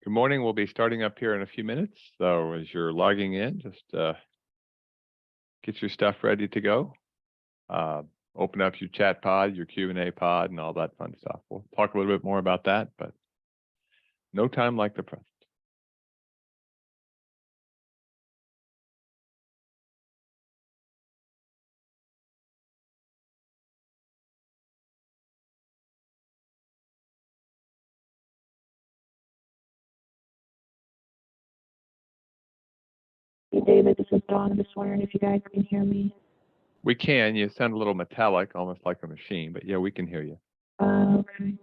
Good morning. We'll be starting up here in a few minutes. So as you're logging in, just get your stuff ready to go. Open up your chat pod, your Q&A pod, and all that fun stuff. We'll talk a little bit more about that, but no time like the present. Hey, David, this is Dawn. I'm just wondering if you guys can hear me. We can. You sound a little metallic, almost like a machine, but yeah, we can hear you. Okay.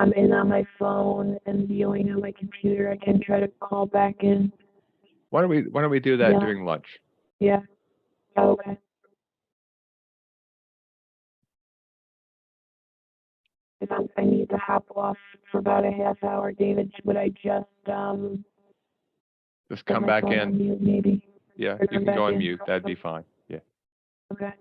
I'm in on my phone and viewing on my computer. I can try to call back in. Why don't we do that Yeah. during lunch? Yeah. Okay. If I need to hop off for about a half hour, David, would I just come back in? On mute, maybe. Yeah, you can go on mute. That'd be fine. Yeah. Okay.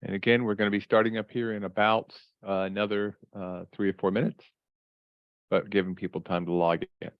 And again, we're going to be starting up here in about another 3 or 4 minutes, but giving people time to log in.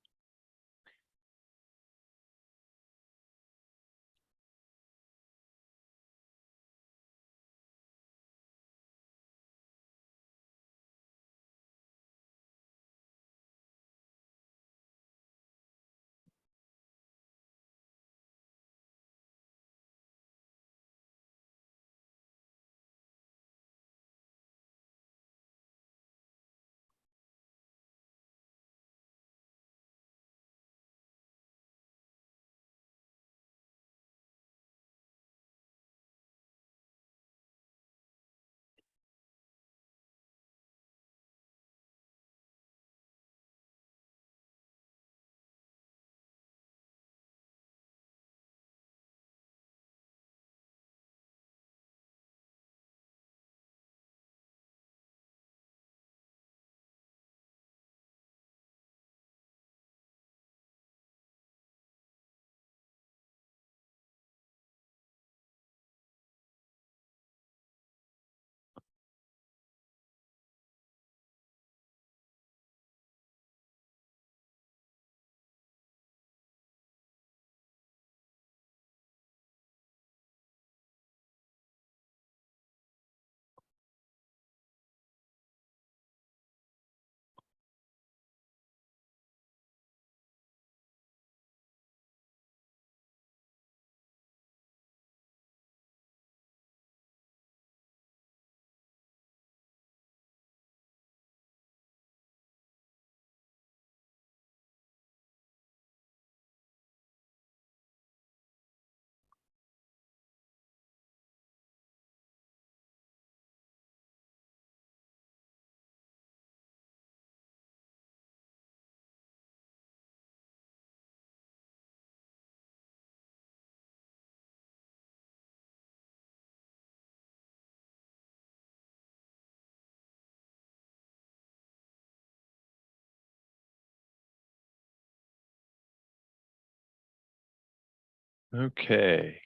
Okay.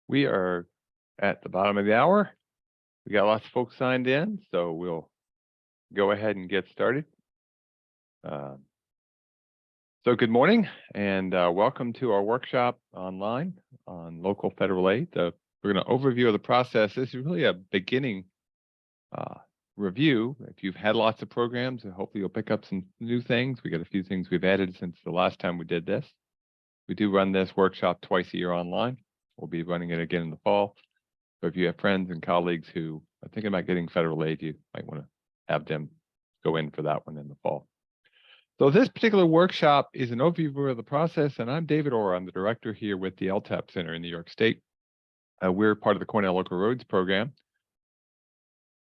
We are at the bottom of the hour. We got lots of folks signed in, so we'll go ahead and get started. So good morning and welcome to our workshop online on local federal aid. We're going to overview of the process. This is really a beginning review. If you've had lots of programs, hopefully you'll pick up some new things. We got a few things we've added since the last time we did this. We do run this workshop twice a year online. We'll be running it again in the fall. So if you have friends and colleagues who are thinking about getting federal aid, you might want to have them go in for that one in the fall. So this particular workshop is an overview of the process, and I'm David Orr. I'm the director here with the LTAP Center in New York State. We're part of the Cornell Local Roads program.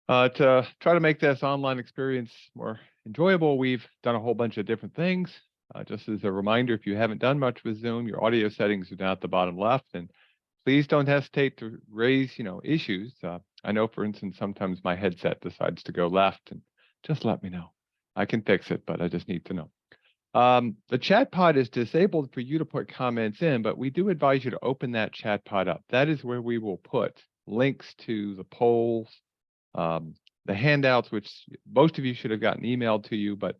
To try to make this online experience more enjoyable, we've done a whole bunch of different things. Just as a reminder, if you haven't done much with Zoom, your audio settings are down at the bottom left, and please don't hesitate to raise, issues. I know, for instance, sometimes my headset decides to go left, and just let me know. I can fix it, but I just need to know. The chat pod is disabled for you to put comments in, but we do advise you to open that chat pod up. That is where we will put links to the polls, the handouts, which most of you should have gotten emailed to you, but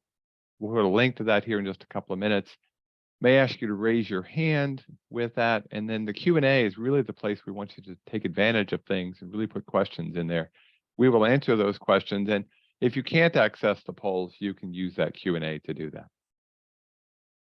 we'll put a link to that here in just a couple of minutes. May ask you to raise your hand with that, and then the Q&A is really the place we want you to take advantage of things and really put questions in there. We will answer those questions, and if you can't access the polls, you can use that Q&A to do that.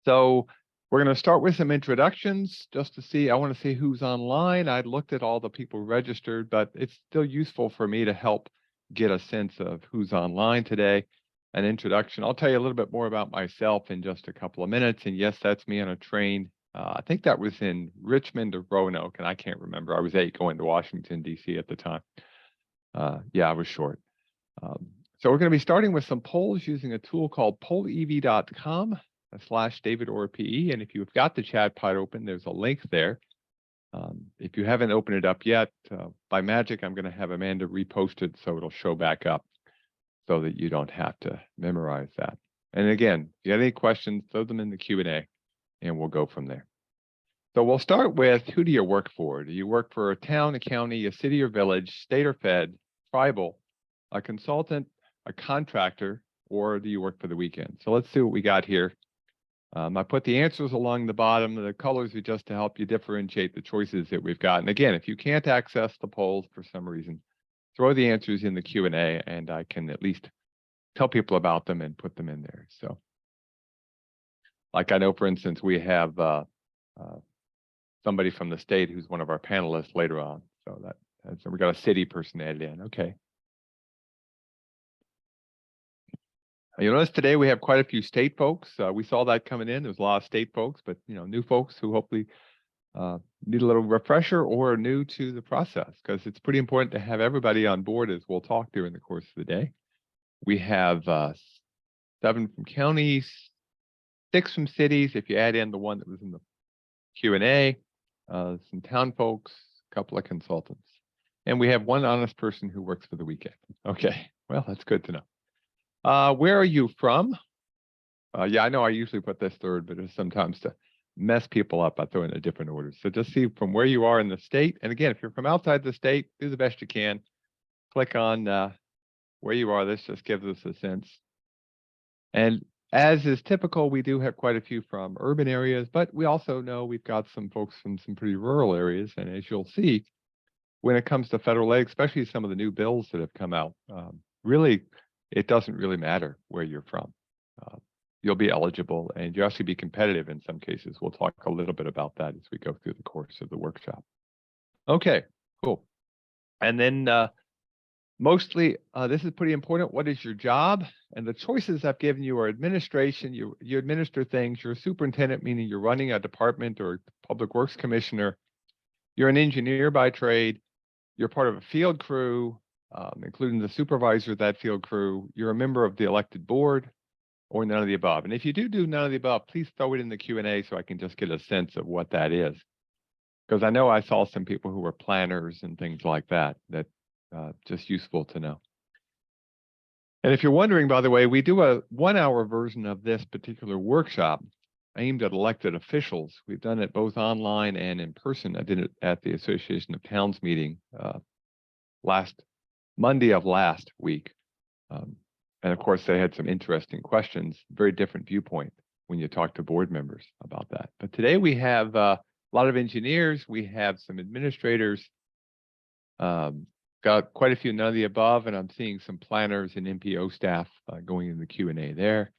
So we're going to start with some introductions just to see. I want to see who's online. I looked at all the people registered, but it's still useful for me to help get a sense of who's online today. An introduction. I'll tell you a little bit more about myself in just a couple of minutes. And yes, that's me on a train. I think that was in Richmond or Roanoke, and I can't remember. I was 8 going to Washington, D.C. at the time. Yeah, I was short. So we're going to be starting with some polls using a tool called pollev.com/DavidOrPE. And if you've got the chat pod open, there's a link there. If you haven't opened it up yet, by magic, I'm going to have Amanda repost it so it'll show back up, so that you don't have to memorize that. And again, if you have any questions, throw them in the Q&A, and we'll go from there. So we'll start with, who do you work for? Do you work for a town, a county, a city or village, state or fed, tribal, a consultant, a contractor, or do you work for the weekend? So let's see what we got here. I put the answers along the bottom. The colors are just to help you differentiate the choices that we've got. And again, if you can't access the polls for some reason, throw the answers in the Q&A, and I can at least tell people about them and put them in there. So, like I know, for instance, we have somebody from the state who's one of our panelists later on. So so we got a city person added in. Okay. You'll notice today we have quite a few state folks. We saw that coming in. There's a lot of state folks, but new folks who hopefully need a little refresher or new to the process, because it's pretty important to have everybody on board, as we'll talk during the course of the day. We have 7 from counties, 6 from cities, if you add in the one that was in the Q&A, some town folks, a couple of consultants. And we have 1 honest person who works for the weekend. Okay, well, that's good to know. Where are you from? Yeah, I know I usually put this third, but it's sometimes to mess people up, I throw in a different order. So just see from where you are in the state. And again, if you're from outside the state, do the best you can. Click on where you are. This just gives us a sense. And as is typical, we do have quite a few from urban areas, but we also know we've got some folks from some pretty rural areas. And as you'll see, when it comes to federal aid, especially some of the new bills that have come out, really, it doesn't really matter where you're from. You'll be eligible, and you actually be competitive in some cases. We'll talk a little bit about that as we go through the course of the workshop. Okay, cool. And then mostly, this is pretty important. What is your job? And the choices I've given you are administration. You administer things. You're a superintendent, meaning you're running a department, or public works commissioner. You're an engineer by trade. You're part of a field crew, including the supervisor of that field crew. You're a member of the elected board, or none of the above. And if you do none of the above, please throw it in the Q&A so I can just get a sense of what that is. Because I know I saw some people who were planners and things like that, just useful to know. And if you're wondering, by the way, we do a 1-hour version of this particular workshop aimed at elected officials. We've done it both online and in person. I did it at the Association of Towns meeting Monday of last week. And of course, they had some interesting questions, very different viewpoint when you talk to board members about that. But today we have a lot of engineers, we have some administrators, got quite a few none of the above, and I'm seeing some planners and MPO staff going in the Q&A there,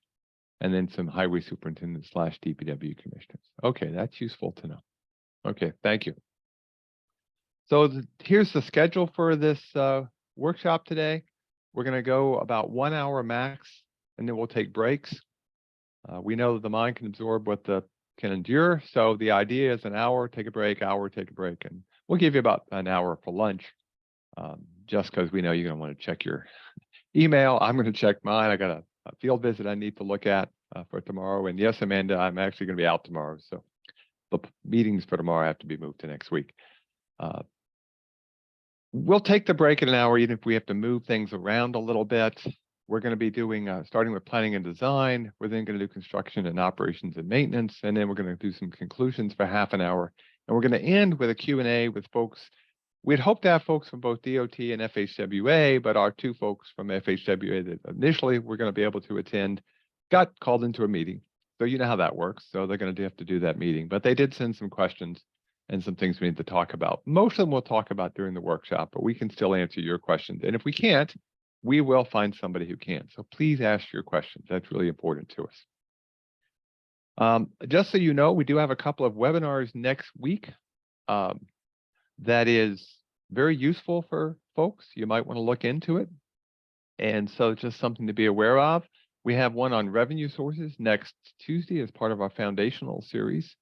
and then some highway superintendents / DPW commissioners. Okay, that's useful to know. Okay, thank you. So here's the schedule for this workshop today. We're going to go about 1 hour max, and then we'll take breaks. We know that the mind can absorb what can endure. So the idea is an hour, take a break, hour, take a break. And we'll give you about an hour for lunch, just because we know you're going to want to check your email. I'm going to check mine. I got a field visit I need to look at for tomorrow. And yes, Amanda, I'm actually going to be out tomorrow. So the meetings for tomorrow have to be moved to next week. We'll take the break in an hour, even if we have to move things around a little bit. We're going to be doing, starting with planning and design. We're then going to do construction and operations and maintenance. And then we're going to do some conclusions for half an hour. And we're going to end with a Q&A with folks. We'd hope to have folks from both DOT and FHWA, but our two folks from FHWA that initially we're going to be able to attend got called into a meeting. So you know how that works. So they're going to have to do that meeting. But they did send some questions and some things we need to talk about. Most of them we'll talk about during the workshop, but we can still answer your questions. And if we can't, we will find somebody who can. So please ask your questions. That's really important to us. Just so you know, we do have a couple of webinars next week. That is very useful for folks. You might want to look into it. And so just something to be aware of. We have one on revenue sources next Tuesday as part of our foundational series.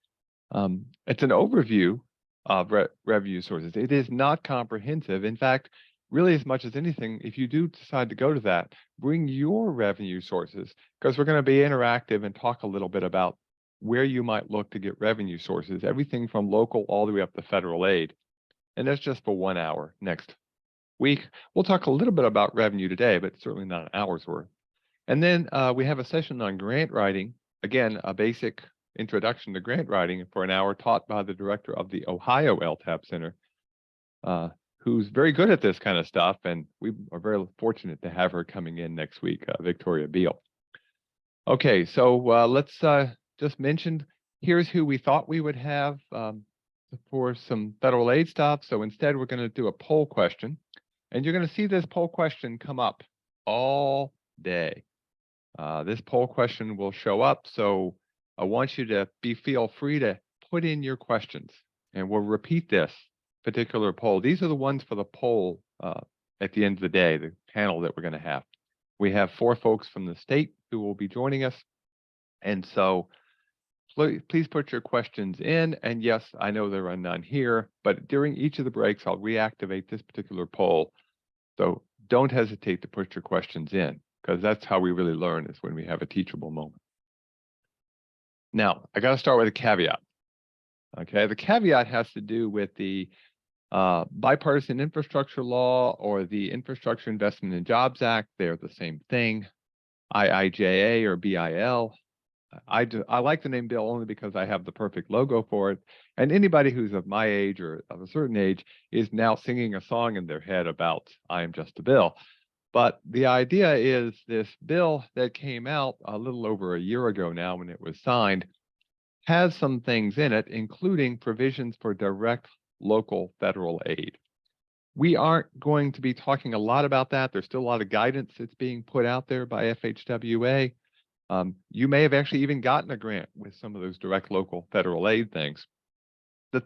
It's an overview of revenue sources. It is not comprehensive. In fact, really as much as anything, if you do decide to go to that, bring your revenue sources, because we're going to be interactive and talk a little bit about where you might look to get revenue sources, everything from local all the way up to federal aid. And that's just for 1 hour next week. We'll talk a little bit about revenue today, but certainly not an hour's worth. And then we have a session on grant writing. Again, a basic introduction to grant writing for an hour taught by the director of the Ohio LTAP Center, who's very good at this kind of stuff. And we are very fortunate to have her coming in next week, Victoria Beal. Okay, so let's just mention, here's who we thought we would have for some federal aid stuff. So instead, we're going to do a poll question. And you're going to see this poll question come up all day. This poll question will show up. So I want you to feel free to put in your questions. And we'll repeat this particular poll. These are the ones for the poll at the end of the day, the panel that we're going to have. We have 4 folks from the state who will be joining us. And so please put your questions in. And yes, I know there are none here, but during each of the breaks, I'll reactivate this particular poll. So don't hesitate to put your questions in, because that's how we really learn, is when we have a teachable moment. Now, I got to start with a caveat. Okay, the caveat has to do with the bipartisan infrastructure law or the Infrastructure Investment and Jobs Act. They're the same thing, IIJA or BIL. I like the name bill only because I have the perfect logo for it. And anybody who's of my age or of a certain age is now singing a song in their head about I am just a bill. But the idea is this bill that came out a little over a year ago now when it was signed has some things in it, including provisions for direct local federal aid. We aren't going to be talking a lot about that. There's still a lot of guidance that's being put out there by FHWA. You may have actually even gotten a grant with some of those direct local federal aid things. The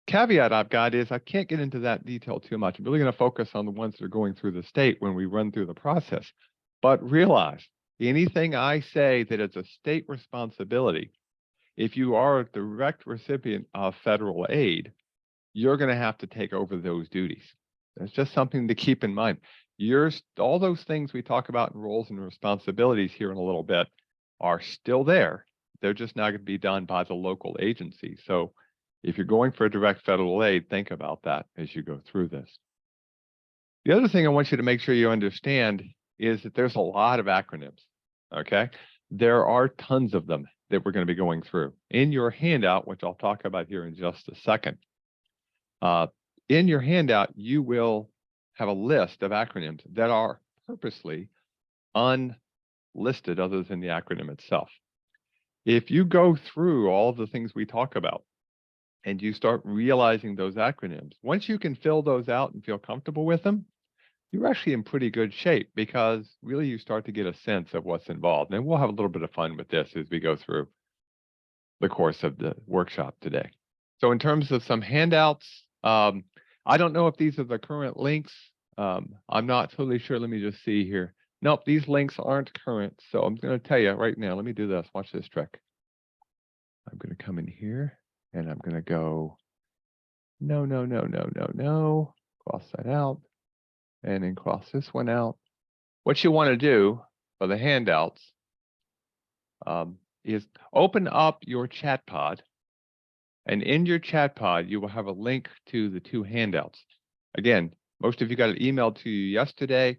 caveat I've got is I can't get into that detail too much. I'm really going to focus on the ones that are going through the state when we run through the process. But realize anything I say that is a state responsibility, if you are a direct recipient of federal aid, you're going to have to take over those duties. That's just something to keep in mind. All those things we talk about in roles and responsibilities here in a little bit are still there. They're just not going to be done by the local agency. So if you're going for a direct federal aid, think about that as you go through this. The other thing I want you to make sure you understand is that there's a lot of acronyms, okay? There are tons of them that we're going to be going through. In your handout, which I'll talk about here in just a second, in your handout, you will have a list of acronyms that are purposely unlisted other than the acronym itself. If you go through all the things we talk about and you start realizing those acronyms, once you can fill those out and feel comfortable with them, you're actually in pretty good shape, because really you start to get a sense of what's involved. And we'll have a little bit of fun with this as we go through the course of the workshop today. So in terms of some handouts, I don't know if these are the current links. I'm not totally sure. Let me just see here. Nope, these links aren't current. So I'm going to tell you right now, let me do this. Watch this trick. I'm going to come in here and I'm going to go, no. Cross that out and then cross this one out. What you want to do for the handouts is open up your chat pod And in your chat pod, you will have a link to the 2 handouts. Again, most of you got an email to you yesterday.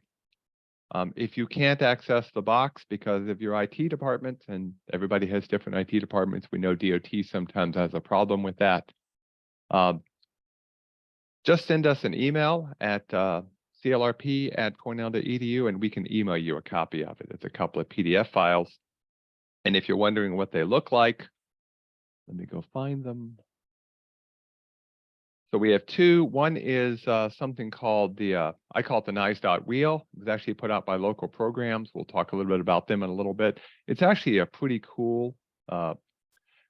If you can't access the box because of your IT department, and everybody has different IT departments, we know DOT sometimes has a problem with that. Just send us an email at clrp@cornell.edu and we can email you a copy of it. It's a couple of PDF files. And if you're wondering what they look like, let me go find them. So we have 2. One is something called the, I call it the NICE wheel. It was actually put out by local programs. We'll talk a little bit about them in a little bit. It's actually a pretty cool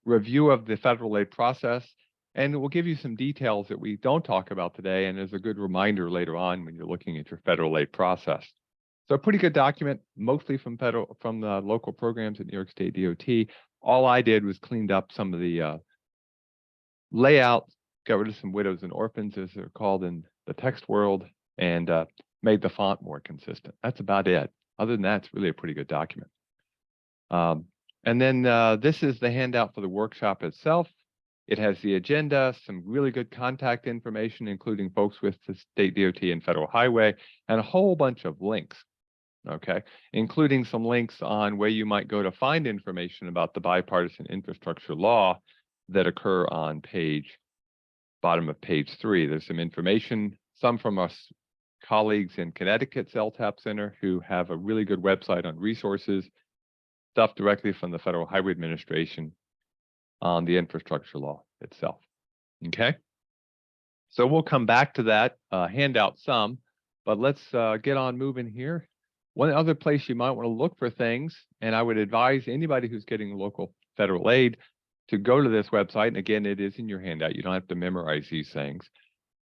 review of the federal aid process. And it will give you some details that we don't talk about today, and is a good reminder later on when you're looking at your federal aid process. So a pretty good document, mostly from the local programs at New York State DOT. All I did was cleaned up some of the layout, got rid of some widows and orphans, as they're called in the text world, and made the font more consistent. That's about it. Other than that, it's really a pretty good document. And then this is the handout for the workshop itself. It has the agenda, some really good contact information, including folks with the state DOT and federal highway, and a whole bunch of links, okay, including some links on where you might go to find information about the bipartisan infrastructure law that occur on bottom of page 3. There's some information, some from us colleagues in Connecticut's LTAP Center who have a really good website on resources, stuff directly from the Federal Highway Administration on the infrastructure law itself. Okay, so we'll come back to that handout some, but let's get on moving here. One other place you might want to look for things, and I would advise anybody who's getting local federal aid to go to this website. And again, it is in your handout. You don't have to memorize these things.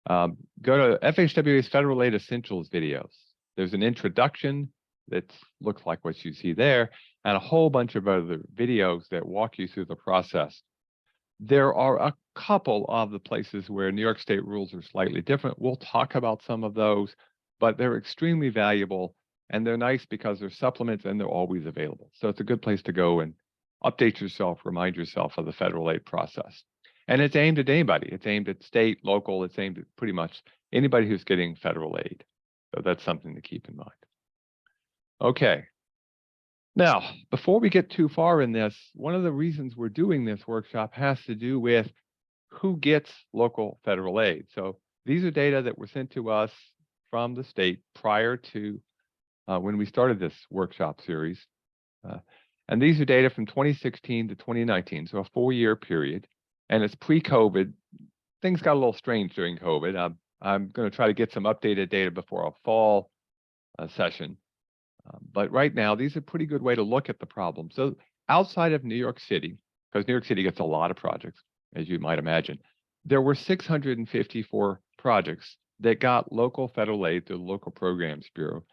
Go to FHWA's Federal Aid Essentials videos. There's an introduction that looks like what you see there, and a whole bunch of other videos that walk you through the process. There are a couple of the places where New York State rules are slightly different. We'll talk about some of those, but they're extremely valuable, and they're nice because they're supplements and they're always available. So it's a good place to go and update yourself, remind yourself of the federal aid process. And it's aimed at anybody. It's aimed at state, local. It's aimed at pretty much anybody who's getting federal aid. So that's something to keep in mind. Okay. Now, before we get too far in this, one of the reasons we're doing this workshop has to do with who gets local federal aid. So these are data that were sent to us from the state prior to when we started this workshop series. And these are data from 2016 to 2019, so a 4-year period. And it's pre-COVID. Things got a little strange during COVID. I'm going to try to get some updated data before our fall session. But right now, these are a pretty good way to look at the problem. So outside of New York City, because New York City gets a lot of projects, as you might imagine, there were 654 projects that got local federal aid through the Local Programs Bureau.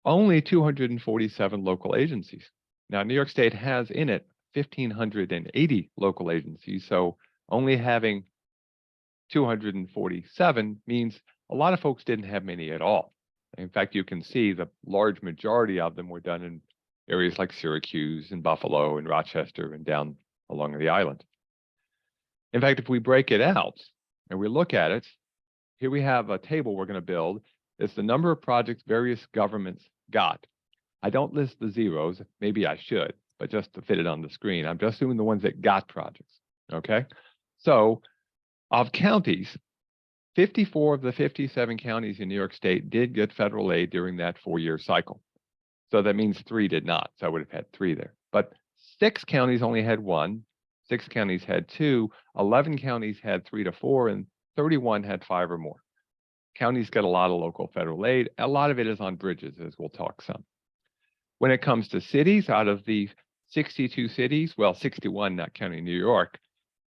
Only 247 local agencies. Now, New York State has in it 1,580 local agencies, so only having 247 means a lot of folks didn't have many at all. In fact, you can see the large majority of them were done in areas like Syracuse and Buffalo and Rochester and down along the island. In fact, if we break it out and we look at it, here we have a table we're going to build. It's the number of projects various governments got. I don't list the zeros, maybe I should, but just to fit it on the screen, I'm just doing the ones that got projects, okay? So of counties, 54 of the 57 counties in New York State did get federal aid during that 4-year cycle. So that means 3 did not, so I would have had 3 there. But 6 counties only had 1, 6 counties had 2, 11 counties had 3 to 4, and 31 had 5 or more. Counties get a lot of local federal aid. A lot of it is on bridges, as we'll talk some. When it comes to cities, out of the 62 cities, well, 61, not counting New York,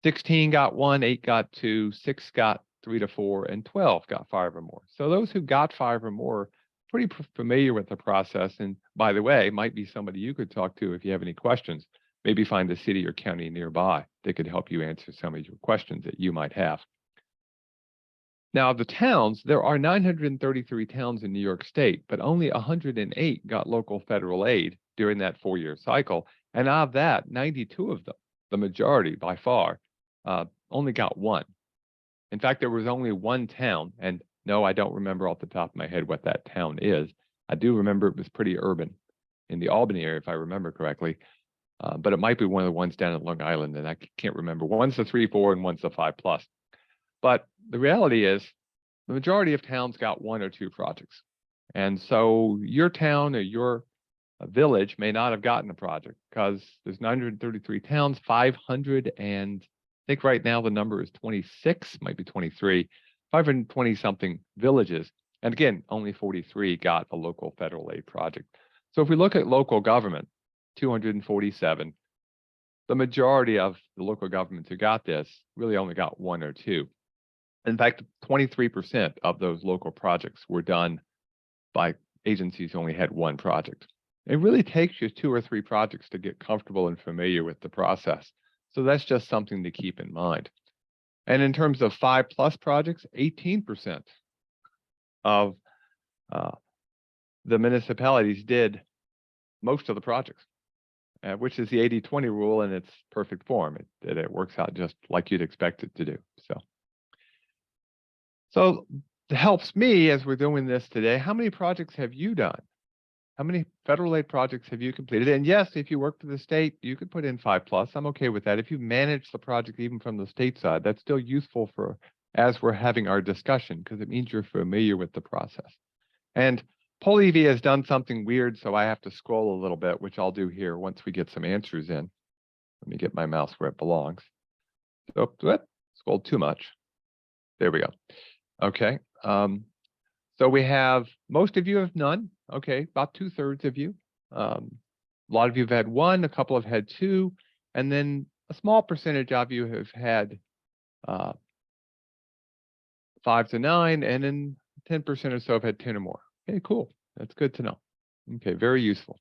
16 got 1, 8 got 2, 6 got 3 to 4, and 12 got 5 or more. So those who got 5 or more, pretty familiar with the process. And by the way, might be somebody you could talk to if you have any questions. Maybe find a city or county nearby that could help you answer some of your questions that you might have. Now, the towns, there are 933 towns in New York State, but only 108 got local federal aid during that 4-year cycle. And of that, 92 of them, the majority by far, only got one. In fact, there was only one town, and no, I don't remember off the top of my head what that town is. I do remember it was pretty urban in the Albany area, if I remember correctly. But it might be one of the ones down at Long Island, and I can't remember. One's the 3-4 and one's the 5+. But the reality is, the majority of towns got 1 or 2 projects. And so your town or your village may not have gotten a project because there's 933 towns, 500, and I think right now the number is 26, might be 23, 520 something villages. And again, only 43 got a local federal aid project. So if we look at local government, 247, the majority of the local governments who got this really only got 1 or 2. In fact, 23% of those local projects were done by agencies who only had 1 project. It really takes you 2 or 3 projects to get comfortable and familiar with the process. So that's just something to keep in mind. And in terms of 5+ projects, 18% of the municipalities did most of the projects, which is the 80-20 rule in its perfect form. It works out just like you'd expect it to do. So it helps me as we're doing this today. How many projects have you done? How many federal aid projects have you completed? And yes, if you work for the state, you could put in 5+. I'm okay with that. If you manage the project even from the state side, that's still useful for as we're having our discussion because it means you're familiar with the process. And PollEV has done something weird, so I have to scroll a little bit, which I'll do here once we get some answers in. Let me get my mouse where it belongs. So, scrolled too much. There we go. Okay. So we have, most of you have none. Okay, about 2/3 of you. A lot of you have had 1, a couple have had 2, and then a small percentage of you have had 5 to 9, and then 10% or so have had 10 or more. Okay, cool. That's good to know. Okay, very useful.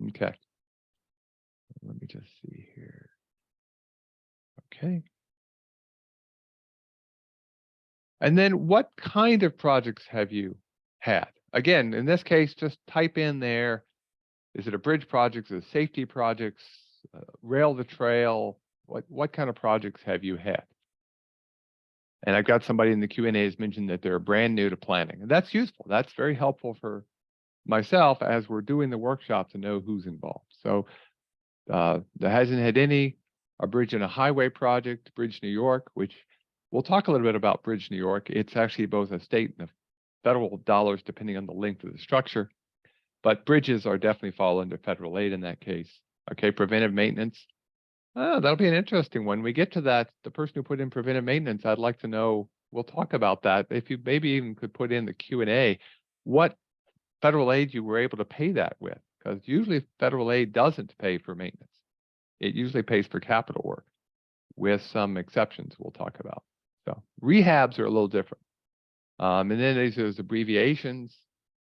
Okay. Let me just see here. Okay. And then what kind of projects have you had? Again, in this case, just type in there, is it a bridge project, is it safety projects, rail to trail? What kind of projects have you had? And I've got somebody in the Q&A has mentioned that they're brand new to planning. And that's useful. That's very helpful for myself as we're doing the workshop to know who's involved. So there hasn't had any, a bridge and a highway project, Bridge New York, which we'll talk a little bit about Bridge New York. It's actually both a state and a federal dollars, depending on the length of the structure. But bridges are definitely fall under federal aid in that case. Okay, preventive maintenance. That'll be an interesting one. When we get to that, the person who put in preventive maintenance, I'd like to know, we'll talk about that. If you maybe even could put in the Q&A, what federal aid you were able to pay that with, because usually federal aid doesn't pay for maintenance. It usually pays for capital work, with some exceptions we'll talk about. So rehabs are a little different. And then there's abbreviations,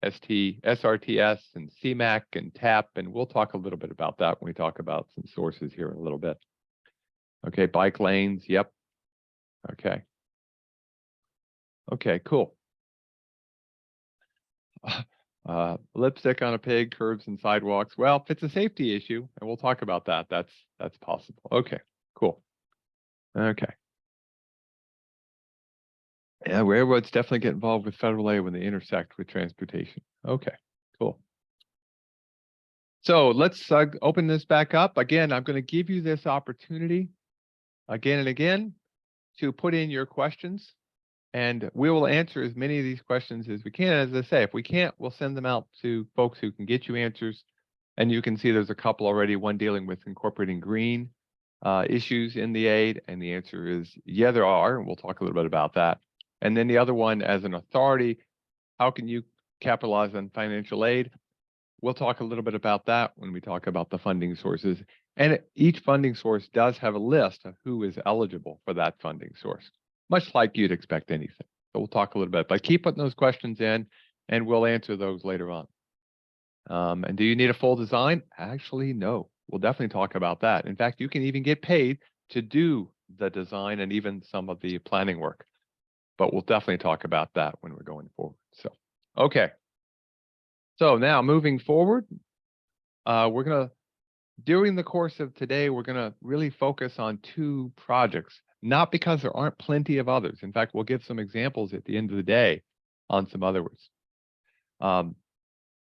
SRTS and CMAC and TAP, and we'll talk a little bit about that when we talk about some sources here in a little bit. Okay, bike lanes, yep. Okay. Okay, cool. Lipstick on a pig, curbs and sidewalks. Well, if it's a safety issue, and we'll talk about that, that's possible. Okay, cool. Okay. Yeah, railroads definitely get involved with federal aid when they intersect with transportation. Okay, cool. So let's open this back up. Again, I'm going to give you this opportunity again and again to put in your questions, and we will answer as many of these questions as we can. As I say, if we can't, we'll send them out to folks who can get you answers. And you can see there's a couple already, one dealing with incorporating green issues in the aid, and the answer is, yeah, there are, and we'll talk a little bit about that. And then the other one, as an authority, how can you capitalize on financial aid? We'll talk a little bit about that when we talk about the funding sources. And each funding source does have a list of who is eligible for that funding source, much like you'd expect anything. So we'll talk a little bit, but keep putting those questions in and we'll answer those later on. And do you need a full design? Actually, no. We'll definitely talk about that. In fact, you can even get paid to do the design and even some of the planning work. But we'll definitely talk about that when we're going forward. So, okay. So now moving forward, during the course of today, we're gonna really focus on 2 projects. not because there aren't plenty of others. In fact, we'll give some examples at the end of the day on some other ones.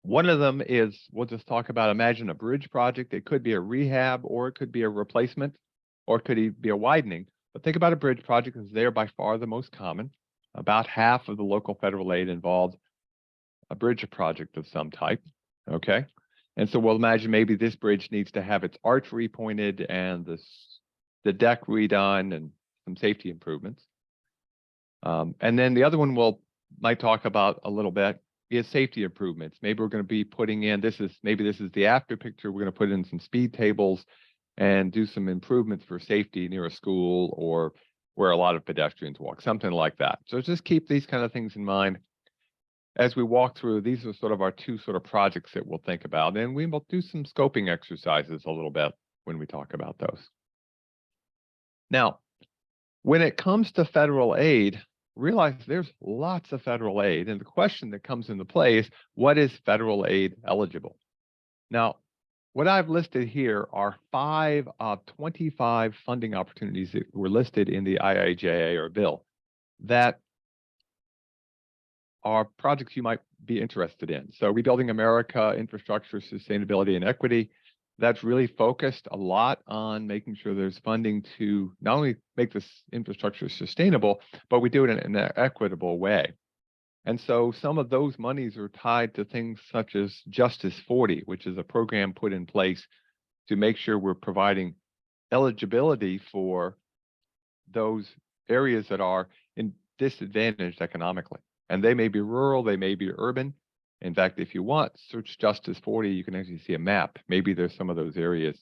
One of them is, we'll just talk about, imagine a bridge project. It could be a rehab, or it could be a replacement, or it could be a widening. But think about a bridge project, as they're by far the most common. About half of the local federal aid involved a bridge project of some type, okay? And so we'll imagine maybe this bridge needs to have its arch repointed and the deck redone and some safety improvements. And then the other one might talk about a little bit is safety improvements. Maybe we're going to be putting in, maybe this is the after picture, we're going to put in some speed tables and do some improvements for safety near a school or where a lot of pedestrians walk, something like that. So just keep these kind of things in mind as we walk through. These are sort of our two sort of projects that we'll think about, and we will do some scoping exercises a little bit when we talk about those. Now, when it comes to federal aid, realize there's lots of federal aid, and the question that comes into play is, what is federal aid eligible? Now, what I've listed here are 5 of 25 funding opportunities that were listed in the IIJA or bill that are projects you might be interested in. So Rebuilding America, Infrastructure, Sustainability, and Equity, that's really focused a lot on making sure there's funding to not only make this infrastructure sustainable, but we do it in an equitable way. And so some of those monies are tied to things such as Justice 40, which is a program put in place to make sure we're providing eligibility for those areas that are disadvantaged economically. And they may be rural, they may be urban. In fact, if you want, search Justice 40, you can actually see a map. Maybe there's some of those areas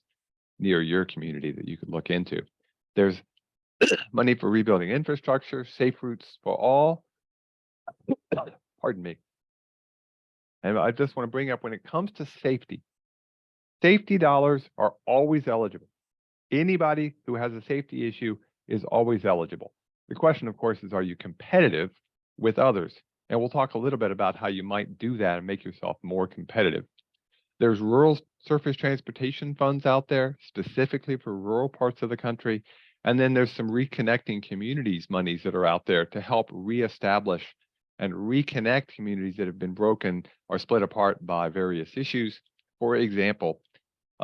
near your community that you could look into. There's money for rebuilding infrastructure, safe routes for all. Pardon me. And I just want to bring up, when it comes to safety, safety dollars are always eligible. Anybody who has a safety issue is always eligible. The question, of course, is, are you competitive with others? And we'll talk a little bit about how you might do that and make yourself more competitive. There's rural surface transportation funds out there specifically for rural parts of the country. And then there's some reconnecting communities monies that are out there to help reestablish and reconnect communities that have been broken or split apart by various issues. For example,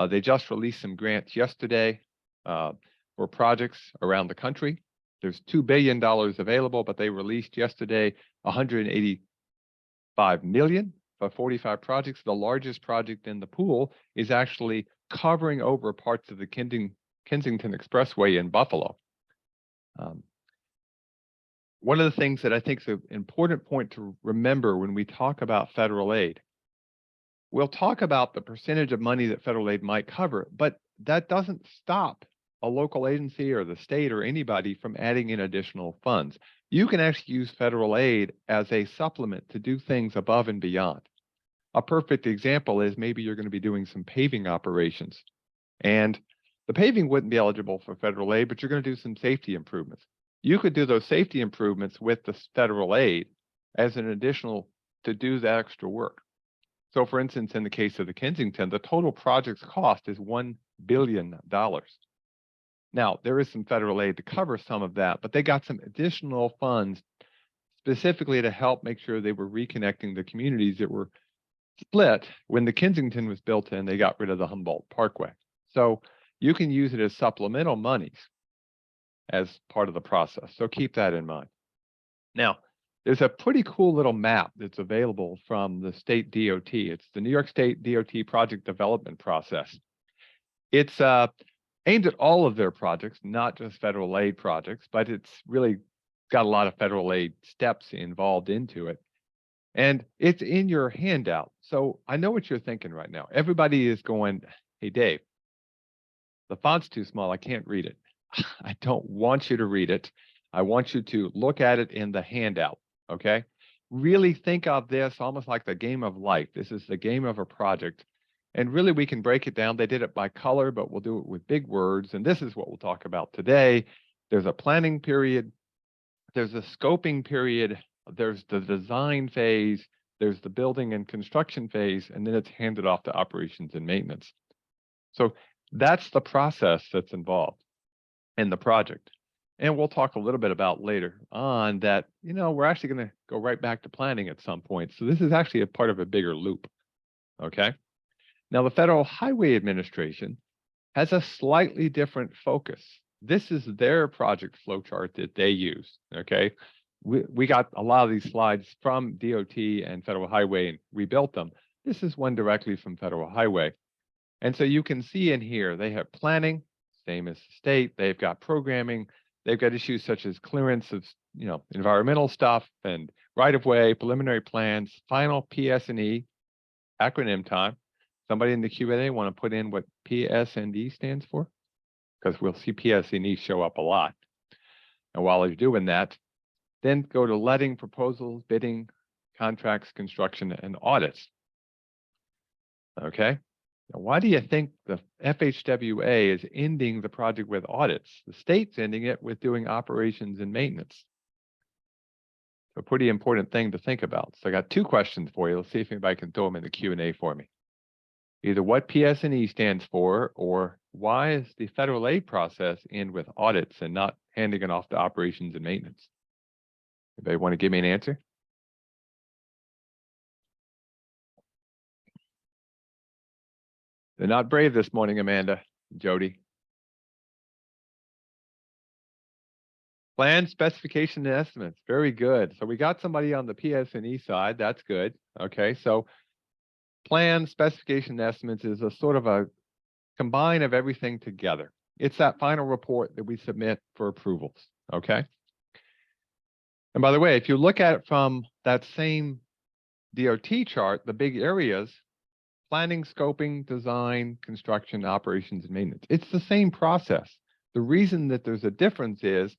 they just released some grants yesterday for projects around the country. There's $2 billion available, but they released yesterday $185 million for 45 projects. The largest project in the pool is actually covering over parts of the Kensington Expressway in Buffalo. One of the things that I think is an important point to remember when we talk about federal aid, we'll talk about the percentage of money that federal aid might cover, but that doesn't stop a local agency or the state or anybody from adding in additional funds. You can actually use federal aid as a supplement to do things above and beyond. A perfect example is maybe you're going to be doing some paving operations, and the paving wouldn't be eligible for federal aid, but you're going to do some safety improvements. You could do those safety improvements with the federal aid as an additional to do the extra work. So for instance, in the case of the Kensington, the total project's cost is $1 billion. Now, there is some federal aid to cover some of that, but they got some additional funds specifically to help make sure they were reconnecting the communities that were split when the Kensington was built and they got rid of the Humboldt Parkway. So you can use it as supplemental monies as part of the process. So keep that in mind. Now, there's a pretty cool little map that's available from the state DOT. It's the New York State DOT project development process. It's aimed at all of their projects, not just federal aid projects, but it's really got a lot of federal aid steps involved into it. And it's in your handout. So I know what you're thinking right now. Everybody is going, hey, Dave, the font's too small. I can't read it. I don't want you to read it. I want you to look at it in the handout, okay? Really think of this almost like the game of life. This is the game of a project. And really, we can break it down. They did it by color, but we'll do it with big words. And this is what we'll talk about today. There's a planning period. There's a scoping period. There's the design phase. There's the building and construction phase. And then it's handed off to operations and maintenance. So that's the process that's involved in the project. And we'll talk a little bit about later on that, we're actually going to go right back to planning at some point. So this is actually a part of a bigger loop. Okay. Now, the Federal Highway Administration has a slightly different focus. This is their project flowchart that they use. Okay. We got a lot of these slides from DOT and Federal Highway and rebuilt them. This is one directly from Federal Highway. And so you can see in here, they have planning, same as the state. They've got programming. They've got issues such as clearance of, environmental stuff and right-of-way, preliminary plans, final PS&E, acronym time. Somebody in the Q&A want to put in what PS&E stands for? Because we'll see PS&E show up a lot. And while you're doing that, then go to letting, proposals, bidding, contracts, construction, and audits. Okay. Now, why do you think the FHWA is ending the project with audits? The state's ending it with doing operations and maintenance. A pretty important thing to think about. So I got two questions for you. Let's see if anybody can throw them in the Q&A for me. Either what PS&E stands for, or why is the federal aid process end with audits and not handing it off to operations and maintenance? Anybody want to give me an answer? They're not brave this morning, Amanda, Jody. Plan, specification, and estimates. Very good. So we got somebody on the PS&E side. That's good. Okay, so plan, specification, and estimates is a sort of a combine of everything together. It's that final report that we submit for approvals. Okay. And by the way, if you look at it from that same DOT chart, the big areas, planning, scoping, design, construction, operations, and maintenance. It's the same process. The reason that there's a difference is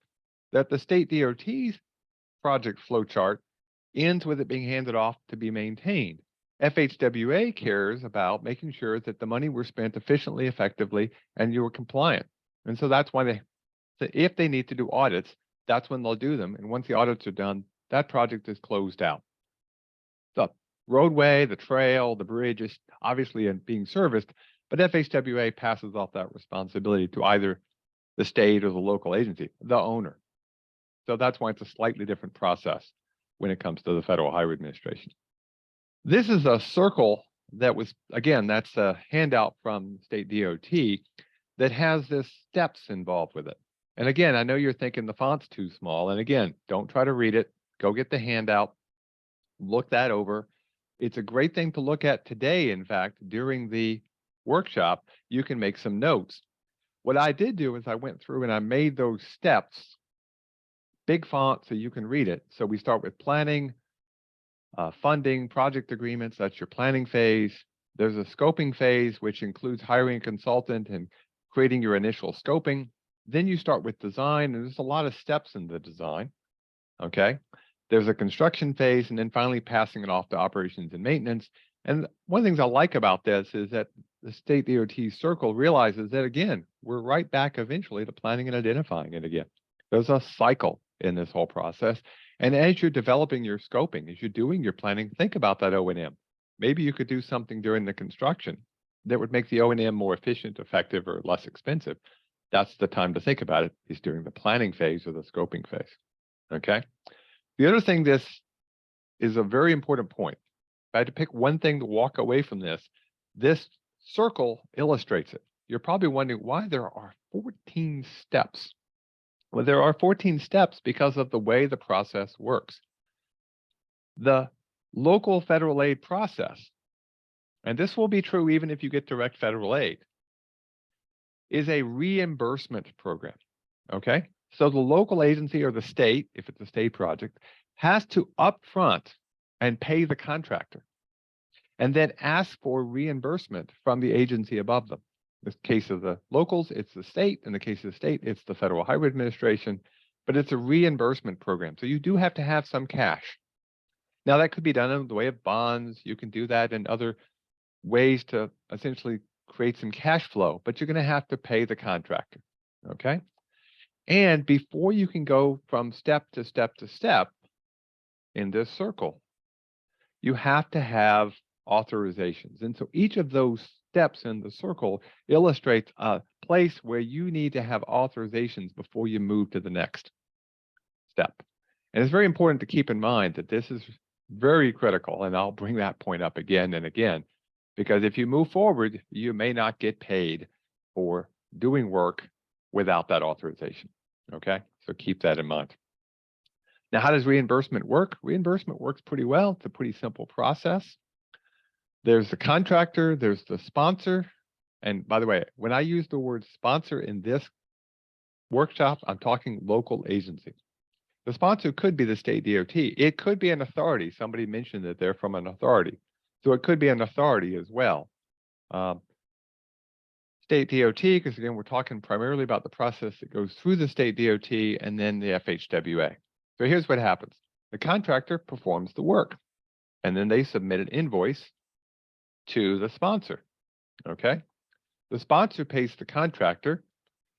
that the state DOT's project flowchart ends with it being handed off to be maintained. FHWA cares about making sure that the money were spent efficiently, effectively, and you were compliant. And so that's why if they need to do audits, that's when they'll do them. And once the audits are done, that project is closed out. The roadway, the trail, the bridge is obviously being serviced, but FHWA passes off that responsibility to either the state or the local agency, the owner. So that's why it's a slightly different process when it comes to the Federal Highway Administration. This is a circle that was, again, that's a handout from state DOT that has this steps involved with it. And again, I know you're thinking the font's too small. And again, don't try to read it. Go get the handout, look that over. It's a great thing to look at today. In fact, during the workshop, you can make some notes. What I did do is I went through and I made those steps big font so you can read it. So we start with planning, funding, project agreements. That's your planning phase. There's a scoping phase, which includes hiring a consultant and creating your initial scoping. Then you start with design, and there's a lot of steps in the design. Okay. There's a construction phase, and then finally passing it off to operations and maintenance. And one of the things I like about this is that the state DOT circle realizes that, again, we're right back eventually to planning and identifying it again. There's a cycle in this whole process. And as you're developing your scoping, as you're doing your planning, think about that O&M. Maybe you could do something during the construction that would make the O&M more efficient, effective, or less expensive. That's the time to think about it, is during the planning phase or the scoping phase. Okay. The other thing, this is a very important point. If I had to pick one thing to walk away from this circle illustrates it. You're probably wondering why there are 14 steps. Well, there are 14 steps because of the way the process works. The local federal aid process, and this will be true even if you get direct federal aid, is a reimbursement program. Okay. So the local agency or the state, if it's a state project, has to upfront and pay the contractor and then ask for reimbursement from the agency above them. In the case of the locals, it's the state. In the case of the state, it's the Federal Highway Administration, but it's a reimbursement program. So you do have to have some cash. Now that could be done in the way of bonds. You can do that in other ways to essentially create some cash flow, but you're going to have to pay the contractor. Okay. And before you can go from step to step to step in this circle, you have to have authorizations. And so each of those steps in the circle illustrates a place where you need to have authorizations before you move to the next step. And it's very important to keep in mind that this is very critical, and I'll bring that point up again and again, because if you move forward, you may not get paid for doing work without that authorization, okay? So keep that in mind. Now, how does reimbursement work? Reimbursement works pretty well. It's a pretty simple process. There's the contractor, there's the sponsor. And by the way, when I use the word sponsor in this workshop, I'm talking local agency. The sponsor could be the state DOT. It could be an authority. Somebody mentioned that they're from an authority. So it could be an authority as well. State DOT, because again, we're talking primarily about the process that goes through the state DOT and then the FHWA. So here's what happens. The contractor performs the work, and then they submit an invoice to the sponsor, okay? The sponsor pays the contractor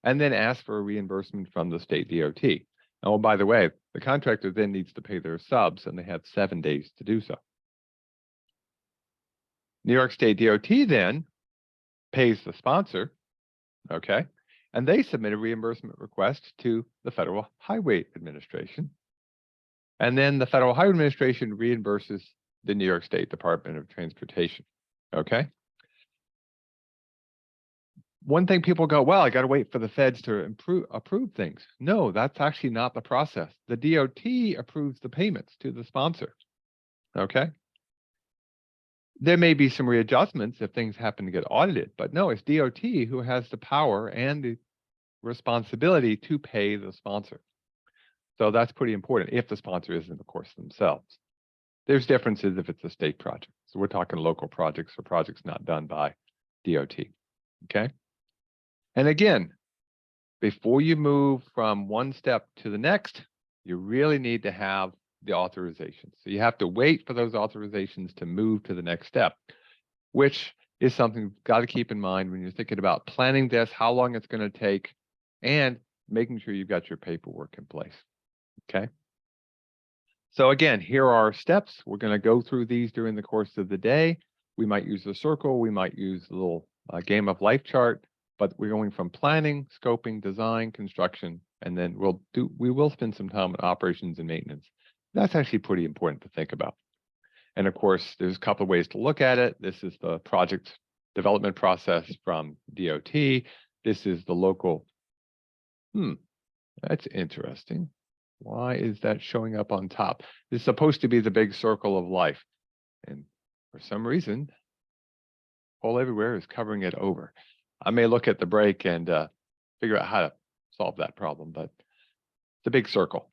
and then asks for a reimbursement from the state DOT. Oh, by the way, the contractor then needs to pay their subs, and they have 7 days to do so. New York State DOT then pays the sponsor, okay? And they submit a reimbursement request to the Federal Highway Administration. And then the Federal Highway Administration reimburses the New York State Department of Transportation, okay? One thing people go, well, I got to wait for the feds to approve things. No, that's actually not the process. The DOT approves the payments to the sponsor, okay? There may be some readjustments if things happen to get audited, but no, it's DOT who has the power and the responsibility to pay the sponsor. So that's pretty important if the sponsor isn't, of course, themselves. There's differences if it's a state project. So we're talking local projects or projects not done by DOT, okay? And again, before you move from one step to the next, you really need to have the authorizations. So you have to wait for those authorizations to move to the next step, which is something you've got to keep in mind when you're thinking about planning this, how long it's going to take, and making sure you've got your paperwork in place, okay? So again, here are our steps. We're going to go through these during the course of the day. We might use a circle, we might use a little game of life chart, but we're going from planning, scoping, design, construction, and then we will spend some time on operations and maintenance. That's actually pretty important to think about. And of course, there's a couple of ways to look at it. This is the project development process from DOT. This is the local. That's interesting. Why is that showing up on top? It's supposed to be the big circle of life. And for some reason, All Everywhere is covering it over. I may look at the break and figure out how to solve that problem, but it's a big circle.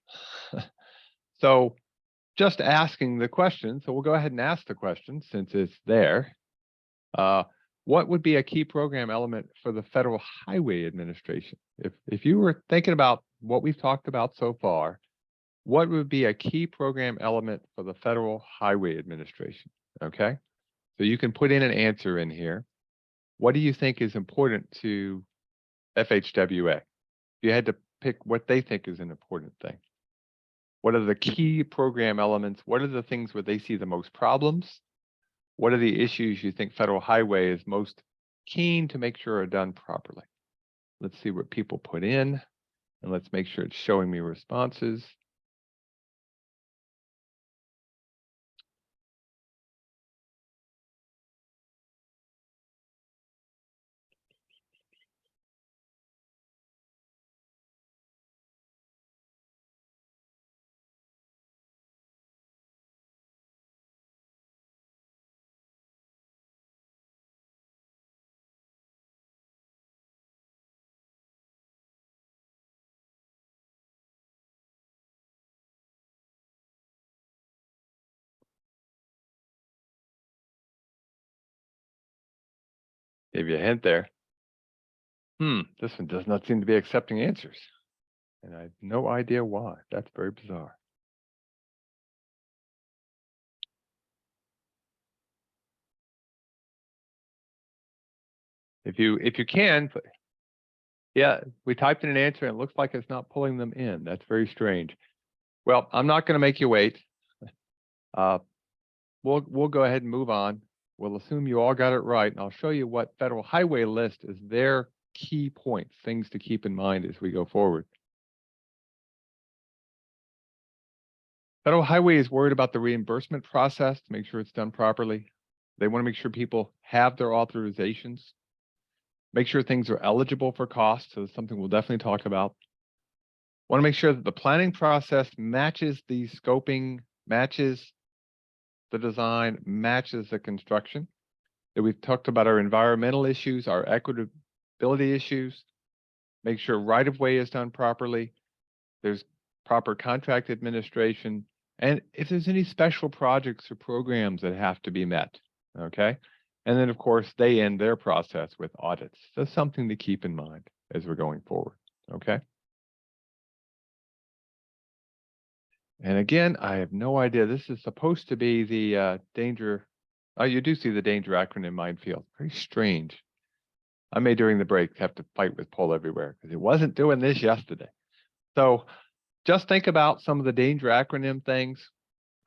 So just asking the question, so we'll go ahead and ask the question since it's there. What would be a key program element for the Federal Highway Administration? If you were thinking about what we've talked about so far, what would be a key program element for the Federal Highway Administration? Okay, so you can put in an answer in here. What do you think is important to FHWA? If you had to pick what they think is an important thing. What are the key program elements? What are the things where they see the most problems? What are the issues you think Federal Highway is most keen to make sure are done properly? Let's see what people put in, and let's make sure it's showing me responses. Gave you a hint there. This one does not seem to be accepting answers. And I have no idea why. That's very bizarre. If you can, yeah, we typed in an answer and it looks like it's not pulling them in. That's very strange. Well, I'm not going to make you wait. We'll go ahead and move on. we'll assume you all got it right, and I'll show you what Federal Highway lists as their key points, things to keep in mind as we go forward. Federal Highway is worried about the reimbursement process to make sure it's done properly. They want to make sure people have their authorizations, make sure things are eligible for cost, so that's something we'll definitely talk about. Want to make sure that the planning process matches the scoping, matches the design, matches the construction. That we've talked about our environmental issues, our equitability issues, make sure right-of-way is done properly, there's proper contract administration, and if there's any special projects or programs that have to be met, okay? And then, of course, they end their process with audits. So something to keep in mind as we're going forward, okay? And again, I have no idea. This is supposed to be the danger. Oh, you do see the danger acronym minefield. Very strange. I may, during the break, have to fight with Paul everywhere because it wasn't doing this yesterday. So just think about some of the danger acronym things,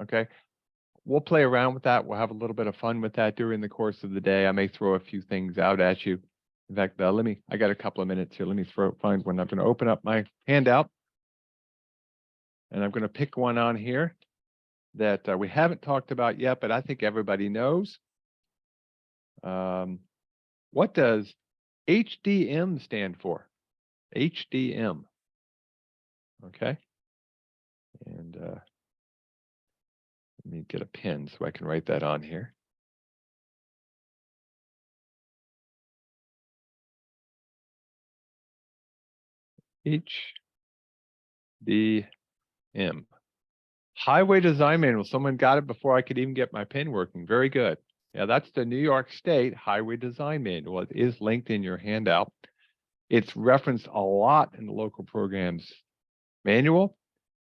okay? We'll play around with that. We'll have a little bit of fun with that during the course of the day. I may throw a few things out at you. In fact, I got a couple of minutes here. Let me find one. I'm going to open up my handout. And I'm going to pick one on here that we haven't talked about yet, but I think everybody knows. What does HDM stand for? HDM. Okay. And let me get a pen so I can write that on here. HDM. Highway Design Manual. Someone got it before I could even get my pen working. Very good. Yeah, that's the New York State Highway Design Manual. It is linked in your handout. It's referenced a lot in the local programs manual,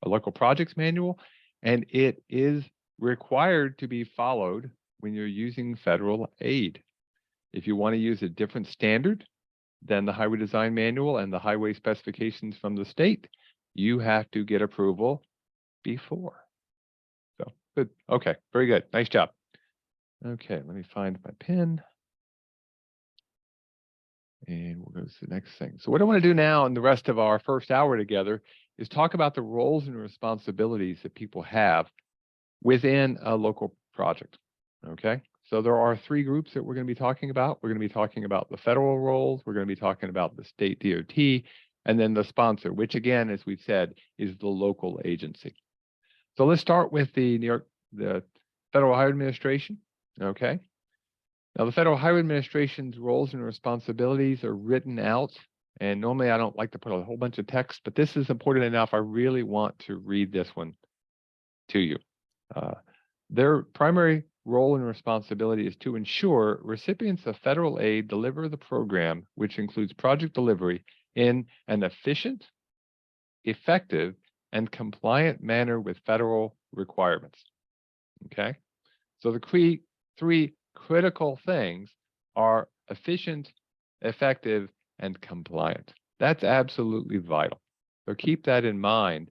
a local projects manual, and it is required to be followed when you're using federal aid. If you want to use a different standard than the Highway Design Manual and the highway specifications from the state, you have to get approval before. So good. Okay, very good. Nice job. Okay, let me find my pen. And we'll go to the next thing. So what I want to do now in the rest of our first hour together is talk about the roles and responsibilities that people have within a local project. Okay, so there are three groups that we're going to be talking about. We're going to be talking about the federal roles, we're going to be talking about the state DOT, and then the sponsor, which again, as we've said, is the local agency. So let's start with the Federal Highway Administration. Okay. Now, the Federal Highway Administration's roles and responsibilities are written out, and normally I don't like to put a whole bunch of text, but this is important enough. I really want to read this one to you. Their primary role and responsibility is to ensure recipients of federal aid deliver the program, which includes project delivery, in an efficient, effective, and compliant manner with federal requirements. Okay, so the three critical things are efficient, effective, and compliant. That's absolutely vital. So keep that in mind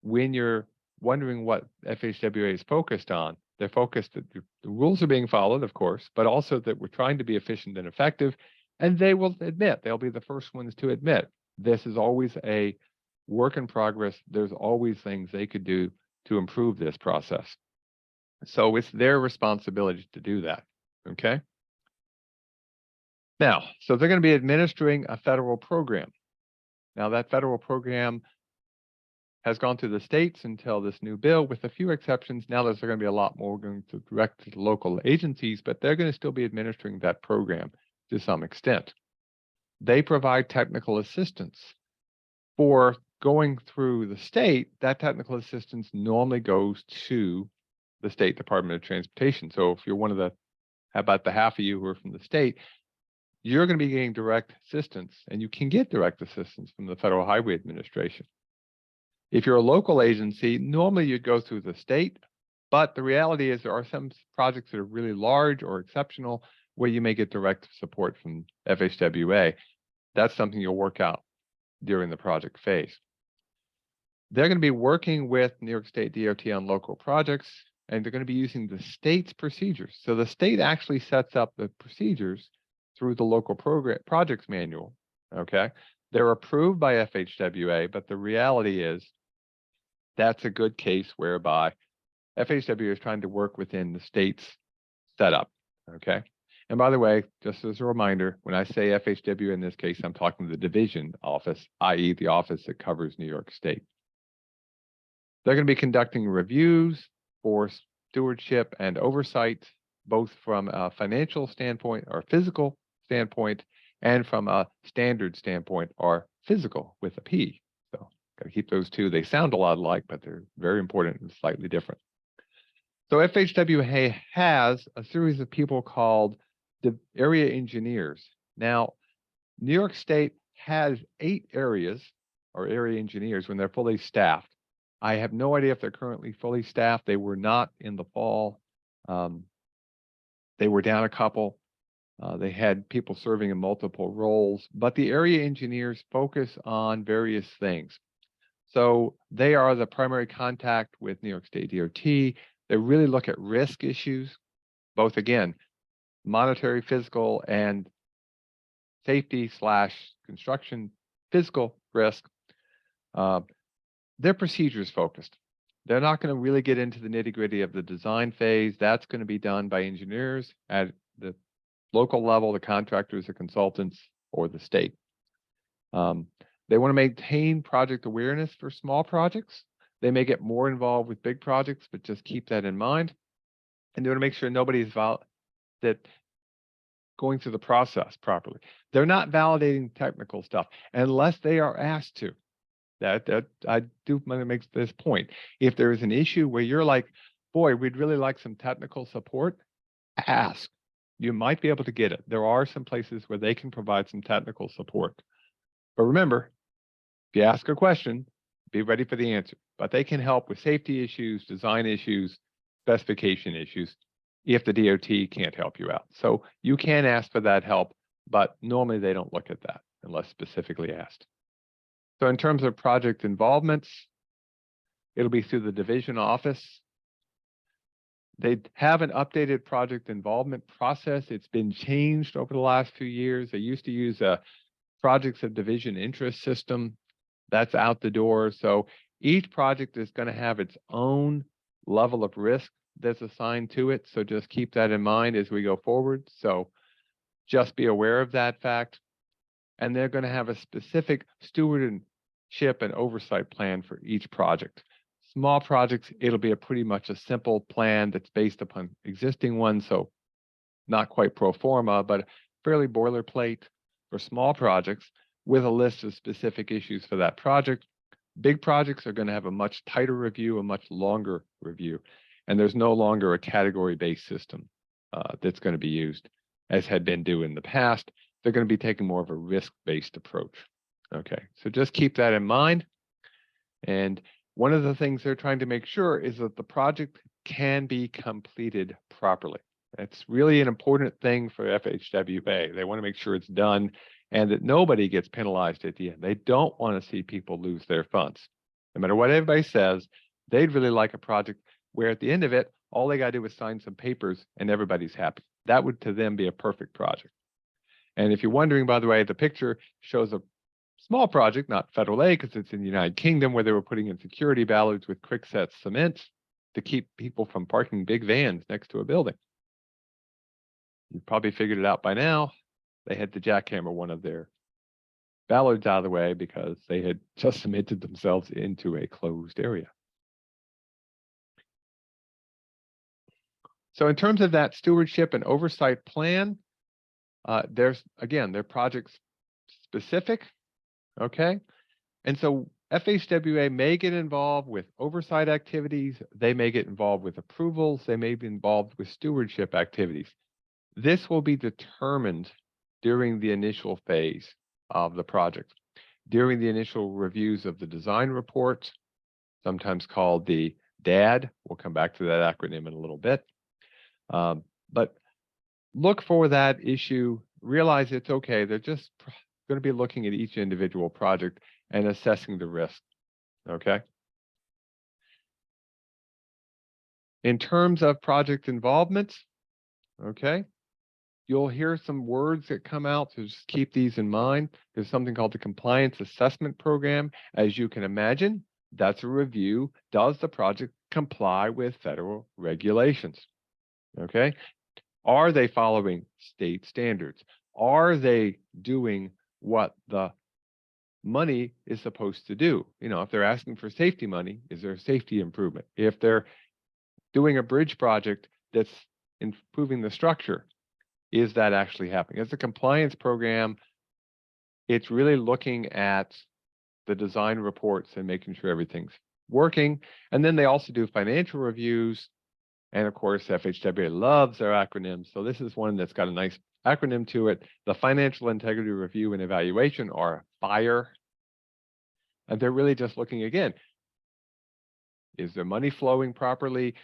when you're wondering what FHWA is focused on. They're focused that the rules are being followed, of course, but also that we're trying to be efficient and effective. And they will admit, they'll be the first ones to admit, this is always a work in progress. There's always things they could do to improve this process. So it's their responsibility to do that, okay? Now, so they're going to be administering a federal program. Now, that federal program has gone through the states until this new bill, with a few exceptions. Now there's going to be a lot more going to direct to the local agencies, but they're going to still be administering that program to some extent. They provide technical assistance. For going through the state, that technical assistance normally goes to the State Department of Transportation. So if you're one of about the half of you who are from the state, you're going to be getting direct assistance, and you can get direct assistance from the Federal Highway Administration. If you're a local agency, normally you'd go through the state, but the reality is there are some projects that are really large or exceptional where you may get direct support from FHWA. That's something you'll work out during the project phase. They're going to be working with New York State DOT on local projects. and they're going to be using the state's procedures. So the state actually sets up the procedures through the local program projects manual. Okay, they're approved by FHWA, but the reality is that's a good case whereby FHWA is trying to work within the state's setup. Okay. And by the way, just as a reminder, when I say FHWA in this case, I'm talking the division office, i.e. the office that covers New York State. They're going to be conducting reviews for stewardship and oversight, both from a financial standpoint or physical standpoint, and from a standard standpoint or physical with a P. So got to keep those two. They sound a lot alike, but they're very important and slightly different. So FHWA has a series of people called the area engineers. Now, New York State has 8 areas or area engineers when they're fully staffed. I have no idea if they're currently fully staffed. They were not in the fall. They were down a couple. They had people serving in multiple roles, but the area engineers focus on various things. So they are the primary contact with New York State DOT. They really look at risk issues, both again, monetary, physical, and safety / construction physical risk. They're procedures focused. They're not going to really get into the nitty gritty of the design phase. That's going to be done by engineers at the local level, the contractors, the consultants, or the state. They want to maintain project awareness for small projects. They may get more involved with big projects, but just keep that in mind. And they want to make sure nobody's that going through the process properly. They're not validating technical stuff unless they are asked to. That I do want to make this point. If there is an issue where you're like, boy, we'd really like some technical support, ask. You might be able to get it. There are some places where they can provide some technical support. But remember, if you ask a question, be ready for the answer. But they can help with safety issues, design issues, specification issues, if the DOT can't help you out. So you can ask for that help, but normally they don't look at that unless specifically asked. So in terms of project involvements, it'll be through the division office. They have an updated project involvement process. It's been changed over the last few years. They used to use a projects of division interest system. That's out the door. So each project is going to have its own level of risk that's assigned to it. So just keep that in mind as we go forward. So just be aware of that fact. And they're going to have a specific stewardship and oversight plan for each project. Small projects, it'll be pretty much a simple plan that's based upon existing ones. So not quite pro forma, but fairly boilerplate for small projects with a list of specific issues for that project. Big projects are going to have a much tighter review, a much longer review. And there's no longer a category-based system that's going to be used as had been due in the past. They're going to be taking more of a risk-based approach. Okay, so just keep that in mind. And one of the things they're trying to make sure is that the project can be completed properly. That's really an important thing for FHWA. They want to make sure it's done and that nobody gets penalized at the end. They don't want to see people lose their funds. No matter what everybody says, they'd really like a project where at the end of it, all they got to do is sign some papers and everybody's happy. That would to them be a perfect project. And if you're wondering, by the way, the picture shows a small project, not federal aid because it's in the United Kingdom, where they were putting in security bollards with quickset cement to keep people from parking big vans next to a building. You've probably figured it out by now. They had to jackhammer one of their bollards out of the way because they had just cemented themselves into a closed area. So in terms of that stewardship and oversight plan, there's, again, they're project specific, okay? And so FHWA may get involved with oversight activities. They may get involved with approvals. They may be involved with stewardship activities. This will be determined during the initial phase of the project, during the initial reviews of the design report, sometimes called the DAD. We'll come back to that acronym in a little bit. But look for that issue, realize it's okay. They're just going to be looking at each individual project and assessing the risk, okay? In terms of project involvement, okay, you'll hear some words that come out, so just keep these in mind. There's something called the Compliance Assessment Program. As you can imagine, that's a review. Does the project comply with federal regulations? Okay. Are they following state standards? Are they doing what the money is supposed to do? You know, if they're asking for safety money, is there a safety improvement? If they're doing a bridge project that's improving the structure, is that actually happening? As a compliance program, it's really looking at the design reports and making sure everything's working. And then they also do financial reviews. And of course, FHWA loves their acronyms. So this is one that's got a nice acronym to it. The Financial Integrity Review and Evaluation, or FIRE. And they're really just looking again, is there money flowing properly?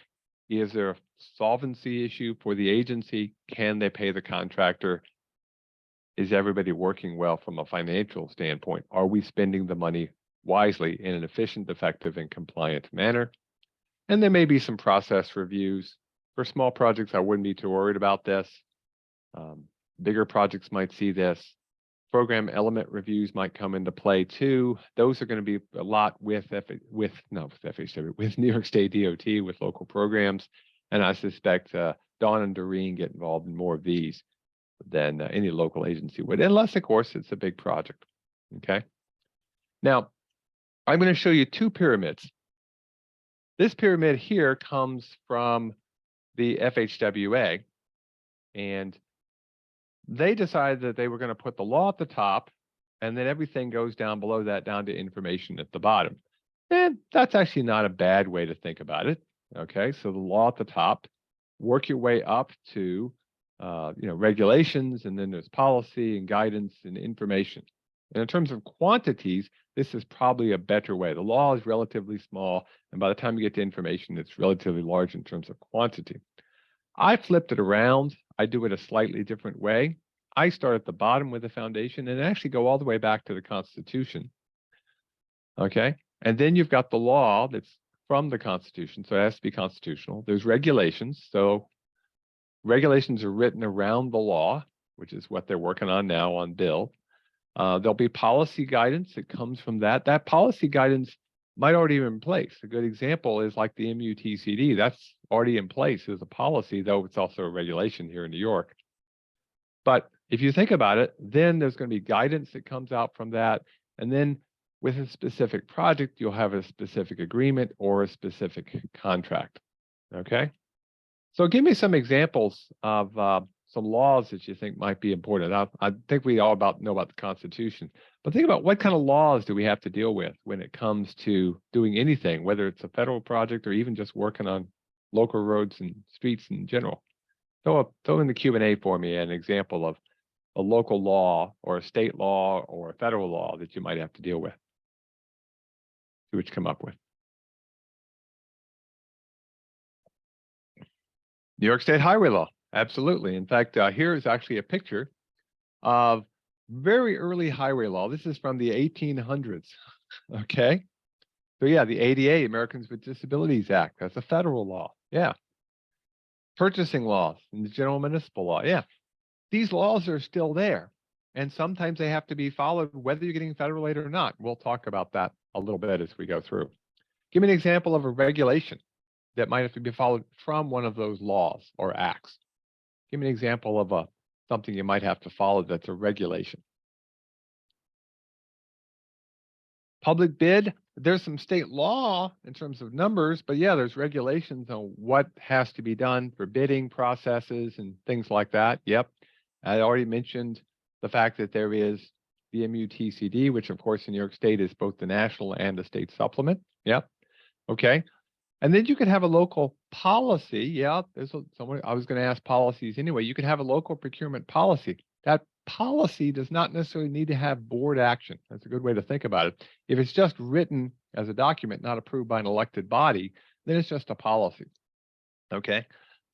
Is there a solvency issue for the agency? Can they pay the contractor? Is everybody working well from a financial standpoint? Are we spending the money wisely in an efficient, effective, and compliant manner? And there may be some process reviews. For small projects, I wouldn't be too worried about this. Bigger projects might see this. Program element reviews might come into play too. Those are going to be a lot with New York State DOT, with local programs. And I suspect Dawn and Doreen get involved in more of these than any local agency would, unless, of course, it's a big project. Okay. Now, I'm going to show you two pyramids. This pyramid here comes from the FHWA, and they decided that they were going to put the law at the top, and then everything goes down below that, down to information at the bottom. And that's actually not a bad way to think about it. Okay, so the law at the top, work your way up to regulations, and then there's policy and guidance and information. And in terms of quantities, this is probably a better way. The law is relatively small, and by the time you get to information, it's relatively large in terms of quantity. I flipped it around. I do it a slightly different way. I start at the bottom with the foundation and actually go all the way back to the Constitution. Okay, and then you've got the law that's from the Constitution, so it has to be constitutional. There's regulations, so regulations are written around the law, which is what they're working on now on Bill. There'll be policy guidance that comes from that. That policy guidance might already be in place. A good example is like the MUTCD. That's already in place as a policy, though it's also a regulation here in New York. But if you think about it, then there's going to be guidance that comes out from that. And then with a specific project, you'll have a specific agreement or a specific contract. Okay? So give me some examples of some laws that you think might be important. I think we all know about the Constitution, but think about what kind of laws do we have to deal with when it comes to doing anything, whether it's a federal project or even just working on local roads and streets in general. Throw in the Q&A for me an example of a local law or a state law or a federal law that you might have to deal with. See what you come up with. New York State highway law. Absolutely. In fact, here is actually a picture of very early highway law. This is from the 1800s. Okay. So yeah, the ADA, Americans with Disabilities Act, that's a federal law. Yeah. Purchasing laws and the general municipal law. Yeah. These laws are still there. And sometimes they have to be followed whether you're getting federal aid or not. We'll talk about that a little bit as we go through. Give me an example of a regulation that might have to be followed from one of those laws or acts. Give me an example of something you might have to follow that's a regulation. Public bid, there's some state law in terms of numbers, but yeah, there's regulations on what has to be done for bidding processes and things like that. Yep. I already mentioned the fact that there is the MUTCD, which of course in New York State is both the national and the state supplement. Yep. Okay. And then you could have a local policy. Yeah, someone I was going to ask policies anyway. You could have a local procurement policy. That policy does not necessarily need to have board action. That's a good way to think about it. If it's just written as a document, not approved by an elected body, then it's just a policy. Okay,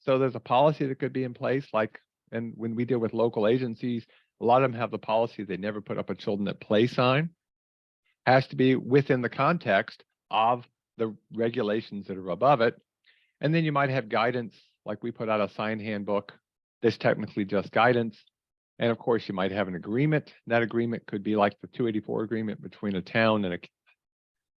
so there's a policy that could be in place, and when we deal with local agencies, a lot of them have the policy they never put up a children at play sign. Has to be within the context of the regulations that are above it. And then you might have guidance, like we put out a sign handbook. That's technically just guidance. And of course, you might have an agreement. That agreement could be like the 284 agreement between a town and a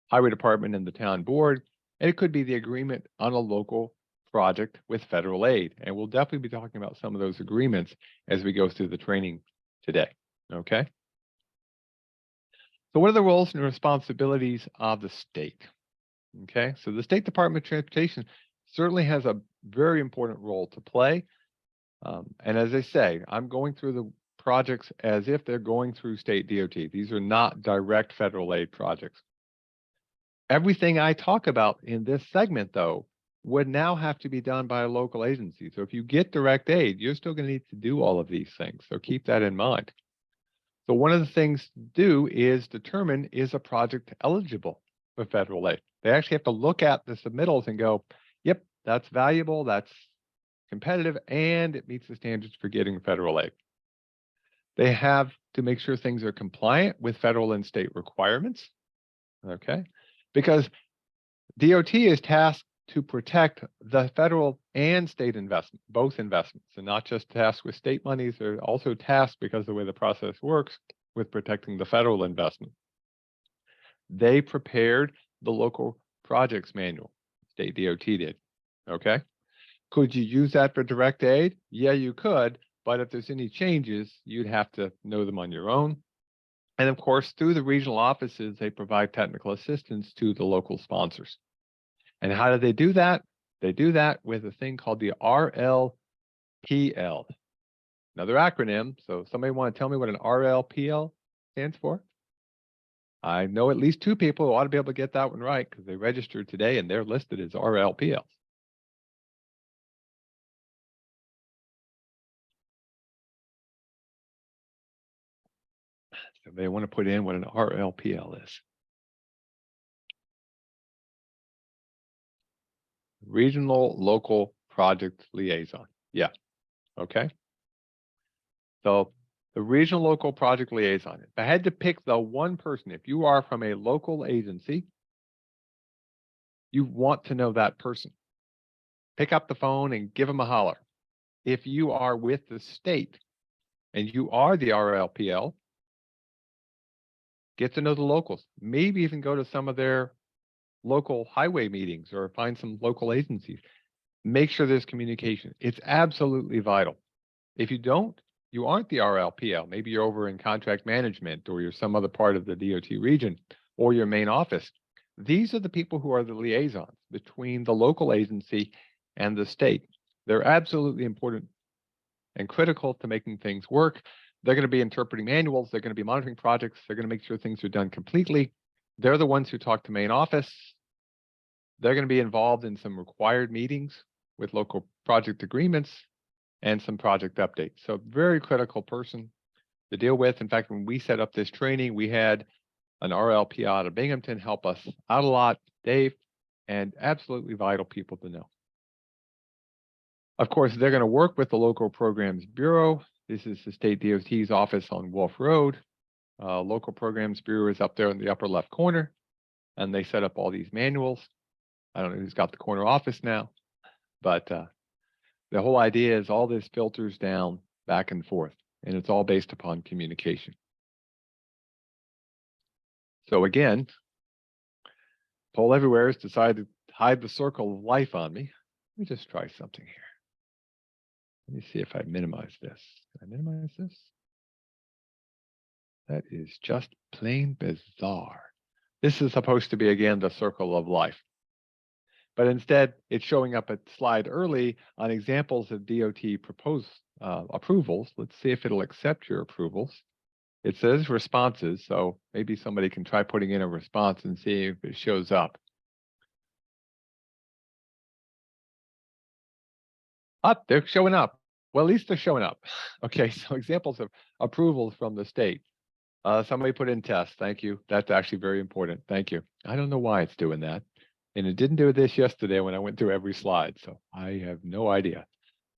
highway department and the town board. And it could be the agreement on a local project with federal aid. And we'll definitely be talking about some of those agreements as we go through the training today. Okay. So what are the roles and responsibilities of the state? Okay, so the State Department of Transportation certainly has a very important role to play. And as I say, I'm going through the projects as if they're going through state DOT. These are not direct federal aid projects. Everything I talk about in this segment, though, would now have to be done by a local agency. So if you get direct aid, you're still going to need to do all of these things. So keep that in mind. So one of the things to do is determine, is a project eligible for federal aid? They actually have to look at the submittals and go, yep, that's valuable, that's competitive, and it meets the standards for getting federal aid. They have to make sure things are compliant with federal and state requirements, okay? Because DOT is tasked to protect the federal and state investment, both investments, and not just tasked with state monies. They're also tasked, because of the way the process works, with protecting the federal investment. They prepared the local projects manual, state DOT did, okay? Could you use that for direct aid? Yeah, you could, but if there's any changes, you'd have to know them on your own. And of course, through the regional offices, they provide technical assistance to the local sponsors. And how do they do that? They do that with a thing called the RLPL, another acronym. So somebody want to tell me what an RLPL stands for? I know at least two people who ought to be able to get that one right because they registered today and they're listed as RLPLs. So they want to put in what an RLPL is. Regional Local Project Liaison. Yeah. Okay. So the Regional Local Project Liaison. If I had to pick the one person, if you are from a local agency, you want to know that person. Pick up the phone and give them a holler. If you are with the state and you are the RLPL, get to know the locals. Maybe even go to some of their local highway meetings or find some local agencies. Make sure there's communication. It's absolutely vital. If you don't, you aren't the RLPL. Maybe you're over in contract management or you're some other part of the DOT region or your main office. These are the people who are the liaisons between the local agency and the state. They're absolutely important and critical to making things work. They're going to be interpreting manuals. They're going to be monitoring projects. They're going to make sure things are done completely. They're the ones who talk to main office. They're going to be involved in some required meetings with local project agreements and some project updates. So very critical person to deal with. In fact, when we set up this training, we had an RLP out of Binghamton help us out a lot, Dave, and absolutely vital people to know. Of course, they're going to work with the Local Programs Bureau. This is the state DOT's office on Wolf Road. Local Programs Bureau is up there in the upper left corner, and they set up all these manuals. I don't know who's got the corner office now, but the whole idea is all this filters down back and forth, and it's all based upon communication. So again, Poll Everywhere has decided to hide the circle of life on me. Let me just try something here. Let me see if I minimize this. Can I minimize this? That is just plain bizarre. This is supposed to be, again, the circle of life. But instead, it's showing up a slide early on examples of DOT proposed approvals. Let's see if it'll accept your approvals. It says responses, so maybe somebody can try putting in a response and see if it shows up. Up, they're showing up. Well, at least they're showing up. Okay, so examples of approvals from the state. Somebody put in test. Thank you. That's actually very important. Thank you. I don't know why it's doing that. And it didn't do this yesterday when I went through every slide, so I have no idea.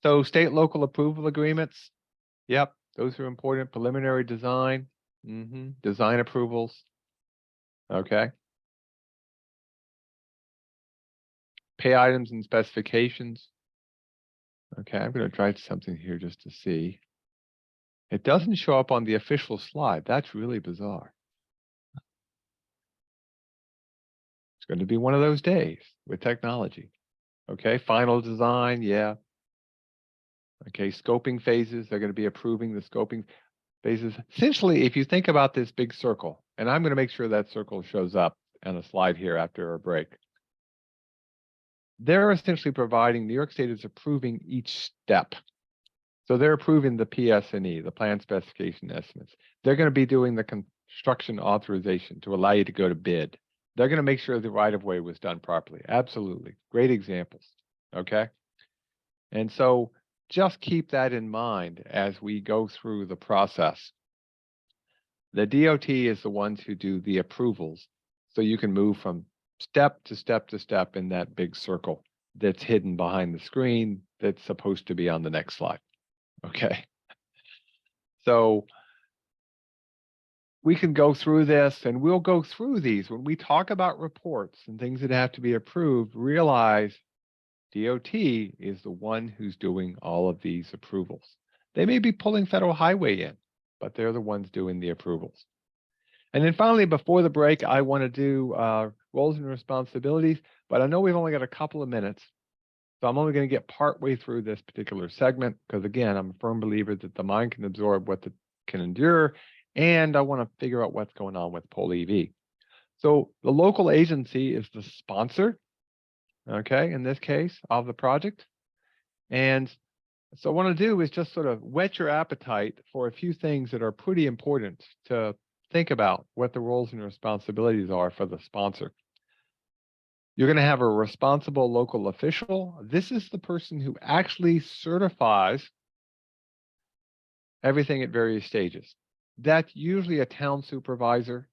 So state local approval agreements. Yep, those are important. Preliminary design. Design approvals. Okay. pay items and specifications. Okay, I'm going to try something here just to see. It doesn't show up on the official slide. That's really bizarre. It's going to be one of those days with technology. Okay, final design, yeah. Okay, scoping phases, they're going to be approving the scoping phases. Essentially, if you think about this big circle, and I'm going to make sure that circle shows up on a slide here after our break. They're essentially providing, New York State is approving each step. So they're approving the PS&E, the plan specification estimates. They're going to be doing the construction authorization to allow you to go to bid. They're going to make sure the right-of-way was done properly. Absolutely. Great examples. Okay. And so just keep that in mind as we go through the process. The DOT is the ones who do the approvals. So you can move from step to step to step in that big circle that's hidden behind the screen that's supposed to be on the next slide. Okay. So we can go through this, and we'll go through these. When we talk about reports and things that have to be approved, realize DOT is the one who's doing all of these approvals. They may be pulling federal highway in, but they're the ones doing the approvals. And then finally, before the break, I want to do roles and responsibilities, but I know we've only got a couple of minutes. So I'm only going to get partway through this particular segment because, again, I'm a firm believer that the mind can absorb what it can endure, and I want to figure out what's going on with Pole EV. So the local agency is the sponsor, okay, in this case, of the project. And so what I want to do is just sort of whet your appetite for a few things that are pretty important to think about what the roles and responsibilities are for the sponsor. You're going to have a responsible local official. This is the person who actually certifies everything at various stages. That's usually a town supervisor.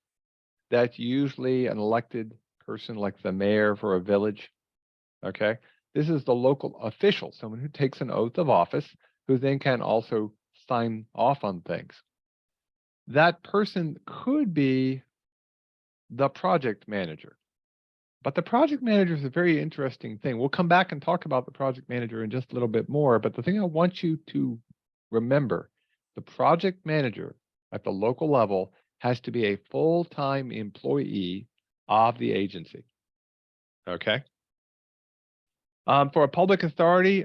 That's usually an elected person like the mayor for a village. Okay. This is the local official, someone who takes an oath of office, who then can also sign off on things. That person could be the project manager. But the project manager is a very interesting thing. We'll come back and talk about the project manager in just a little bit more. But the thing I want you to remember, the project manager at the local level has to be a full-time employee of the agency. Okay. For a public authority,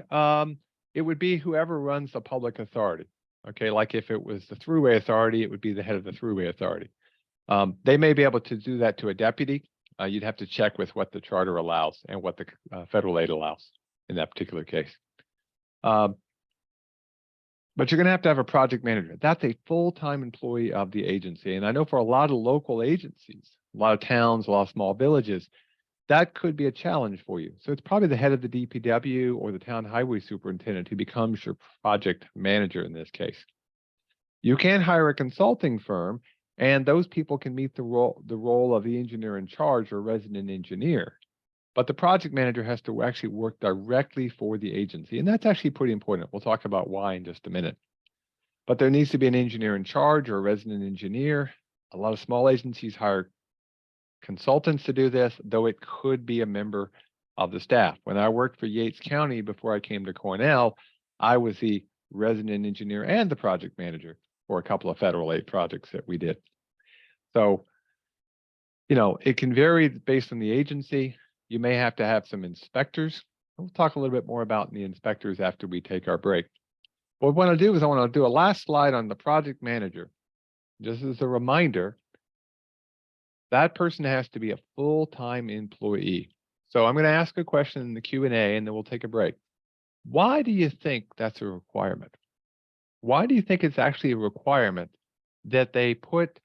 it would be whoever runs the public authority. Okay. Like if it was the Thruway Authority, it would be the head of the Thruway Authority. They may be able to do that to a deputy. You'd have to check with what the charter allows and what the federal aid allows in that particular case. But you're going to have a project manager. That's a full-time employee of the agency. And I know for a lot of local agencies, a lot of towns, a lot of small villages, that could be a challenge for you. So it's probably the head of the DPW or the town highway superintendent who becomes your project manager in this case. You can hire a consulting firm, and those people can meet the role of the engineer in charge or resident engineer. But the project manager has to actually work directly for the agency. And that's actually pretty important. We'll talk about why in just a minute. But there needs to be an engineer in charge or a resident engineer. A lot of small agencies hire consultants to do this, though it could be a member of the staff. When I worked for Yates County before I came to Cornell, I was the resident engineer and the project manager for a couple of federal aid projects that we did. So, it can vary based on the agency. You may have to have some inspectors. We'll talk a little bit more about the inspectors after we take our break. What I want to do is I want to do a last slide on the project manager. Just as a reminder, that person has to be a full-time employee. So I'm going to ask a question in the Q&A and then we'll take a break. Why do you think that's a requirement? Why do you think it's actually a requirement that they put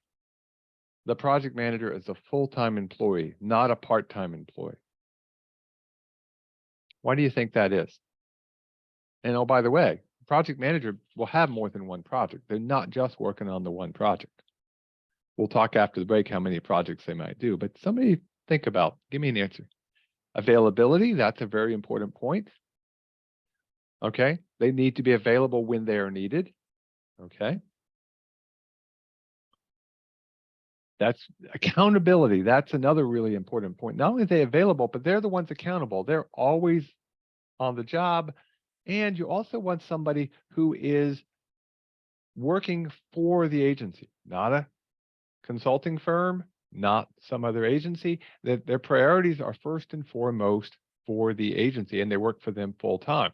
the project manager as a full-time employee, not a part-time employee? Why do you think that is? And oh, by the way, the project manager will have more than one project. They're not just working on the one project. We'll talk after the break how many projects they might do, but somebody think about, give me an answer. Availability, that's a very important point. Okay, they need to be available when they are needed. Okay. That's accountability. That's another really important point. Not only are they available, but they're the ones accountable. They're always on the job. And you also want somebody who is working for the agency, not a consulting firm, not some other agency, that their priorities are first and foremost for the agency and they work for them full time.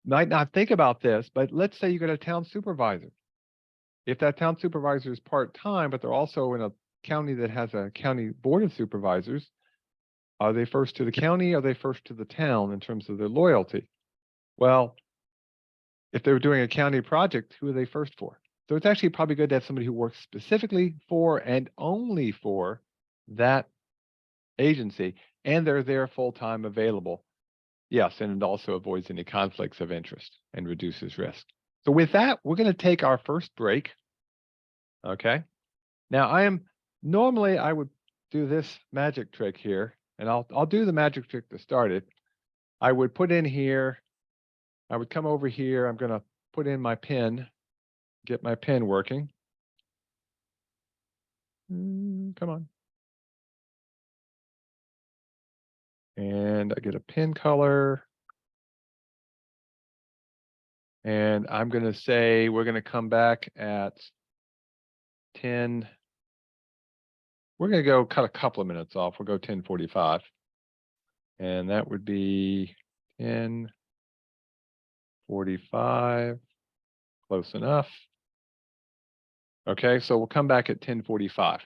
Might not think about this, but let's say you got a town supervisor. If that town supervisor is part-time, but they're also in a county that has a county board of supervisors, are they first to the county? Are they first to the town in terms of their loyalty? Well, if they were doing a county project, who are they first for? So it's actually probably good to have somebody who works specifically for and only for that agency, and they're there full-time available. Yes, and it also avoids any conflicts of interest and reduces risk. So with that, we're going to take our first break. Okay. Now normally I would do this magic trick here, and I'll do the magic trick to start it. I would put in here, I would come over here, I'm going to put in my pin, get my pen working. Come on. And I get a pen color. And I'm going to say we're going to come back at 10. We're going to go cut a couple of minutes off. We'll go 10:45. And that would be 10:45. Close enough. Okay, so we'll come back at 10:45.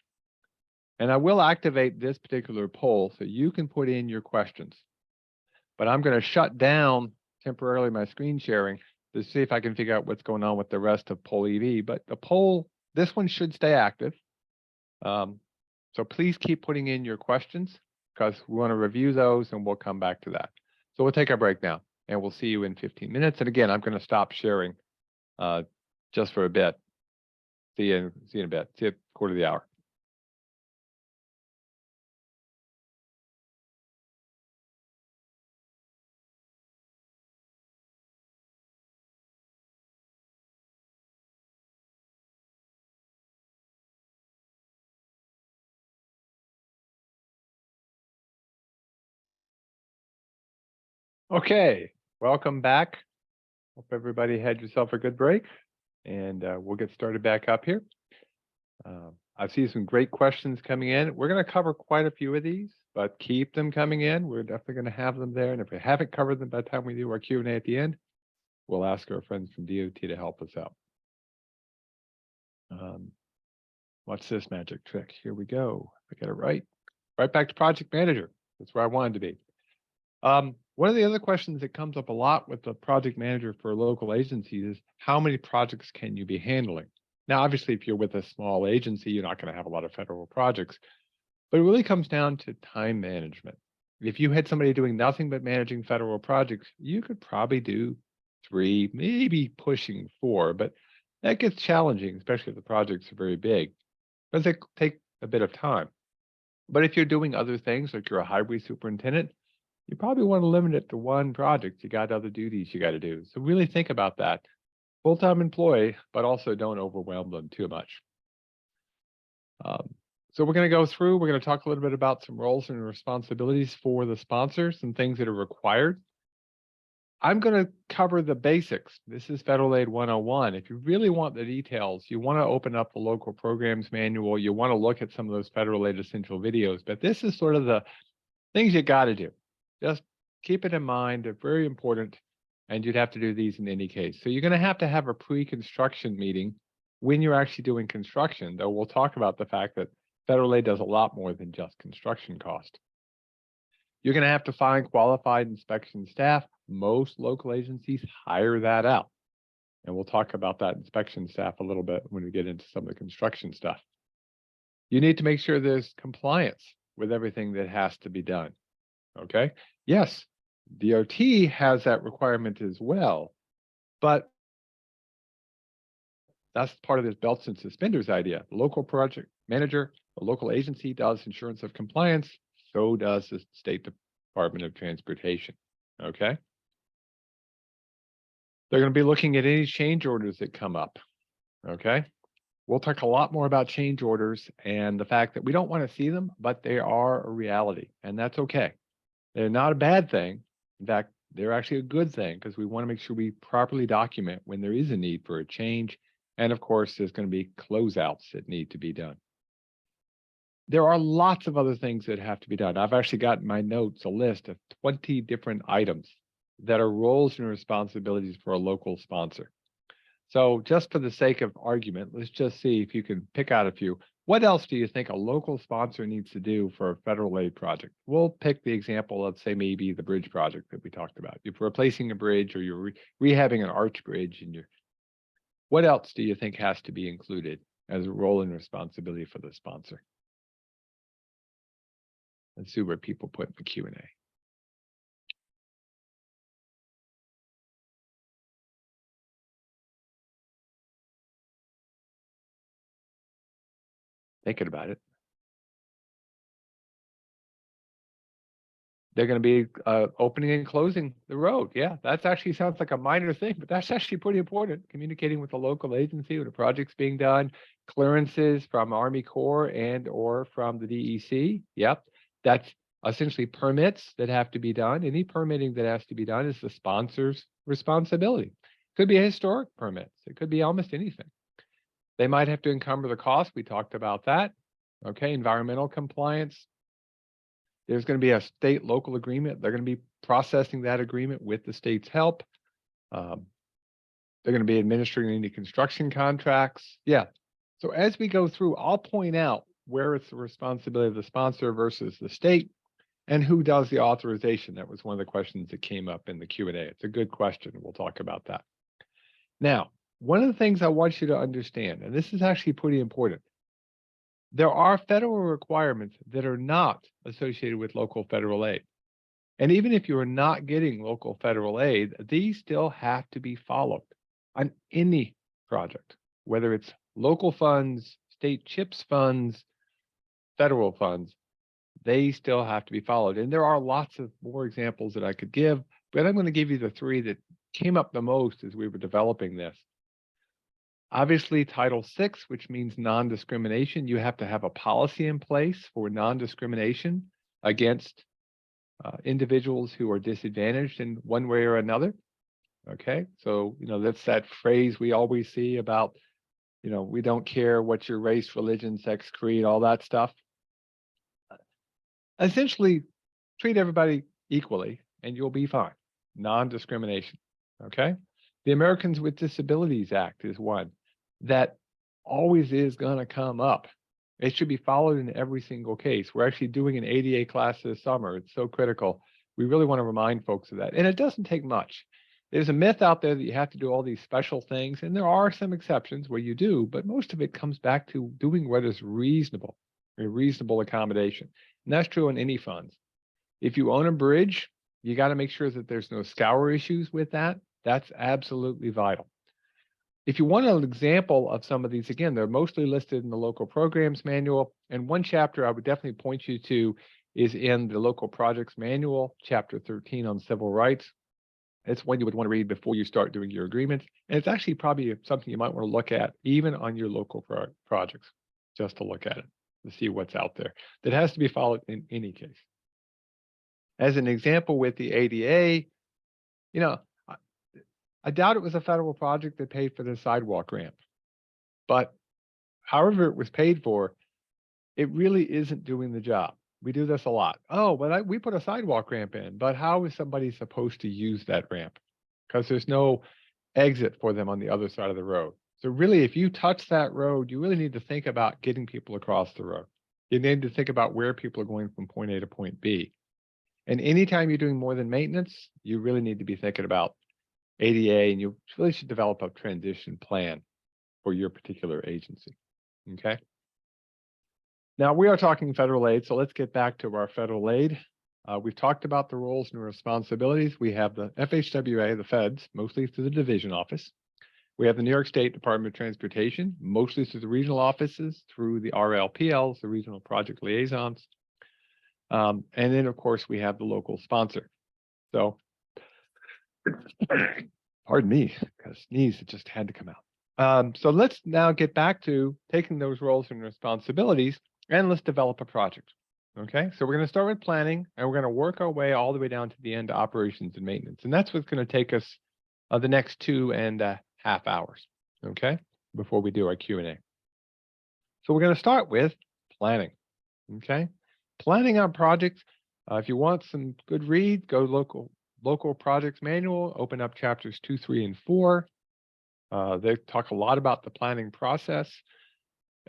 And I will activate this particular poll so you can put in your questions. But I'm going to shut down temporarily my screen sharing to see if I can figure out what's going on with the rest of Poll EV. But the poll, this one should stay active. So please keep putting in your questions because we want to review those and we'll come back to that. So we'll take our break now and we'll see you in 15 minutes. And again, I'm going to stop sharing just for a bit. See you in a bit. See you at quarter of the hour. Okay, welcome back. Hope everybody had yourself a good break, and we'll get started back up here. I see some great questions coming in. We're going to cover quite a few of these, but keep them coming in. We're definitely going to have them there, and if we haven't covered them by the time we do our Q&A at the end, we'll ask our friends from DOT to help us out. What's this magic trick? Here we go. I got it right. Right back to project manager. That's where I wanted to be. One of the other questions that comes up a lot with the project manager for local agencies is how many projects can you be handling? Now, obviously, if you're with a small agency, you're not going to have a lot of federal projects, but it really comes down to time management. If you had somebody doing nothing but managing federal projects, you could probably do 3, maybe pushing 4, but that gets challenging, especially if the projects are very big, because they take a bit of time. But if you're doing other things, like you're a highway superintendent, you probably want to limit it to 1 project. You got other duties you got to do. So really think about that. Full-time employee, but also don't overwhelm them too much. So we're going to go through, we're going to talk a little bit about some roles and responsibilities for the sponsors and things that are required. I'm going to cover the basics. This is Federal Aid 101. If you really want the details, you want to open up the local programs manual. You want to look at some of those Federal Aid essential videos, but this is sort of the things you got to do. Just keep it in mind. They're very important, and you'd have to do these in any case. So you're going to have a pre-construction meeting when you're actually doing construction, though we'll talk about the fact that federal aid does a lot more than just construction cost. You're going to have to find qualified inspection staff. Most local agencies hire that out. And we'll talk about that inspection staff a little bit when we get into some of the construction stuff. You need to make sure there's compliance with everything that has to be done. Okay. Yes, DOT has that requirement as well, but that's part of this belts and suspenders idea. The local project manager, the local agency does assurance of compliance, so does the State Department of Transportation. Okay. They're going to be looking at any change orders that come up. Okay. We'll talk a lot more about change orders and the fact that we don't want to see them, but they are a reality, and that's okay. They're not a bad thing. In fact, they're actually a good thing because we want to make sure we properly document when there is a need for a change. And of course, there's going to be closeouts that need to be done. There are lots of other things that have to be done. I've actually got in my notes a list of 20 different items that are roles and responsibilities for a local sponsor. So just for the sake of argument, let's just see if you can pick out a few. What else do you think a local sponsor needs to do for a federal aid project? We'll pick the example of, say, maybe the bridge project that we talked about. If you're replacing a bridge or you're rehabbing an arch bridge, and what else do you think has to be included as a role and responsibility for the sponsor? Let's see what people put in the Q&A. Thinking about it. They're going to be opening and closing the road. Yeah, that actually sounds like a minor thing, but that's actually pretty important. Communicating with the local agency when a project's being done, clearances from Army Corps and or from the DEC. Yep, that's essentially permits that have to be done. Any permitting that has to be done is the sponsor's responsibility. Could be historic permits. It could be almost anything. They might have to encumber the cost. We talked about that. Okay, environmental compliance. There's going to be a state-local agreement. They're going to be processing that agreement with the state's help. They're going to be administering any construction contracts. Yeah. So as we go through, I'll point out where it's the responsibility of the sponsor versus the state and who does the authorization. That was one of the questions that came up in the Q&A. It's a good question. We'll talk about that. Now, one of the things I want you to understand, and this is actually pretty important, there are federal requirements that are not associated with local federal aid. And even if you are not getting local federal aid, these still have to be followed on any project, whether it's local funds, state CHIPS funds, federal funds, they still have to be followed. And there are lots of more examples that I could give, but I'm going to give you the three that came up the most as we were developing this. Obviously, Title VI, which means non-discrimination, you have to have a policy in place for non-discrimination against individuals who are disadvantaged in one way or another. Okay, so, that's that phrase we always see about, we don't care what your race, religion, sex, creed, all that stuff. Essentially, treat everybody equally and you'll be fine. Non-discrimination, okay? The Americans with Disabilities Act is one that always is going to come up. It should be followed in every single case. We're actually doing an ADA class this summer. It's so critical. We really want to remind folks of that. And it doesn't take much. There's a myth out there that you have to do all these special things, and there are some exceptions where you do, but most of it comes back to doing what is reasonable, a reasonable accommodation. And that's true in any funds. If you own a bridge, you got to make sure that there's no scour issues with that. That's absolutely vital. If you want an example of some of these, again, they're mostly listed in the local programs manual. And one chapter I would definitely point you to is in the local projects manual, chapter 13 on civil rights. It's one you would want to read before you start doing your agreements. And it's actually probably something you might want to look at even on your local projects, just to look at it, to see what's out there. That has to be followed in any case. As an example with the ADA, I doubt it was a federal project that paid for the sidewalk ramp, but however it was paid for, it really isn't doing the job. We do this a lot. Oh, but we put a sidewalk ramp in, but how is somebody supposed to use that ramp? Because there's no exit for them on the other side of the road. So really, if you touch that road, you really need to think about getting people across the road. You need to think about where people are going from point A to point B. And anytime you're doing more than maintenance, you really need to be thinking about ADA, and you really should develop a transition plan for your particular agency. Okay. Now we are talking federal aid, so let's get back to our federal aid. We've talked about the roles and responsibilities. We have the FHWA, the feds, mostly through the division office. We have the New York State Department of Transportation, mostly through the regional offices, through the RLPLs, the regional project liaisons. And then, of course, we have the local sponsor. So, pardon me, because sneeze, it just had to come out. So let's now get back to taking those roles and responsibilities, and let's develop a project. Okay, so we're going to start with planning, and we're going to work our way all the way down to the end to operations and maintenance. And that's what's going to take us the next 2.5 hours, okay, before we do our Q&A. So we're going to start with planning, okay? Planning our projects. If you want some good read, go local projects manual, open up chapters 2, 3, and 4. They talk a lot about the planning process,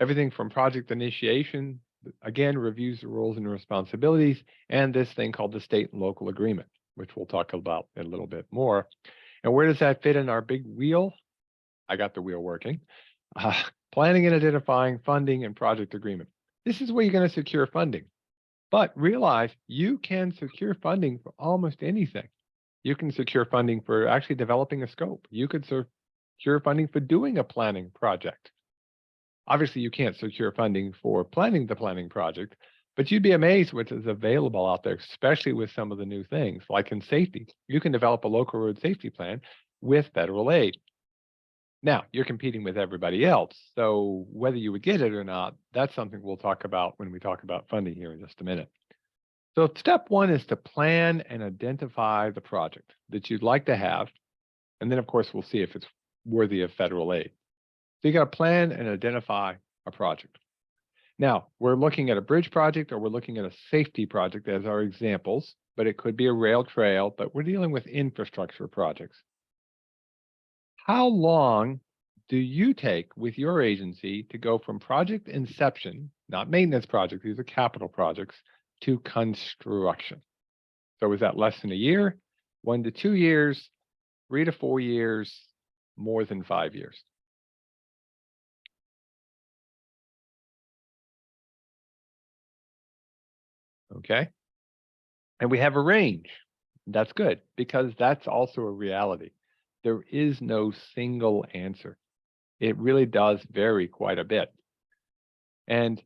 everything from project initiation, again, reviews the roles and responsibilities, and this thing called the state and local agreement, which we'll talk about a little bit more. And where does that fit in our big wheel? I got the wheel working. Planning and identifying funding and project agreement. This is where you're going to secure funding. But realize you can secure funding for almost anything. You can secure funding for actually developing a scope. You could secure funding for doing a planning project. Obviously, you can't secure funding for planning the planning project, but you'd be amazed what is available out there, especially with some of the new things, like in safety. You can develop a local road safety plan with federal aid. Now, you're competing with everybody else, so whether you would get it or not, that's something we'll talk about when we talk about funding here in just a minute. So step 1 is to plan and identify the project that you'd like to have, and then, of course, we'll see if it's worthy of federal aid. So you got to plan and identify a project. Now, we're looking at a bridge project or we're looking at a safety project as our examples, but it could be a rail trail, but we're dealing with infrastructure projects. How long do you take with your agency to go from project inception, not maintenance projects, these are capital projects, to construction? So is that less than a year, 1 to 2 years, 3 to 4 years, more than 5 years? Okay. And we have a range. That's good because that's also a reality. There is no single answer. It really does vary quite a bit. And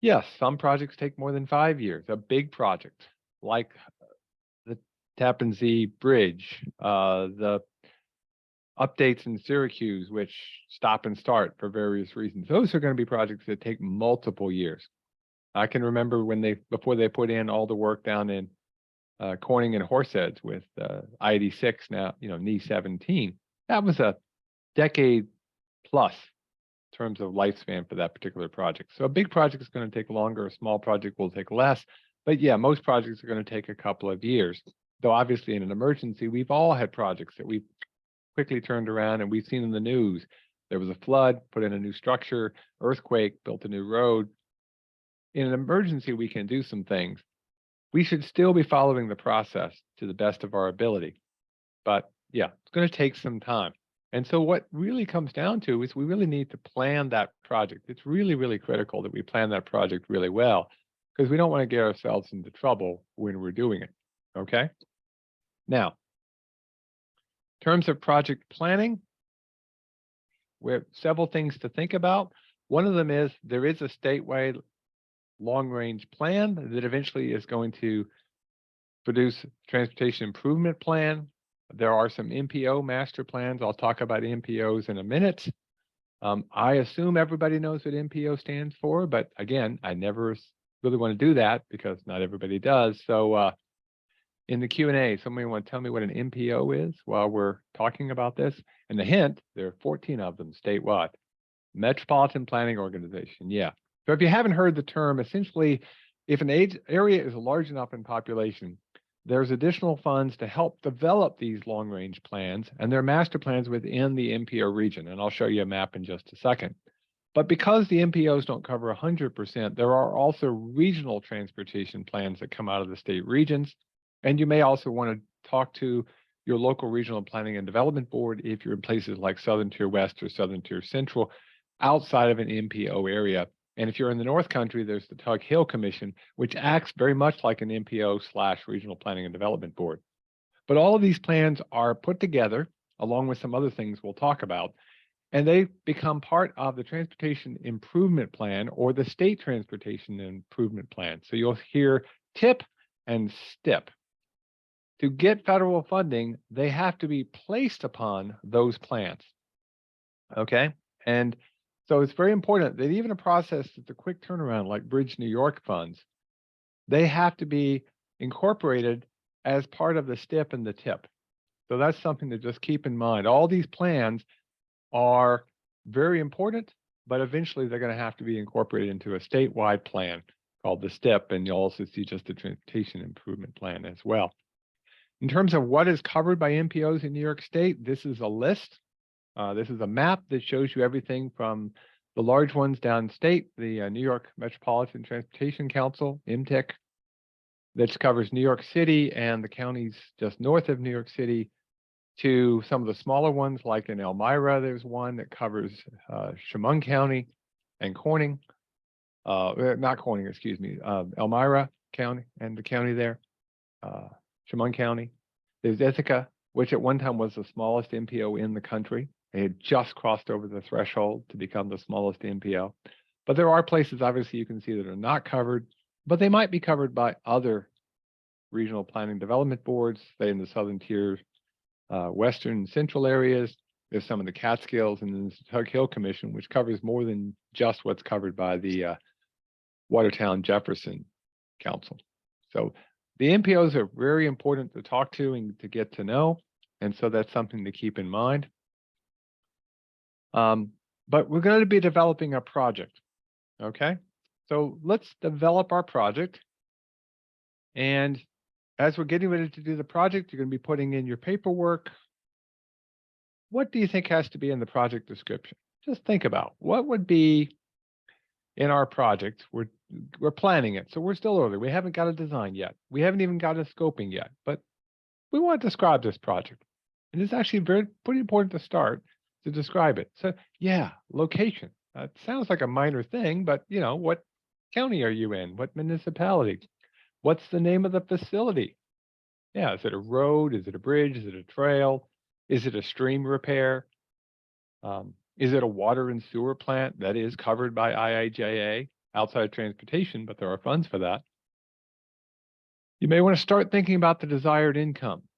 yes, some projects take more than 5 years. A big project like the Tappan Zee Bridge, the updates in Syracuse, which stop and start for various reasons. Those are going to be projects that take multiple years. I can remember when before they put in all the work down in Corning and Horseheads with I-86 now, NE 17. That was a decade plus in terms of lifespan for that particular project. So a big project is going to take longer, a small project will take less. But yeah, most projects are going to take a couple of years. Though obviously in an emergency, we've all had projects that we've quickly turned around and we've seen in the news. There was a flood, put in a new structure, earthquake, built a new road. In an emergency, we can do some things. We should still be following the process to the best of our ability. But yeah, it's going to take some time. And so what really comes down to is we really need to plan that project. It's really, really critical that we plan that project really well because we don't want to get ourselves into trouble when we're doing it. Okay? Now, in terms of project planning, we have several things to think about. One of them is there is a statewide long-range plan that eventually is going to produce transportation improvement plan. There are some MPO master plans. I'll talk about MPOs in a minute. I assume everybody knows what MPO stands for, but again, I never really want to do that because not everybody does. So in the Q&A, somebody want to tell me what an MPO is while we're talking about this? And the hint, there are 14 of them statewide. Metropolitan Planning Organization, yeah. So if you haven't heard the term, essentially, if an area is large enough in population, there's additional funds to help develop these long-range plans, and they're master plans within the MPO region. And I'll show you a map in just a second. But because the MPOs don't cover 100%, there are also regional transportation plans that come out of the state regions. And you may also want to talk to your local regional planning and development board if you're in places like Southern Tier West or Southern Tier Central outside of an MPO area. And if you're in the North Country, there's the Tug Hill Commission, which acts very much like an MPO/Regional Planning and Development Board. But all of these plans are put together along with some other things we'll talk about, and they become part of the Transportation Improvement Plan or the State Transportation Improvement Plan. So you'll hear TIP and STIP. To get federal funding, they have to be placed upon those plans. Okay. And so it's very important that even a process that's a quick turnaround like Bridge New York funds, they have to be incorporated as part of the STIP and the TIP. So that's something to just keep in mind. All these plans are very important, but eventually they're going to have to be incorporated into a statewide plan called the STIP, and you'll also see just the Transportation Improvement Plan as well. In terms of what is covered by MPOs in New York State, this is a list. This is a map that shows you everything from the large ones downstate, the New York Metropolitan Transportation Council, MTIC, that covers New York City and the counties just north of New York City, to some of the smaller ones, like in Elmira, there's one that covers Chemung County and Corning, not Corning, excuse me, Elmira County and the county there, Chemung County. There's Ithaca, which at one time was the smallest MPO in the country. They had just crossed over the threshold to become the smallest MPO. But there are places, obviously, you can see that are not covered, but they might be covered by other regional planning development boards, say in the southern tier, western and central areas. There's some of the Catskills, and then the Tug Hill Commission, which covers more than just what's covered by the Watertown Jefferson Council. So the MPOs are very important to talk to and to get to know, and so that's something to keep in mind. But we're going to be developing a project, okay? So let's develop our project, and as we're getting ready to do the project, you're going to be putting in your paperwork. What do you think has to be in the project description? Just think about what would be in our project. We're planning it, so we're still early. We haven't got a design yet. We haven't even got a scoping yet, but we want to describe this project. And it's actually pretty important to start to describe it. So yeah, location. It sounds like a minor thing, but you know, what county are you in? What municipality? What's the name of the facility? Yeah, is it a road? Is it a bridge? Is it a trail? Is it a stream repair? Is it a water and sewer plant that is covered by IIJA outside transportation, but there are funds for that? You may want to start thinking about the desired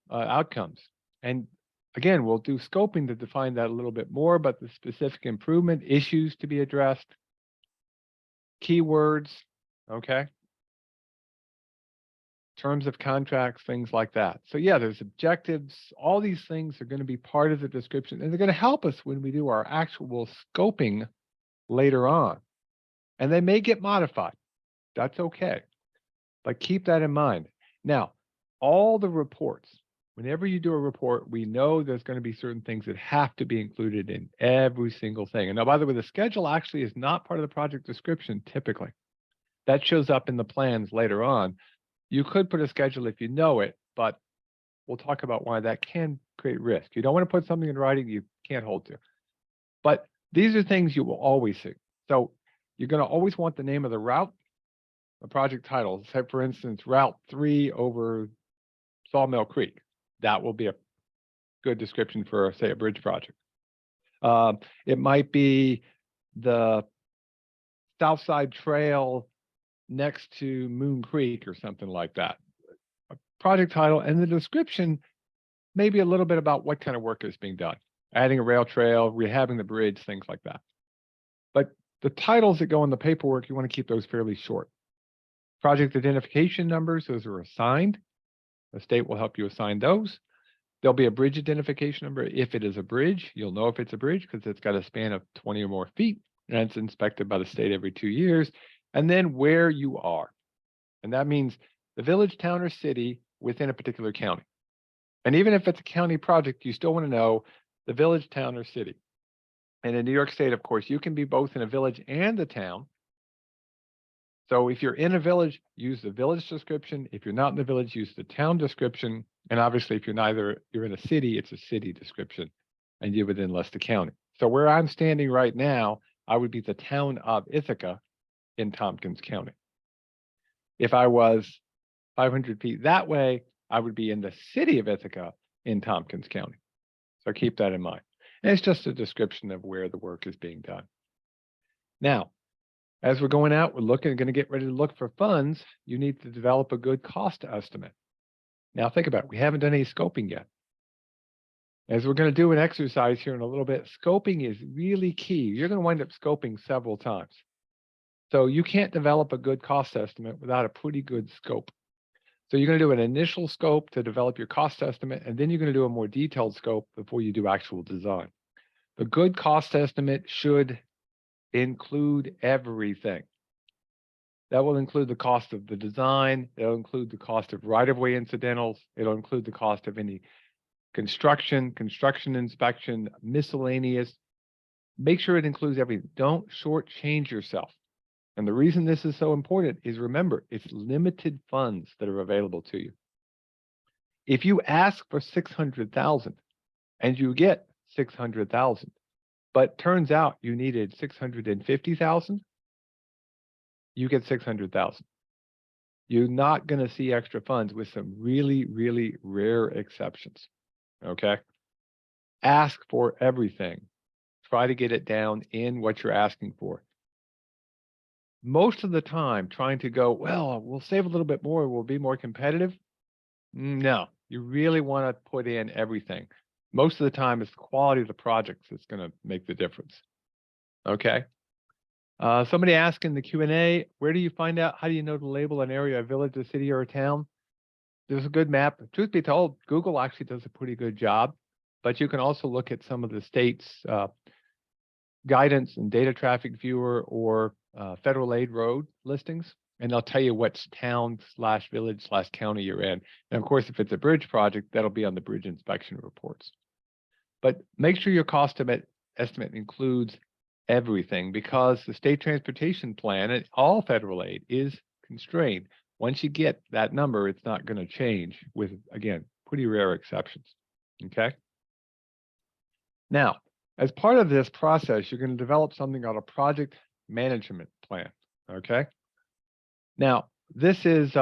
outcomes. And again, we'll do scoping to define that a little bit more, but the specific improvement issues to be addressed, keywords, okay? Terms of contracts, things like that. So yeah, there's objectives. All these things are going to be part of the description, and they're going to help us when we do our actual scoping later on. And they may get modified. That's okay. But keep that in mind. Now, all the reports, whenever you do a report, we know there's going to be certain things that have to be included in every single thing. And now, by the way, the schedule actually is not part of the project description typically. That shows up in the plans later on. You could put a schedule if you know it, but we'll talk about why that can create risk. You don't want to put something in writing you can't hold to. But these are things you will always see. So you're going to always want the name of the route, the project title. Say, for instance, Route 3 over Sawmill Creek. That will be a good description for, say, a bridge project. It might be the South Side Trail next to Moon Creek or something like that. A project title and the description, maybe a little bit about what kind of work is being done. Adding a rail trail, rehabbing the bridge, things like that. But the titles that go in the paperwork, you want to keep those fairly short. Project identification numbers, those are assigned. The state will help you assign those. There'll be a bridge identification number. If it is a bridge, you'll know if it's a bridge because it's got a span of 20 or more feet, and it's inspected by the state every 2 years. And then where you are. And that means the village, town, or city within a particular county. And even if it's a county project, you still want to know the village, town, or city. And in New York State, of course, you can be both in a village and a town. So if you're in a village, use the village description. If you're not in the village, use the town description. And obviously, if you're in a city, it's a city description, and you're within Leicester County. So where I'm standing right now, I would be the town of Ithaca in Tompkins County. If I was 500 feet that way, I would be in the city of Ithaca in Tompkins County. So keep that in mind. And it's just a description of where the work is being done. Now, as we're going out, we're going to get ready to look for funds. You need to develop a good cost estimate. Now think about it. We haven't done any scoping yet. As we're going to do an exercise here in a little bit, scoping is really key. You're going to wind up scoping several times. So you can't develop a good cost estimate without a pretty good scope. So you're going to do an initial scope to develop your cost estimate, and then you're going to do a more detailed scope before you do actual design. The good cost estimate should include everything. That will include the cost of the design. It'll include the cost of right-of-way incidentals. It'll include the cost of any construction inspection, miscellaneous. Make sure it includes everything. Don't shortchange yourself. And the reason this is so important is, remember, it's limited funds that are available to you. If you ask for 600,000 and you get 600,000, but turns out you needed 650,000, you get 600,000. You're not going to see extra funds with some really, really rare exceptions. Okay? Ask for everything. Try to get it down in what you're asking for. Most of the time, trying to go, well, we'll save a little bit more, we'll be more competitive. No, you really want to put in everything. Most of the time, it's the quality of the projects that's going to make the difference. Okay. Somebody asked in the Q&A, where do you find out, how do you know to label an area, a village, a city, or a town? There's a good map. Truth be told, Google actually does a pretty good job, but you can also look at some of the state's guidance and data traffic viewer or federal aid road listings, and they'll tell you which town / village / county you're in. And of course, if it's a bridge project, that'll be on the bridge inspection reports. But make sure your cost estimate includes everything, because the state transportation plan and all federal aid is constrained. Once you get that number, it's not going to change, with, again, pretty rare exceptions. Okay. Now, as part of this process, you're going to develop something called a project management plan. Okay. Now, this is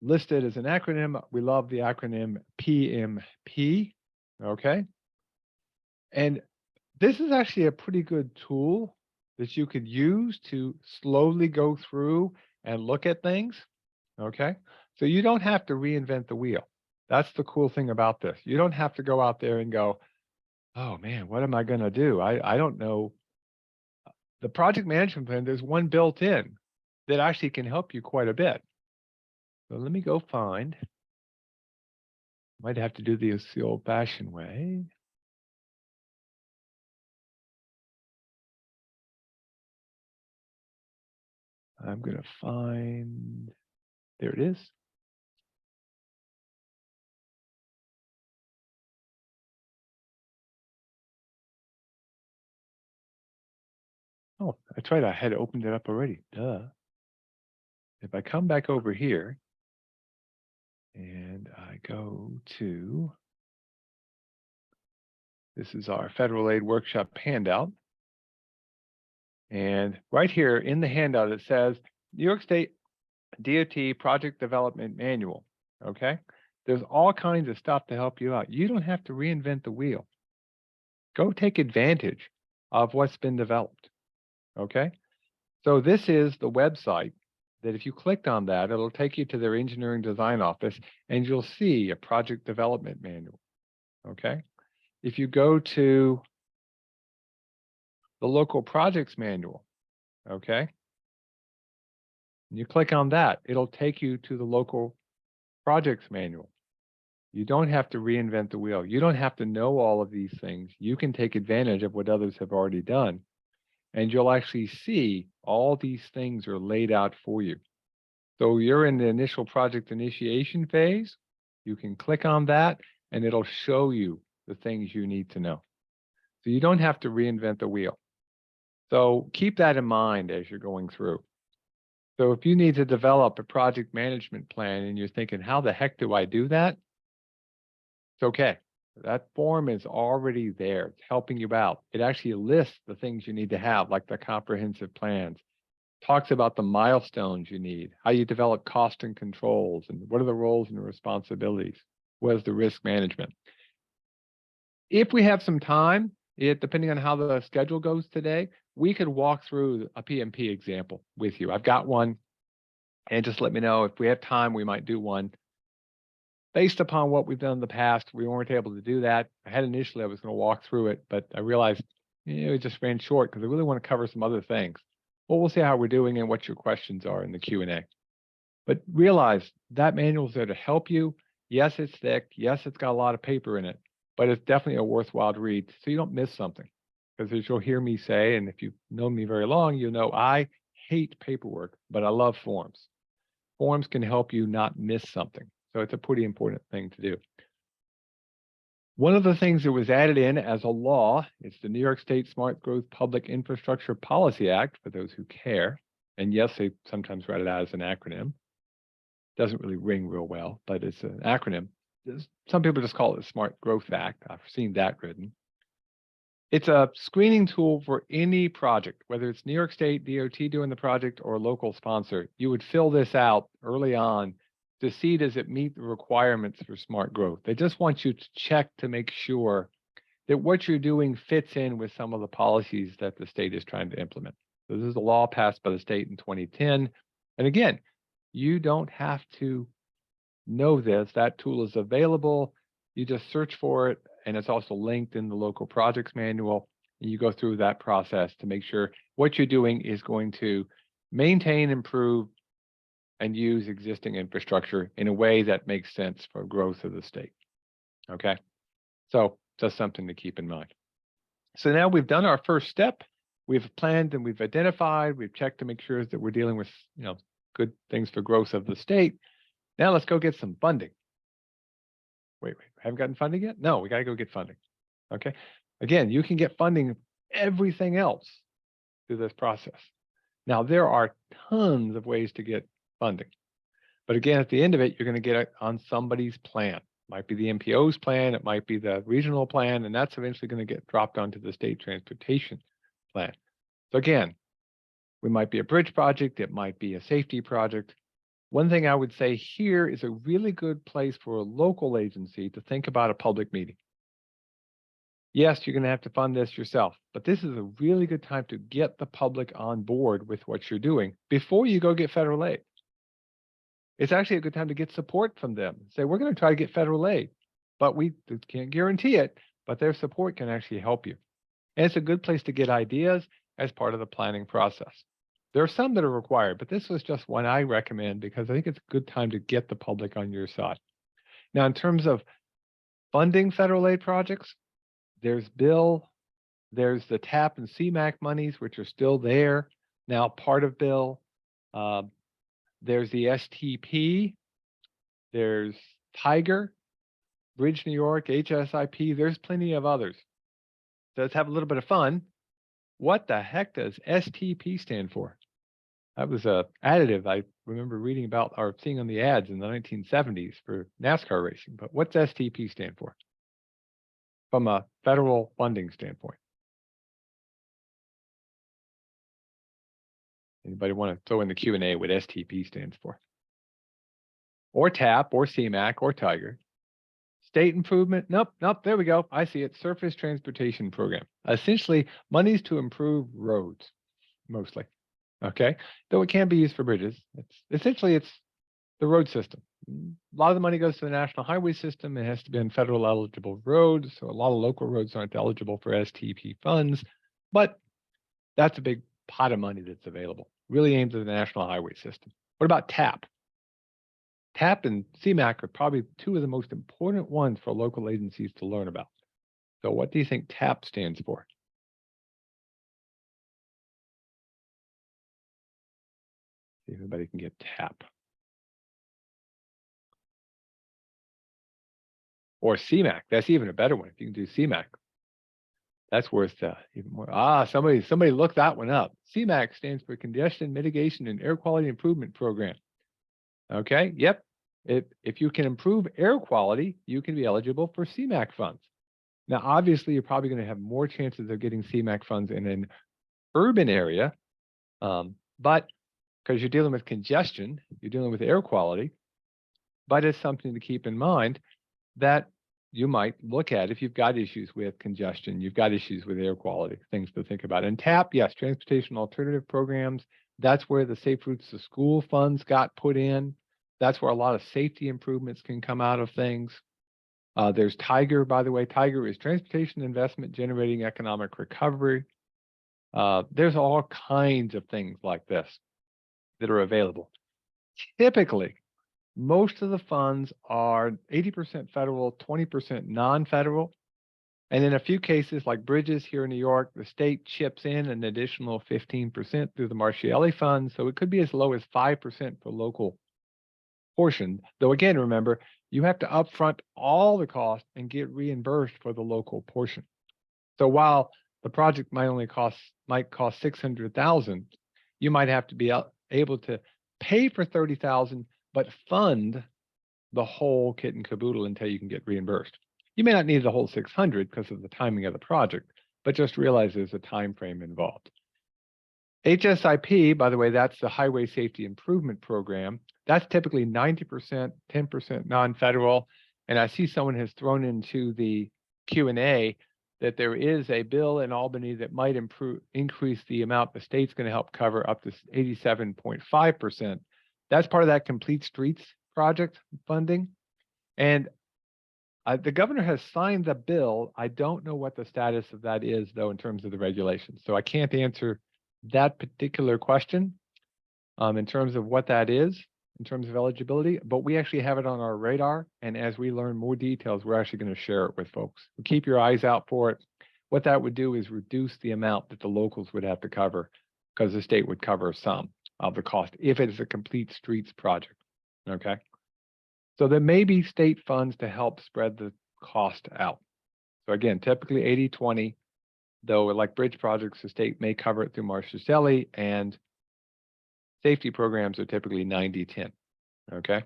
listed as an acronym. We love the acronym PMP. Okay. And this is actually a pretty good tool that you could use to slowly go through and look at things. Okay. So you don't have to reinvent the wheel. That's the cool thing about this. You don't have to go out there and go, oh man, what am I going to do? I don't know. The project management plan, there's one built in that actually can help you quite a bit. So let me go find. Might have to do this the old-fashioned way. I'm going to find, there it is. Oh, that's right. I had opened it up already. Duh. If I come back over here and I go to, this is our federal aid workshop handout. And right here in the handout, it says New York State DOT Project Development Manual. Okay. There's all kinds of stuff to help you out. You don't have to reinvent the wheel. Go take advantage of what's been developed. Okay. So this is the website that if you clicked on that, it'll take you to their engineering design office and you'll see a project development manual. Okay. If you go to the local projects manual, okay, and you click on that, it'll take you to the local projects manual. You don't have to reinvent the wheel. You don't have to know all of these things. You can take advantage of what others have already done. And you'll actually see all these things are laid out for you. So you're in the initial project initiation phase. You can click on that and it'll show you the things you need to know. So you don't have to reinvent the wheel. So keep that in mind as you're going through. So if you need to develop a project management plan and you're thinking, how the heck do I do that? It's okay. That form is already there. It's helping you out. It actually lists the things you need to have, like the comprehensive plans. Talks about the milestones you need, how you develop cost and controls, and what are the roles and responsibilities. What is the risk management? If we have some time, depending on how the schedule goes today, we could walk through a PMP example with you. I've got one, and just let me know if we have time, we might do one. based upon what we've done in the past, we weren't able to do that. I was going to walk through it, but I realized it just ran short because I really want to cover some other things. Well, we'll see how we're doing and what your questions are in the Q&A. But realize that manual is there to help you. Yes, it's thick. Yes, it's got a lot of paper in it, but it's definitely a worthwhile read so you don't miss something. Because as you'll hear me say, and if you've known me very long, you know I hate paperwork, but I love forms. Forms can help you not miss something. So it's a pretty important thing to do. One of the things that was added in as a law is the New York State Smart Growth Public Infrastructure Policy Act, for those who care. And yes, they sometimes write it out as an acronym. Doesn't really ring real well, but it's an acronym. Some people just call it the Smart Growth Act. I've seen that written. It's a screening tool for any project, whether it's New York State DOT doing the project or a local sponsor. You would fill this out early on to see, does it meet the requirements for smart growth? They just want you to check to make sure that what you're doing fits in with some of the policies that the state is trying to implement. So this is a law passed by the state in 2010. And again, you don't have to know this. That tool is available. You just search for it, and it's also linked in the local projects manual. And you go through that process to make sure what you're doing is going to maintain, improve, and use existing infrastructure in a way that makes sense for growth of the state. Okay, so just something to keep in mind. So now we've done our first step. We've planned and we've identified. We've checked to make sure that we're dealing with good things for growth of the state. Now let's go get some funding. Wait, haven't gotten funding yet? No, we got to go get funding. Okay. Again, you can get funding everything else through this process. Now, there are tons of ways to get funding. But again, at the end of it, you're going to get it on somebody's plan. It might be the MPO's plan, it might be the regional plan, and that's eventually going to get dropped onto the state transportation plan. So again, we might be a bridge project, it might be a safety project. One thing I would say here is a really good place for a local agency to think about a public meeting. Yes, you're going to have to fund this yourself, but this is a really good time to get the public on board with what you're doing before you go get federal aid. It's actually a good time to get support from them. Say, we're going to try to get federal aid, but we can't guarantee it, but their support can actually help you. And it's a good place to get ideas as part of the planning process. There are some that are required, but this was just one I recommend because I think it's a good time to get the public on your side. Now, in terms of funding federal aid projects, there's Bill, there's the TAP and CMAQ monies, which are still there, now part of Bill. There's the STP, there's Tiger, Bridge New York, HSIP, there's plenty of others. So let's have a little bit of fun. What the heck does STP stand for? That was a additive I remember reading about or seeing on the ads in the 1970s for NASCAR racing. But what's STP stand for from a federal funding standpoint? Anybody want to throw in the Q&A what STP stands for? Or TAP, or CMAQ, or Tiger. State improvement? Nope, there we go. I see it. Surface Transportation Program. Essentially, monies to improve roads, mostly. Okay, though it can be used for bridges. It's the road system. A lot of the money goes to the national highway system. It has to be on federal eligible roads. So a lot of local roads aren't eligible for STP funds, but that's a big pot of money that's available. Really aimed at the national highway system. What about TAP? TAP and CMAQ are probably two of the most important ones for local agencies to learn about. So what do you think TAP stands for? See if anybody can get TAP. Or CMAQ, that's even a better one. If you can do CMAQ, that's worth even more. Somebody look that one up. CMAQ stands for Congestion Mitigation and Air Quality Improvement Program. Okay, yep. If you can improve air quality, you can be eligible for CMAQ funds. Now, obviously, you're probably going to have more chances of getting CMAQ funds in an urban area, but because you're dealing with congestion, you're dealing with air quality, but it's something to keep in mind that you might look at if you've got issues with congestion, you've got issues with air quality, things to think about. And TAP, yes, Transportation Alternative Programs, that's where the Safe Routes to School funds got put in. That's where a lot of safety improvements can come out of things. There's Tiger, by the way. Tiger is transportation investment generating economic recovery. There's all kinds of things like this that are available. Typically, most of the funds are 80% federal, 20% non-federal. And in a few cases, like bridges here in New York, the state chips in an additional 15% through the Marchielli Fund. So it could be as low as 5% for local portion. Though again, remember, you have to upfront all the cost and get reimbursed for the local portion. So while the project might cost 600,000, you might have to be able to pay for 30,000, but fund the whole kit and caboodle until you can get reimbursed. You may not need the whole 600 because of the timing of the project, but just realize there's a time frame involved. HSIP, by the way, that's the Highway Safety Improvement Program. That's typically 90%, 10% non-federal. And I see someone has thrown into the Q&A that there is a bill in Albany that might increase the amount the state's going to help cover up to 87.5%. That's part of that Complete Streets project funding. And the governor has signed the bill. I don't know what the status of that is, though, in terms of the regulations. So I can't answer that particular question in terms of what that is, in terms of eligibility, but we actually have it on our radar. And as we learn more details, we're actually going to share it with folks. So keep your eyes out for it. What that would do is reduce the amount that the locals would have to cover because the state would cover some of the cost if it is a complete streets project. Okay. So there may be state funds to help spread the cost out. So again, typically 80-20, though like bridge projects, the state may cover it through Marchielli, and safety programs are typically 90-10, okay?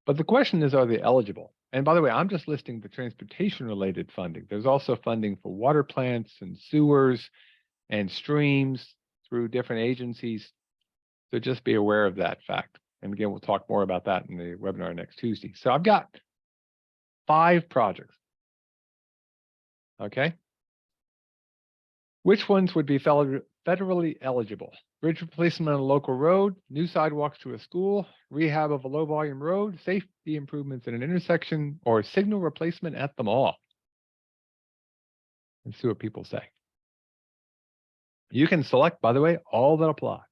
But the question is, are they eligible? And by the way, I'm just listing the transportation-related funding. There's also funding for water plants and sewers and streams through different agencies. So just be aware of that fact. And again, we'll talk more about that in the webinar next Tuesday. So I've got 5 projects, okay? Which ones would be federally eligible? Bridge replacement on a local road, new sidewalks to a school, rehab of a low volume road, safety improvements in an intersection, or signal replacement at the mall. Let's see what people say. You can select, by the way, all that apply.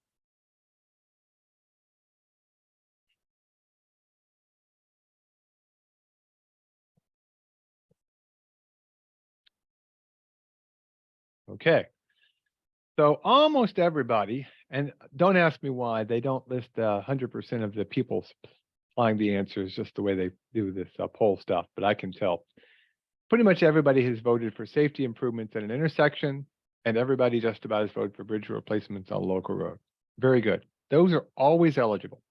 Okay. So almost everybody, and don't ask me why, they don't list 100% of the people supplying the answers just the way they do this poll stuff, but I can tell. Pretty much everybody has voted for safety improvements at an intersection, and everybody just about has voted for bridge replacements on a local road. Very good. Those are always eligible.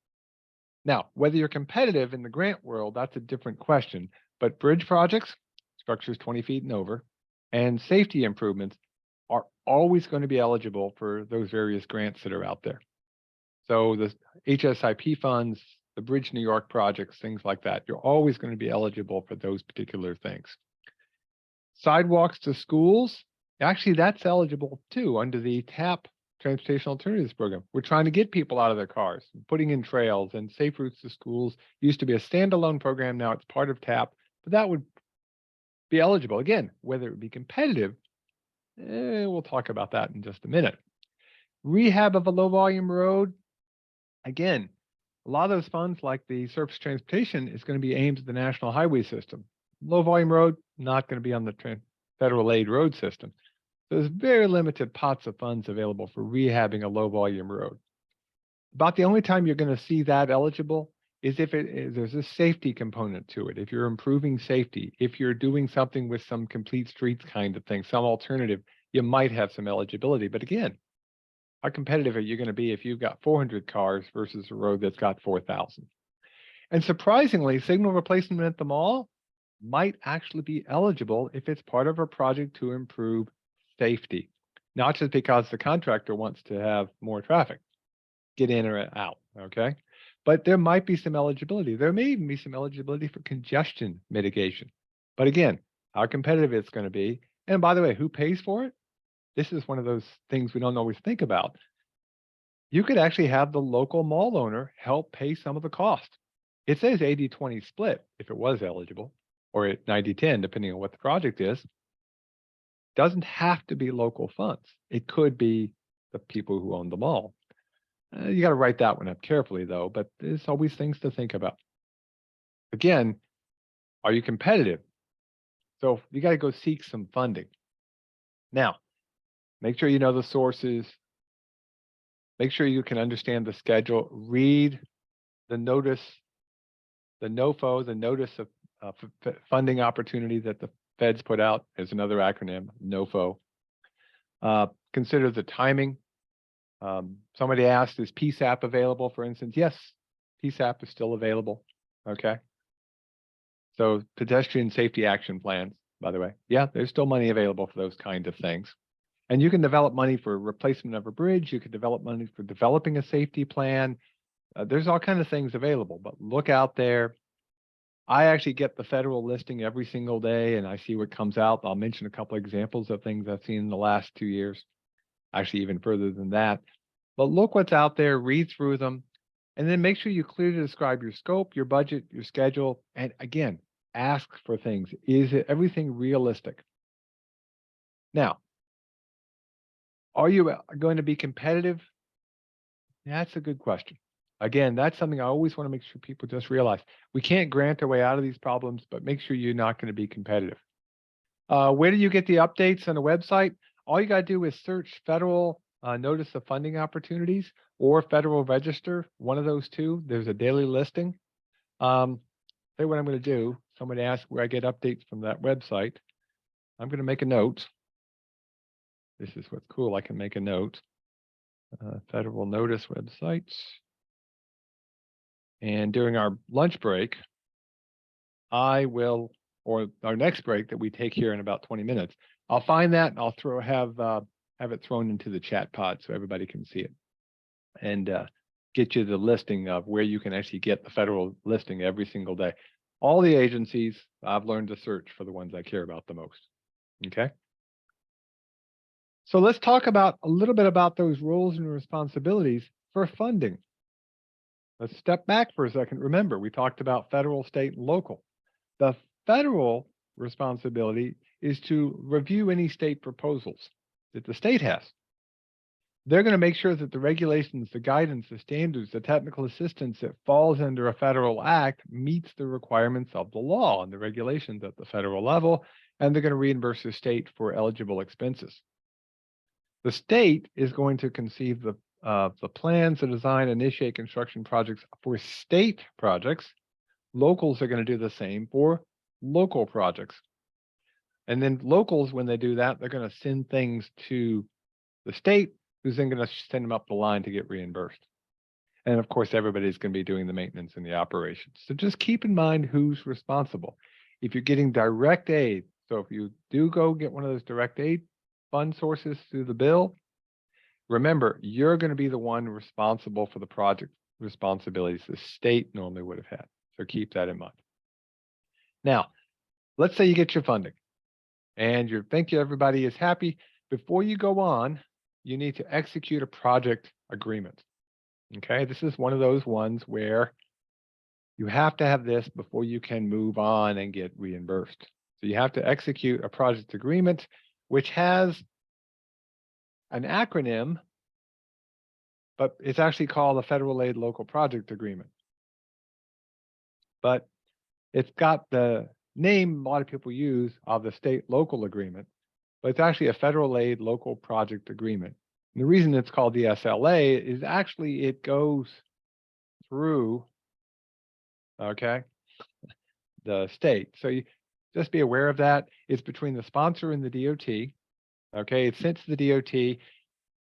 Now, whether you're competitive in the grant world, that's a different question, but bridge projects, structures 20 feet and over, and safety improvements are always going to be eligible for those various grants that are out there. So the HSIP funds, the Bridge New York projects, things like that, you're always going to be eligible for those particular things. Sidewalks to schools, actually that's eligible too under the TAP Transportation Alternatives Program. We're trying to get people out of their cars, putting in trails, and safe routes to schools. Used to be a standalone program, now it's part of TAP, but that would be eligible. Again, whether it would be competitive, we'll talk about that in just a minute. Rehab of a low volume road, again, a lot of those funds like the surface transportation is going to be aimed at the national highway system. Low volume road, not going to be on the federal aid road system. So there's very limited pots of funds available for rehabbing a low volume road. About the only time you're going to see that eligible is if there's a safety component to it. If you're improving safety, if you're doing something with some complete streets kind of thing, some alternative, you might have some eligibility. But again, how competitive are you going to be if you've got 400 cars versus a road that's got 4,000? And surprisingly, signal replacement at the mall might actually be eligible if it's part of a project to improve safety, not just because the contractor wants to have more traffic get in or out, okay? But there might be some eligibility. There may even be some eligibility for congestion mitigation. But again, how competitive it's going to be. And by the way, who pays for it? This is one of those things we don't always think about. You could actually have the local mall owner help pay some of the cost. It says 80-20 split if it was eligible, or at 90-10, depending on what the project is. Doesn't have to be local funds. It could be the people who own the mall. You got to write that one up carefully, though, but there's always things to think about. Again, are you competitive? So you got to go seek some funding. Now, make sure you know the sources. Make sure you can understand the schedule. Read the notice, the NOFO, the notice of funding opportunity that the feds put out. Is another acronym, NOFO. Consider the timing. Somebody asked, is PSAP available, for instance? Yes, PSAP is still available. Okay. So pedestrian safety action plans, by the way. Yeah, there's still money available for those kinds of things. And you can develop money for replacement of a bridge. You can develop money for developing a safety plan. There's all kinds of things available, but look out there. I actually get the federal listing every single day and I see what comes out. I'll mention a couple of examples of things I've seen in the last 2 years, actually even further than that. But look what's out there, read through them, and then make sure you clearly describe your scope, your budget, your schedule, and again, ask for things. Is it everything realistic? Now, are you going to be competitive? That's a good question. Again, that's something I always want to make sure people just realize. We can't grant our way out of these problems, but make sure you're not going to be competitive. Where do you get the updates on the website? All you got to do is search federal notice of funding opportunities or Federal Register, one of those two. There's a daily listing. Say what I'm going to do. Somebody asked where I get updates from that website. I'm going to make a note. This is what's cool. I can make a note. Federal notice websites. And during our lunch break, I will, or our next break that we take here in about 20 minutes, I'll find that and I'll have it thrown into the chat pod so everybody can see it, and get you the listing of where you can actually get the federal listing every single day. All the agencies, I've learned to search for the ones I care about the most. Okay. So let's talk about a little bit about those roles and responsibilities for funding. Let's step back for a second. Remember, we talked about federal, state, and local. The federal responsibility is to review any state proposals that the state has. They're going to make sure that the regulations, the guidance, the standards, the technical assistance that falls under a federal act meets the requirements of the law and the regulations at the federal level, and they're going to reimburse the state for eligible expenses. The state is going to conceive the plans to design, initiate construction projects for state projects. Locals are going to do the same for local projects. And then locals, when they do that, they're going to send things to the state, who's then going to send them up the line to get reimbursed. And of course, everybody's going to be doing the maintenance and the operations. So just keep in mind who's responsible. If you're getting direct aid, so if you do go get one of those direct aid fund sources through the bill, remember, you're going to be the one responsible for the project responsibilities the state normally would have had. So keep that in mind. Now, let's say you get your funding and you think everybody is happy. Before you go on, you need to execute a project agreement. Okay, this is one of those ones where you have to have this before you can move on and get reimbursed. So you have to execute a project agreement, which has an acronym, but it's actually called a Federal Aid Local Project Agreement. But it's got the name a lot of people use of the state local agreement, but it's actually a Federal Aid Local Project Agreement. And the reason it's called the SLA is actually it goes through, okay, the state. So you just be aware of that. It's between the sponsor and the DOT. Okay, it's sent to the DOT.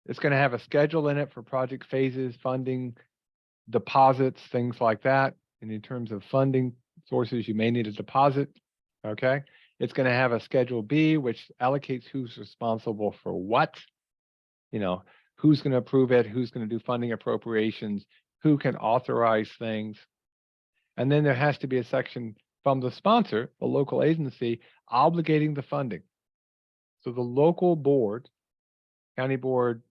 It's going to have a schedule in it for project phases, funding, deposits, things like that. And in terms of funding sources, you may need a deposit. Okay, it's going to have a Schedule B, which allocates who's responsible for what. You know, who's going to approve it, who's going to do funding appropriations, who can authorize things. And then there has to be a section from the sponsor, the local agency, obligating the funding. So the local board, county board,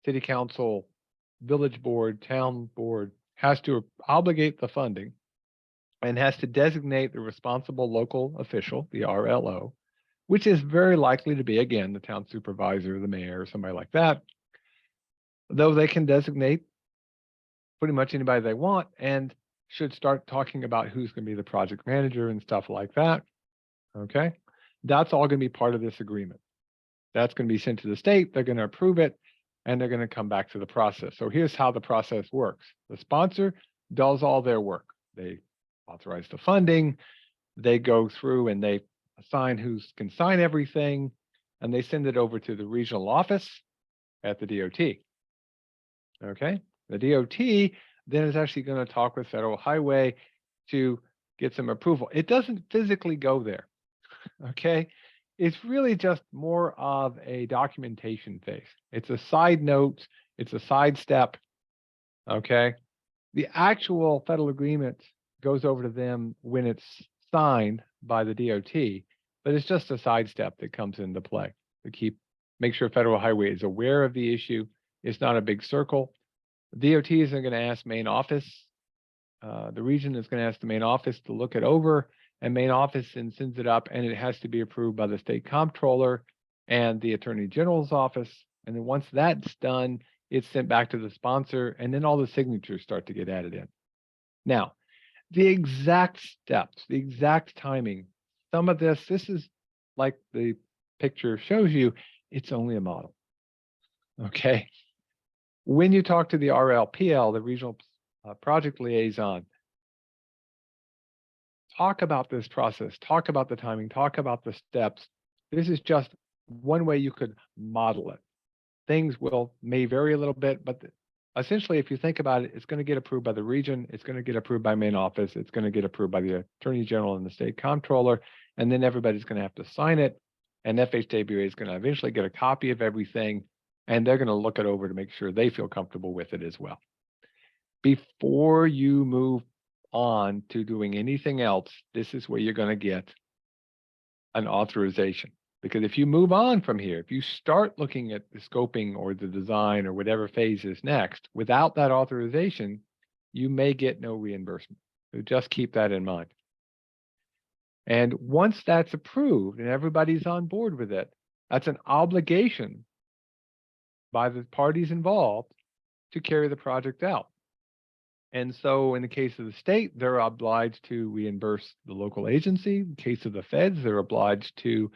city council, village board, town board, has to obligate the funding and has to designate the responsible local official, the RLO, which is very likely to be, again, the town supervisor, the mayor, or somebody like that, though they can designate pretty much anybody they want and should start talking about who's going to be the project manager and stuff like that. Okay, that's all going to be part of this agreement. That's going to be sent to the state. They're going to approve it, and they're going to come back to the process. So here's how the process works. The sponsor does all their work. They authorize the funding. They go through and they assign who can sign everything, and they send it over to the regional office at the DOT. Okay, the DOT then is actually going to talk with Federal Highway to get some approval. It doesn't physically go there. Okay, it's really just more of a documentation phase. It's a side note, it's a side step. Okay, the actual federal agreement goes over to them when it's signed by the DOT, but it's just a side step that comes into play to make sure Federal Highway is aware of the issue. It's not a big circle. The DOT isn't going to ask main office. The region is going to ask the main office to look it over, and main office then sends it up, and it has to be approved by the state comptroller and the attorney general's office. And then once that's done, it's sent back to the sponsor, and then all the signatures start to get added in. Now, the exact steps, the exact timing, some of this is like the picture shows you, it's only a model. Okay. When you talk to the RLPL, the regional project liaison, talk about this process, talk about the timing, talk about the steps. This is just one way you could model it. Things may vary a little bit, but essentially, if you think about it, it's going to get approved by the region, it's going to get approved by main office, it's going to get approved by the attorney general and the state comptroller, and then everybody's going to have to sign it, and FHWA is going to eventually get a copy of everything, and they're going to look it over to make sure they feel comfortable with it as well. Before you move on to doing anything else, this is where you're going to get an authorization. Because if you move on from here, if you start looking at the scoping or the design or whatever phase is next, without that authorization, you may get no reimbursement. So just keep that in mind. And once that's approved and everybody's on board with it, that's an obligation by the parties involved to carry the project out. And so in the case of the state, they're obliged to reimburse the local agency. In the case of the feds, they're obliged to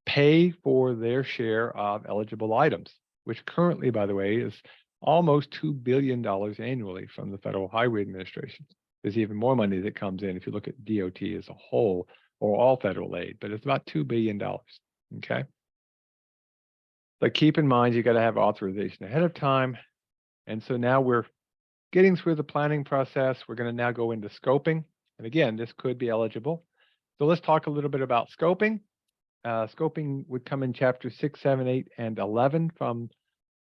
pay for their share of eligible items, which currently, by the way, is almost $2 billion annually from the Federal Highway Administration. There's even more money that comes in if you look at DOT as a whole or all federal aid, but it's about $2 billion, okay? But keep in mind, you got to have authorization ahead of time. And so now we're getting through the planning process. We're going to now go into scoping. And again, this could be eligible. So let's talk a little bit about scoping. Scoping would come in chapter 6, 7, 8, and 11 from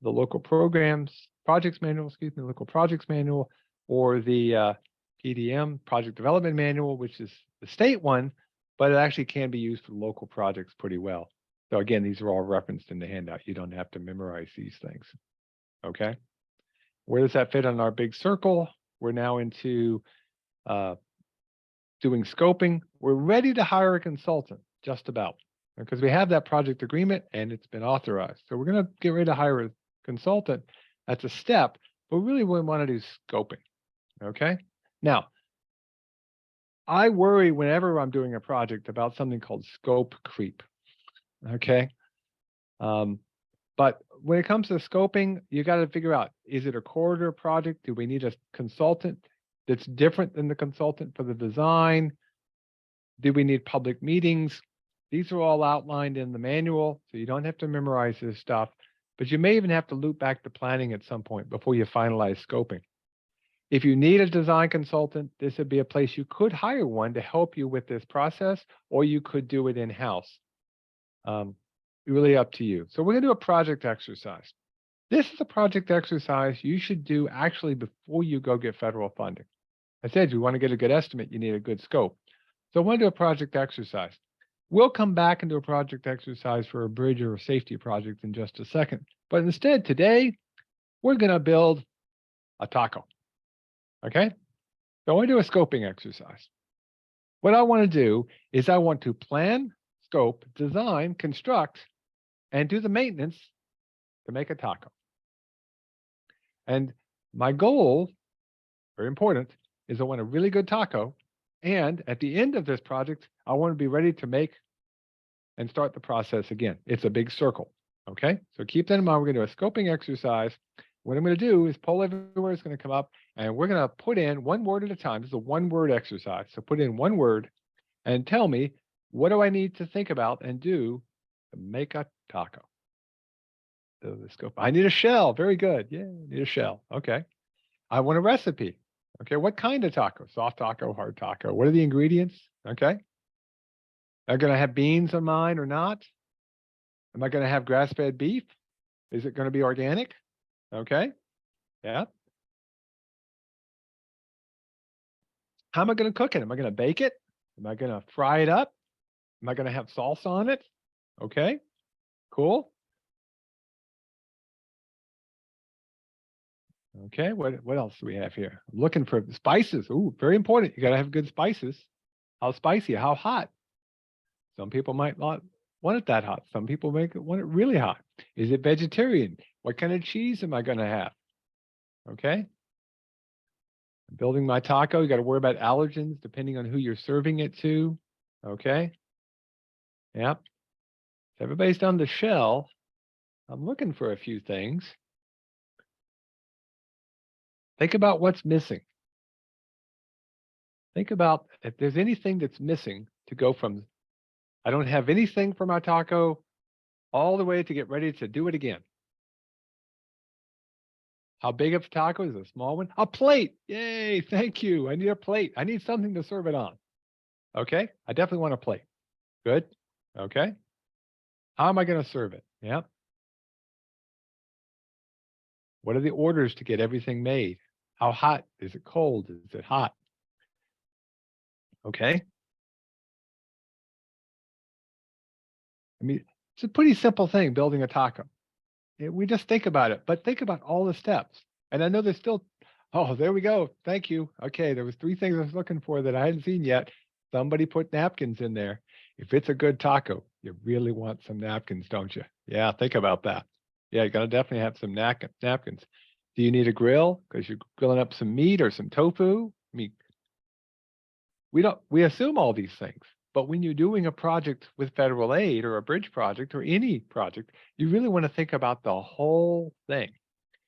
the local projects manual, local projects manual, or the PDM, project development manual, which is the state one, but it actually can be used for local projects pretty well. So again, these are all referenced in the handout. You don't have to memorize these things. Okay. Where does that fit on our big circle? We're now into doing scoping. We're ready to hire a consultant, just about, because we have that project agreement and it's been authorized. So we're going to get ready to hire a consultant. That's a step, but really we want to do scoping. Okay. Now, I worry whenever I'm doing a project about something called scope creep. Okay. But when it comes to scoping, you got to figure out, is it a corridor project? Do we need a consultant that's different than the consultant for the design? Do we need public meetings? These are all outlined in the manual, so you don't have to memorize this stuff, but you may even have to loop back to planning at some point before you finalize scoping. If you need a design consultant, this would be a place you could hire one to help you with this process, or you could do it in-house. Really up to you. So we're going to do a project exercise. This is a project exercise you should do actually before you go get federal funding. I said you want to get a good estimate, you need a good scope. So I want to do a project exercise. We'll come back and do a project exercise for a bridge or a safety project in just a second. But instead, today, we're going to build a taco. Okay. So I want to do a scoping exercise. What I want to do is I want to plan, scope, design, construct, and do the maintenance to make a taco. And my goal, very important, is I want a really good taco. And at the end of this project, I want to be ready to make and start the process again. It's a big circle. Okay. So keep that in mind. We're going to do a scoping exercise. What I'm going to do is poll everywhere is going to come up, and we're going to put in one word at a time. This is a one-word exercise. So put in one word and tell me, what do I need to think about and do to make a taco? So the scope. I need a shell. Very good. Yeah, I need a shell. Okay. I want a recipe. Okay. What kind of taco? Soft taco, hard taco. What are the ingredients? Okay. Am I going to have beans on mine or not? Am I going to have grass-fed beef? Is it going to be organic? Okay. Yeah. How am I going to cook it? Am I going to bake it? Am I going to fry it up? Am I going to have salsa on it? Okay. Cool. Okay. What else do we have here? I'm looking for spices. Ooh, very important. You got to have good spices. How spicy? How hot? Some people might not want it that hot. Some people want it really hot. Is it vegetarian? What kind of cheese am I going to have? Okay. Building my taco, you got to worry about allergens depending on who you're serving it to. Okay. Yep. So everybody's done the shell. I'm looking for a few things. Think about what's missing. Think about if there's anything that's missing to go from, I don't have anything for my taco, all the way to get ready to do it again. How big of a taco is a small one? A plate. Yay. Thank you. I need a plate. I need something to serve it on. Okay. I definitely want a plate. Good. Okay. How am I going to serve it? Yeah. What are the orders to get everything made? How hot? Is it cold? Is it hot? Okay. I mean, it's a pretty simple thing, building a taco. We just think about it, but think about all the steps. And I know there's still, oh, there we go. Thank you. Okay, there was 3 things I was looking for that I hadn't seen yet. Somebody put napkins in there. If it's a good taco, you really want some napkins, don't you? Yeah, think about that. Yeah, you're gonna definitely have some napkins. Do you need a grill? Because you're grilling up some meat or some tofu? I mean, we assume all these things, but when you're doing a project with federal aid or a bridge project or any project, you really want to think about the whole thing.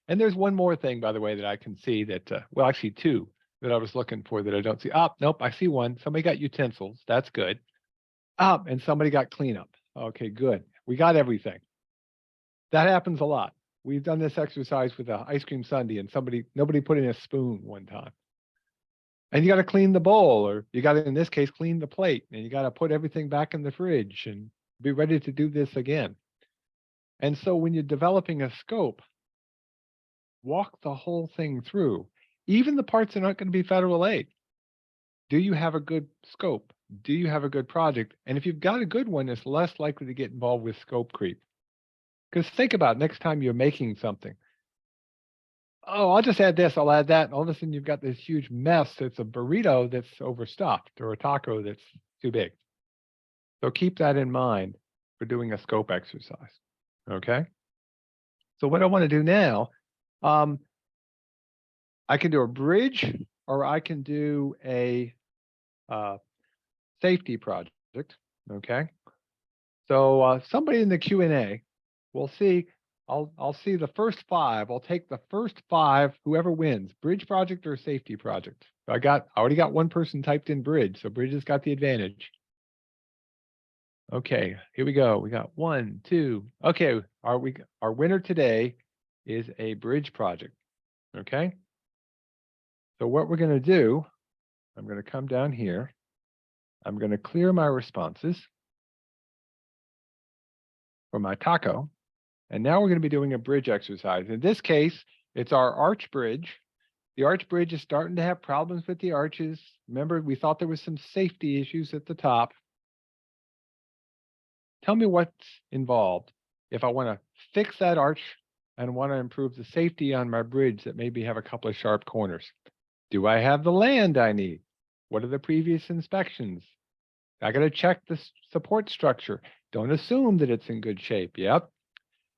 And there's one more thing, by the way, that I can see that, well, actually 2 that I was looking for that I don't see. Oh, nope, I see one. Somebody got utensils. That's good. And somebody got cleanup. Okay, good. We got everything. That happens a lot. We've done this exercise with an ice cream sundae and nobody put in a spoon one time. And you got to clean the bowl, or you got to, in this case, clean the plate, and you got to put everything back in the fridge and be ready to do this again. And so when you're developing a scope, walk the whole thing through, even the parts that aren't going to be federal aid. Do you have a good scope? Do you have a good project? And if you've got a good one, it's less likely to get involved with scope creep. Because think about it, next time you're making something. Oh, I'll just add this, I'll add that. And all of a sudden you've got this huge mess that's a burrito that's overstuffed or a taco that's too big. So keep that in mind for doing a scope exercise. Okay. So what I want to do now, I can do a bridge or I can do a safety project. Okay. So somebody in the Q&A will see. I'll see the first 5. I'll take the first 5, whoever wins, bridge project or safety project. I already got one person typed in bridge, so bridge has got the advantage. Okay, here we go. We got 1, 2. Okay, our winner today is a bridge project. Okay. So what we're going to do, I'm going to come down here. I'm going to clear my responses for my taco. And now we're going to be doing a bridge exercise. In this case, it's our arch bridge. The arch bridge is starting to have problems with the arches. Remember, we thought there was some safety issues at the top. Tell me what's involved if I want to fix that arch and want to improve the safety on my bridge that maybe have a couple of sharp corners. Do I have the land I need? What are the previous inspections? I got to check the support structure. Don't assume that it's in good shape. Yep.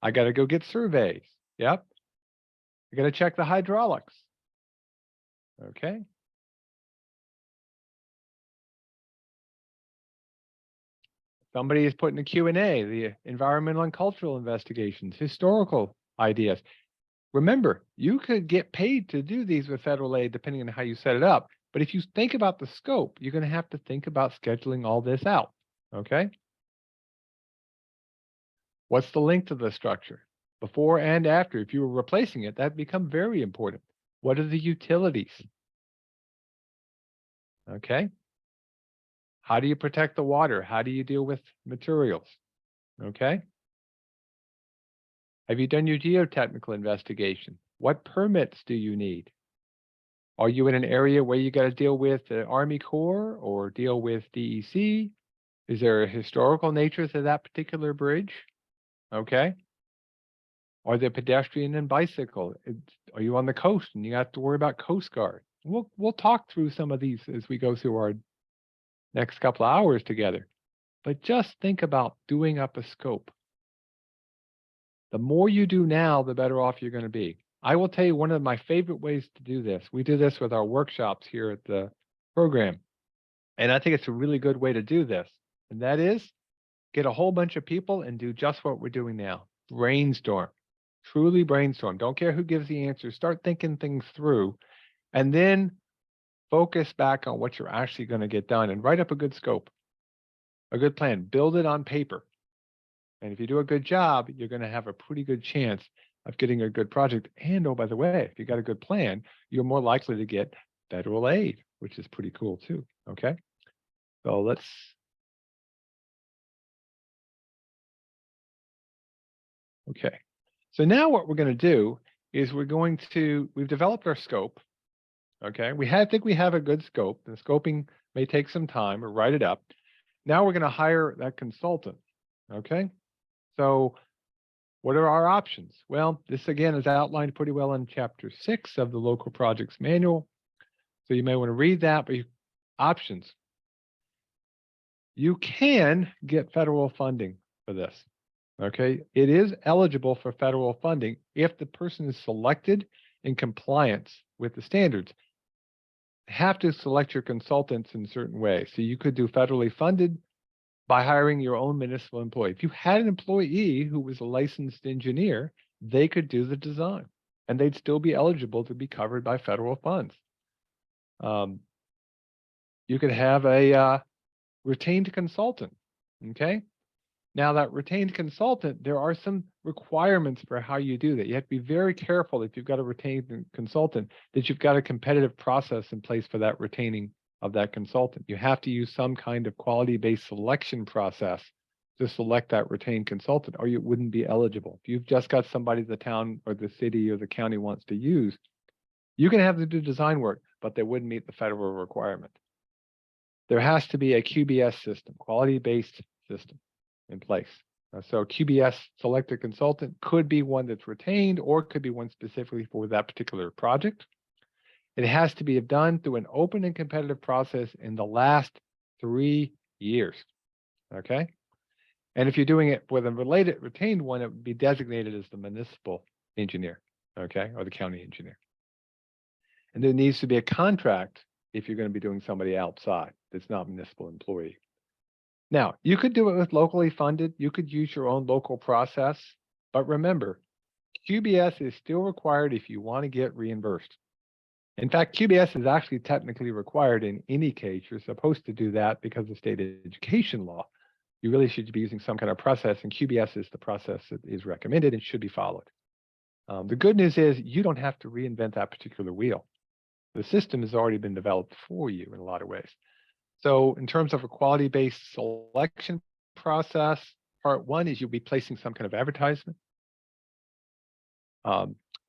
I got to go get surveys. Yep. I got to check the hydraulics. Okay. Somebody is putting a Q&A, the environmental and cultural investigations, historical ideas. Remember, you could get paid to do these with federal aid depending on how you set it up. But if you think about the scope, you're going to have to think about scheduling all this out. Okay. What's the length of the structure? Before and after, if you were replacing it, that become very important. What are the utilities? Okay. How do you protect the water? How do you deal with materials? Okay. Have you done your geotechnical investigation? What permits do you need? Are you in an area where you got to deal with the Army Corps or deal with DEC? Is there a historical nature to that particular bridge? Okay. Are there pedestrian and bicycle? Are you on the coast and you have to worry about Coast Guard? We'll talk through some of these as we go through our next couple of hours together. But just think about doing up a scope. The more you do now, the better off you're going to be. I will tell you one of my favorite ways to do this. We do this with our workshops here at the program. And I think it's a really good way to do this. And that is get a whole bunch of people and do just what we're doing now. Brainstorm. Truly brainstorm. Don't care who gives the answer. Start thinking things through. And then focus back on what you're actually going to get done and write up a good scope, a good plan. Build it on paper. And if you do a good job, you're going to have a pretty good chance of getting a good project. And oh, by the way, if you got a good plan, you're more likely to get federal aid, which is pretty cool too. Okay. So let's. Okay. So now what we're going to do is we've developed our scope. Okay. I think we have a good scope. The scoping may take some time or write it up. Now we're going to hire that consultant. Okay. So what are our options? Well, this again is outlined pretty well in chapter 6 of the local projects manual. So you may want to read that, but options. You can get federal funding for this. Okay. It is eligible for federal funding if the person is selected in compliance with the standards. You have to select your consultants in certain ways. So you could do federally funded by hiring your own municipal employee. If you had an employee who was a licensed engineer, they could do the design and they'd still be eligible to be covered by federal funds. You could have a retained consultant. Okay. Now that retained consultant, there are some requirements for how you do that. You have to be very careful if you've got a retained consultant that you've got a competitive process in place for that retaining of that consultant. You have to use some kind of quality-based selection process to select that retained consultant, or you wouldn't be eligible. If you've just got somebody the town or the city or the county wants to use, you can have them do design work, but they wouldn't meet the federal requirement. There has to be a QBS system, quality-based system in place. So QBS selected consultant could be one that's retained or could be one specifically for that particular project. It has to be done through an open and competitive process in the last 3 years. Okay. And if you're doing it with a related retained one, it would be designated as the municipal engineer, okay, or the county engineer. And there needs to be a contract if you're going to be doing somebody outside that's not a municipal employee. Now, you could do it with locally funded. You could use your own local process. But remember, QBS is still required if you want to get reimbursed. In fact, QBS is actually technically required in any case. You're supposed to do that because of state education law. You really should be using some kind of process, and QBS is the process that is recommended and should be followed. The good news is you don't have to reinvent that particular wheel. The system has already been developed for you in a lot of ways. So in terms of a quality-based selection process, part one is you'll be placing some kind of advertisement.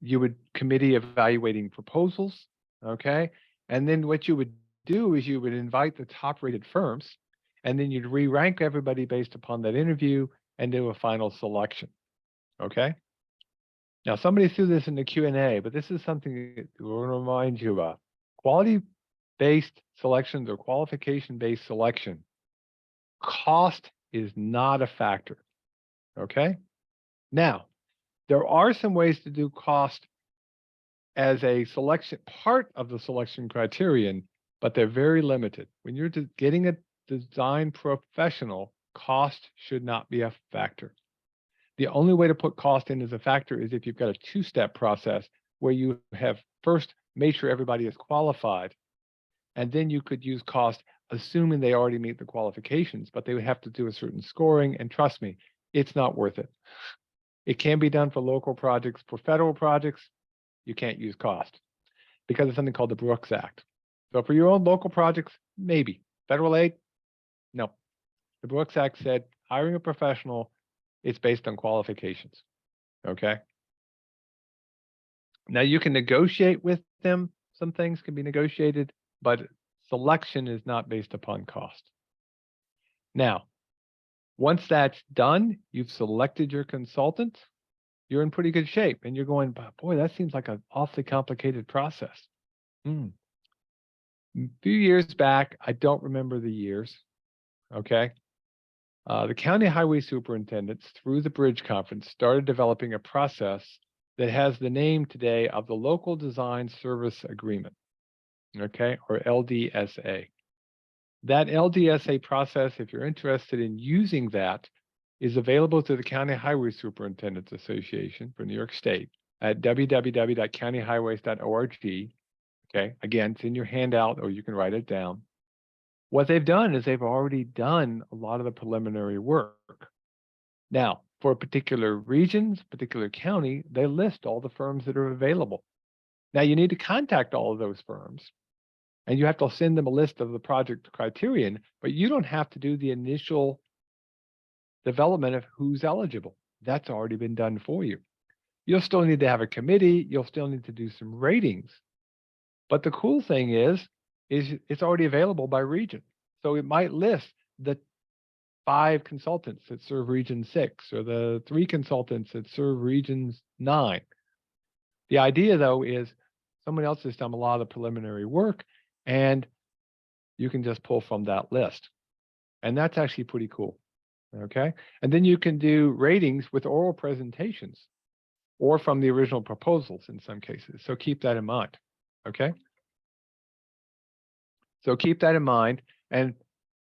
You would committee evaluating proposals, okay? And then what you would do is you would invite the top-rated firms, and then you'd re-rank everybody based upon that interview and do a final selection, okay? Now, somebody threw this in the Q&A, but this is something that we'll remind you about. quality-based selections or qualification-based selection, cost is not a factor, okay? Now, there are some ways to do cost as a selection, part of the selection criterion, but they're very limited. When you're getting a design professional, cost should not be a factor. The only way to put cost in as a factor is if you've got a two-step process where you have first made sure everybody is qualified, and then you could use cost assuming they already meet the qualifications, but they would have to do a certain scoring, and trust me, it's not worth it. It can be done for local projects. For federal projects, you can't use cost because of something called the Brooks Act. So for your own local projects, maybe. Federal aid, no. The Brooks Act said hiring a professional, it's based on qualifications, okay? Now you can negotiate with them. Some things can be negotiated, but selection is not based upon cost. Now, once that's done, you've selected your consultant, you're in pretty good shape, and you're going, boy, that seems like an awfully complicated process. A few years back, I don't remember the years, okay? The county highway superintendents, through the Bridge Conference, started developing a process that has the name today of the Local Design Service Agreement, okay, or LDSA. That LDSA process, if you're interested in using that, is available to the County Highway Superintendents Association for New York State at www.countyhighways.org. Okay, again, it's in your handout or you can write it down. What they've done is they've already done a lot of the preliminary work. Now, for particular regions, particular county, they list all the firms that are available. Now, you need to contact all of those firms and you have to send them a list of the project criterion, but you don't have to do the initial development of who's eligible. That's already been done for you. You'll still need to have a committee. You'll still need to do some ratings. But the cool thing is it's already available by region. So it might list the 5 consultants that serve region 6 or the 3 consultants that serve regions 9. The idea, though, is someone else has done a lot of the preliminary work and you can just pull from that list. And that's actually pretty cool. Okay. And then you can do ratings with oral presentations or from the original proposals in some cases. So keep that in mind. Okay. So keep that in mind. And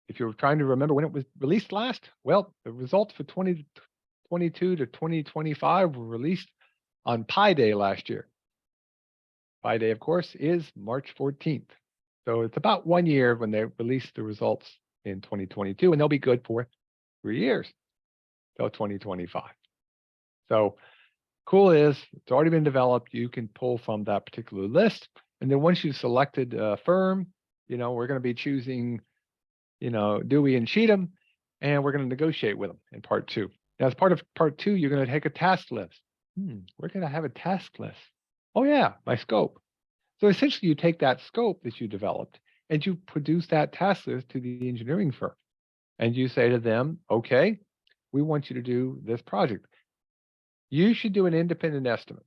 if you're trying to remember when it was released last, well, the results for 2022 to 2025 were released on Pi Day last year. Pi Day, of course, is March 14th. So it's about 1 year when they released the results in 2022, and they'll be good for 3 years till 2025. So cool is it's already been developed. You can pull from that particular list. And then once you've selected a firm, we're going to be choosing, Dewey and Cheatham, and we're going to negotiate with them in part 2. Now, as part of part 2, you're going to take a task list. Where can I have a task list? Oh yeah, my scope. So essentially you take that scope that you developed and you produce that task list to the engineering firm. And you say to them, okay, we want you to do this project. You should do an independent estimate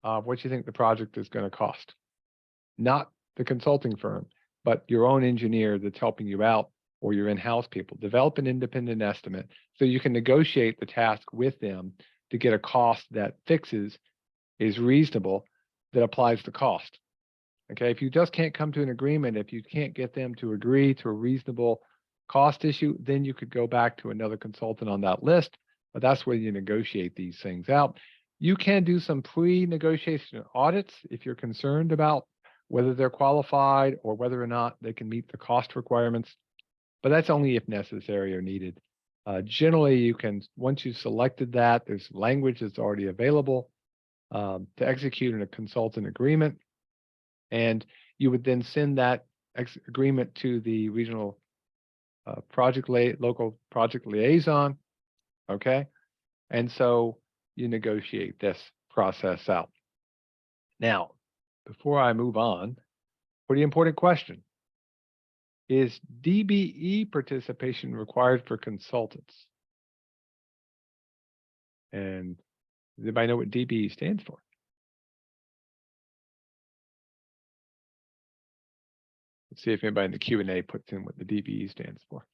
of what you think the project is going to cost. Not the consulting firm, but your own engineer that's helping you out or your in-house people. Develop an independent estimate so you can negotiate the task with them to get a cost that is reasonable, that applies to cost. Okay, if you just can't come to an agreement, if you can't get them to agree to a reasonable cost issue, then you could go back to another consultant on that list, but that's where you negotiate these things out. You can do some pre-negotiation audits if you're concerned about whether they're qualified or whether or not they can meet the cost requirements, but that's only if necessary or needed. Generally, you can, once you've selected that, there's language that's already available to execute in a consultant agreement, and you would then send that agreement to the regional local project liaison, okay? And so you negotiate this process out. Now, before I move on, pretty important question. Is DBE participation required for consultants? And does anybody know what DBE stands for? Let's see if anybody in the Q&A puts in what the DBE stands for.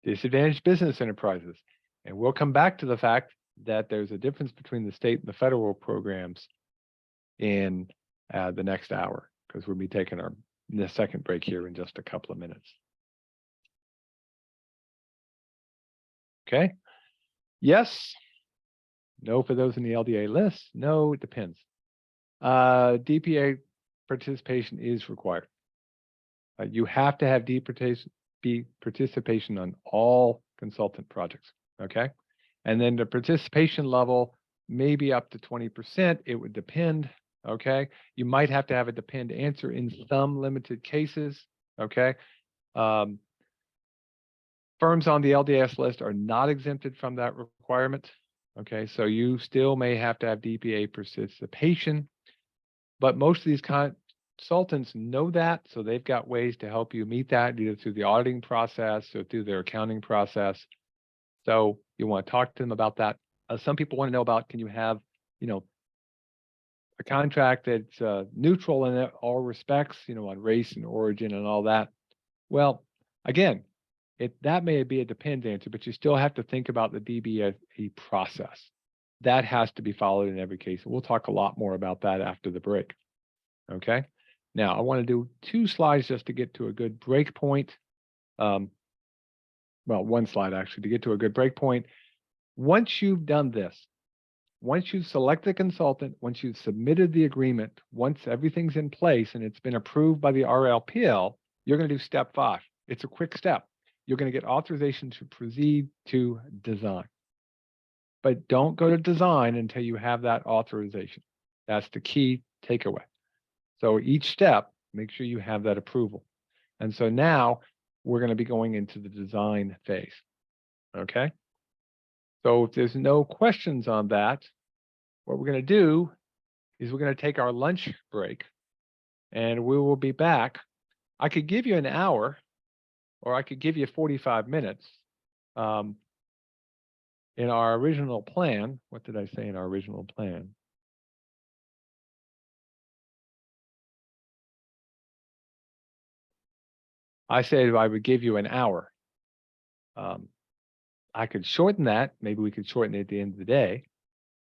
Disadvantaged business enterprises. And we'll come back to the fact that there's a difference between the state and the federal programs in the next hour, because we'll be taking the second break here in just a couple of minutes. Okay. Yes. No for those in the LDA list. No, it depends. DPA participation is required. You have to have participation on all consultant projects. Okay. And then the participation level may be up to 20%. It would depend. Okay. You might have to have a depend answer in some limited cases. Okay. Firms on the LDS list are not exempted from that requirement. Okay. So you still may have to have DPA participation, but most of these consultants know that. So they've got ways to help you meet that either through the auditing process or through their accounting process. So you want to talk to them about that. Some people want to know about, can you have, a contract that's neutral in all respects, on race and origin and all that. Well, again, that may be a depend answer, but you still have to think about the DBA process. That has to be followed in every case. We'll talk a lot more about that after the break. Okay. Now I want to do 2 slides just to get to a good break point. Well, 1 slide actually to get to a good break point. Once you've done this, once you've selected a consultant, once you've submitted the agreement, once everything's in place and it's been approved by the RLPL, you're going to do step 5. It's a quick step. You're going to get authorization to proceed to design. But don't go to design until you have that authorization. That's the key takeaway. So each step, make sure you have that approval. And so now we're going to be going into the design phase. Okay. So if there's no questions on that, what we're going to do is we're going to take our lunch break and we will be back. I could give you an hour or I could give you 45 minutes. In our original plan, what did I say in our original plan? I said I would give you an hour. I could shorten that. Maybe we could shorten it at the end of the day.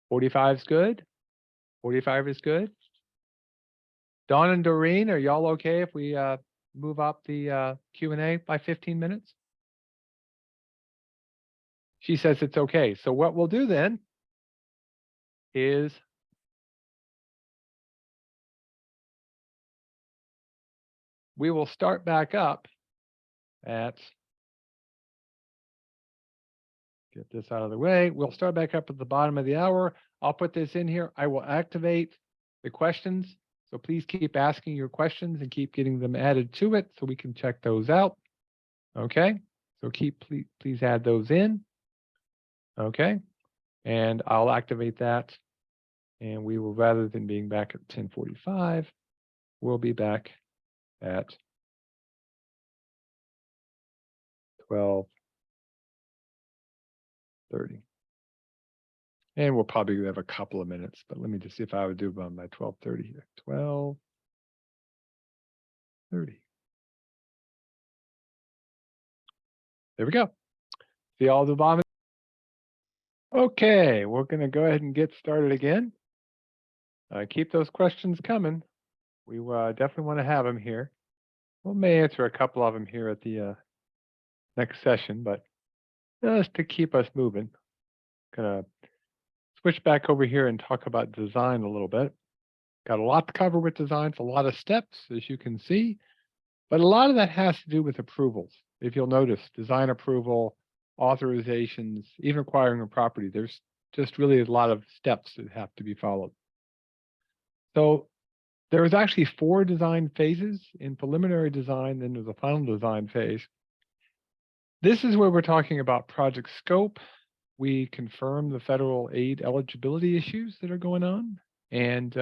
45 is good. 45 is good. Dawn and Doreen, are y'all okay if we move up the Q&A by 15 minutes? She says it's okay. So what we'll do then is we will start back up at, get this out of the way. We'll start back up at the bottom of the hour. I'll put this in here. I will activate the questions. So please keep asking your questions and keep getting them added to it so we can check those out. Okay. So please add those in. Okay. And I'll activate that. And we will, rather than being back at 10:45, we'll be back at 12:30. And we'll probably have a couple of minutes, but let me just see if I would do by 12:30 here. 12:30. There we go. See all the bottom. Okay, we're going to go ahead and get started again. Keep those questions coming. We definitely want to have them here. We may answer a couple of them here at the next session, but just to keep us moving, gonna switch back over here and talk about design a little bit. Got a lot to cover with design. It's a lot of steps, as you can see, but a lot of that has to do with approvals. If you'll notice, design approval, authorizations, even acquiring a property, there's just really a lot of steps that have to be followed. So there is actually 4 design phases in preliminary design, then there's a final design phase. This is where we're talking about project scope. We confirm the federal aid eligibility issues that are going on, and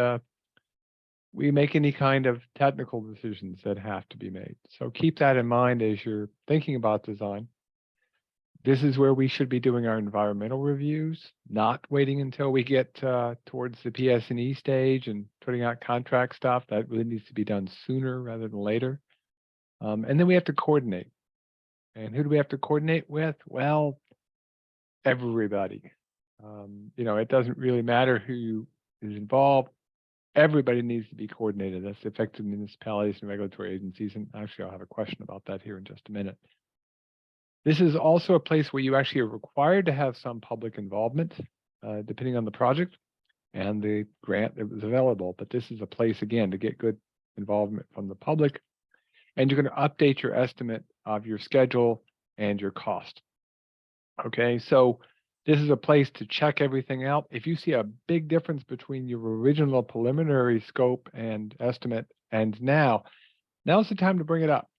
we make any kind of technical decisions that have to be made. So keep that in mind as you're thinking about design. This is where we should be doing our environmental reviews, not waiting until we get towards the PS&E stage and putting out contract stuff. That really needs to be done sooner rather than later. And then we have to coordinate. And who do we have to coordinate with? Well, everybody. It doesn't really matter who is involved. Everybody needs to be coordinated. That's affected municipalities and regulatory agencies. And actually, I'll have a question about that here in just a minute. This is also a place where you actually are required to have some public involvement, depending on the project and the grant that was available. But this is a place, again, to get good involvement from the public. And you're going to update your estimate of your schedule and your cost. Okay, so this is a place to check everything out. If you see a big difference between your original preliminary scope and estimate and now's the time to bring it up.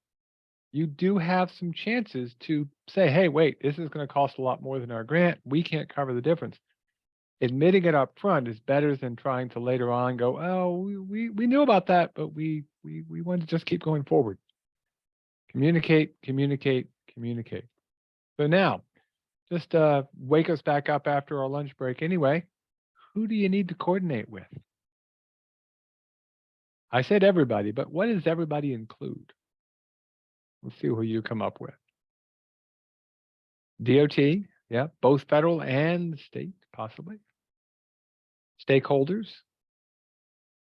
You do have some chances to say, hey, wait, this is going to cost a lot more than our grant. We can't cover the difference. Admitting it up front is better than trying to later on go, oh, we knew about that, but we want to just keep going forward. Communicate, communicate, communicate. So now, just wake us back up after our lunch break anyway. Who do you need to coordinate with? I said everybody, but what does everybody include? Let's see who you come up with. DOT, yeah, both federal and state, possibly. Stakeholders.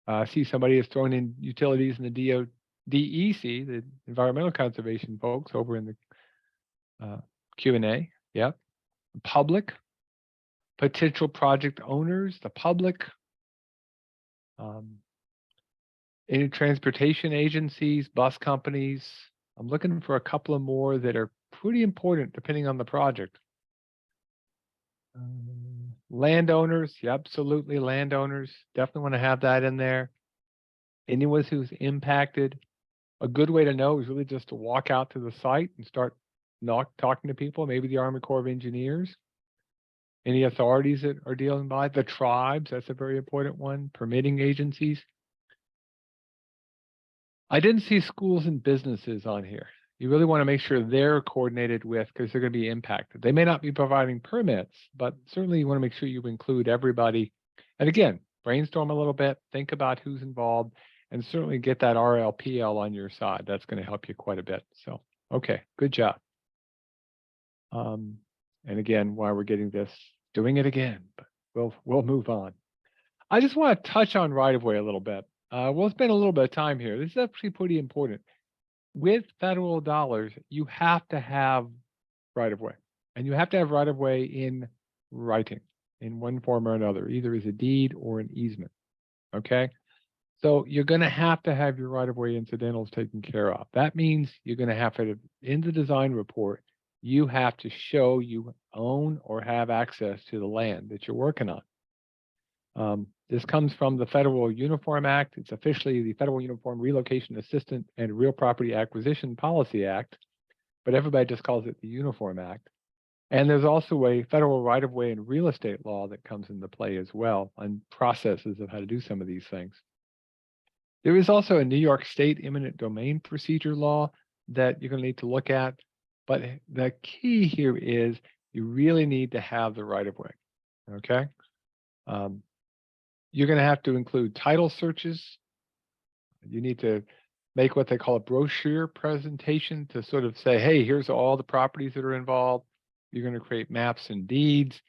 I see somebody has thrown in utilities in the DEC, the environmental conservation folks over in the Q&A, yeah. Public, potential project owners, the public, any transportation agencies, bus companies. I'm looking for a couple of more that are pretty important depending on the project. Landowners, yeah, absolutely, landowners. Definitely want to have that in there. Anyone who's impacted. A good way to know is really just to walk out to the site and start talking to people, maybe the Army Corps of Engineers. Any authorities that are dealing by, the tribes, that's a very important one, permitting agencies. I didn't see schools and businesses on here. You really want to make sure they're coordinated with, because they're going to be impacted. They may not be providing permits, but certainly you want to make sure you include everybody. And again, brainstorm a little bit, think about who's involved, and certainly get that RLPL on your side. That's going to help you quite a bit. So, okay, good job. And again, while we're getting this, doing it again, but we'll move on. I just want to touch on right-of-way a little bit. We'll spend a little bit of time here. This is actually pretty important. With federal dollars, you have to have right-of-way, and you have to have right-of-way in writing in one form or another, either as a deed or an easement. Okay, so you're going to have your right-of-way incidentals taken care of. That means you're going to have to, in the design report, you have to show you own or have access to the land that you're working on. This comes from the Federal Uniform Act. It's officially the Federal Uniform Relocation Assistance and Real Property Acquisition Policy Act, but everybody just calls it the Uniform Act. And there's also a federal right-of-way and real estate law that comes into play as well on processes of how to do some of these things. There is also a New York State eminent domain procedure law that you're going to need to look at. But the key here is you really need to have the right-of-way, okay? You're going to have to include title searches. You need to make what they call a brochure presentation to sort of say, hey, here's all the properties that are involved. You're going to create maps and deeds,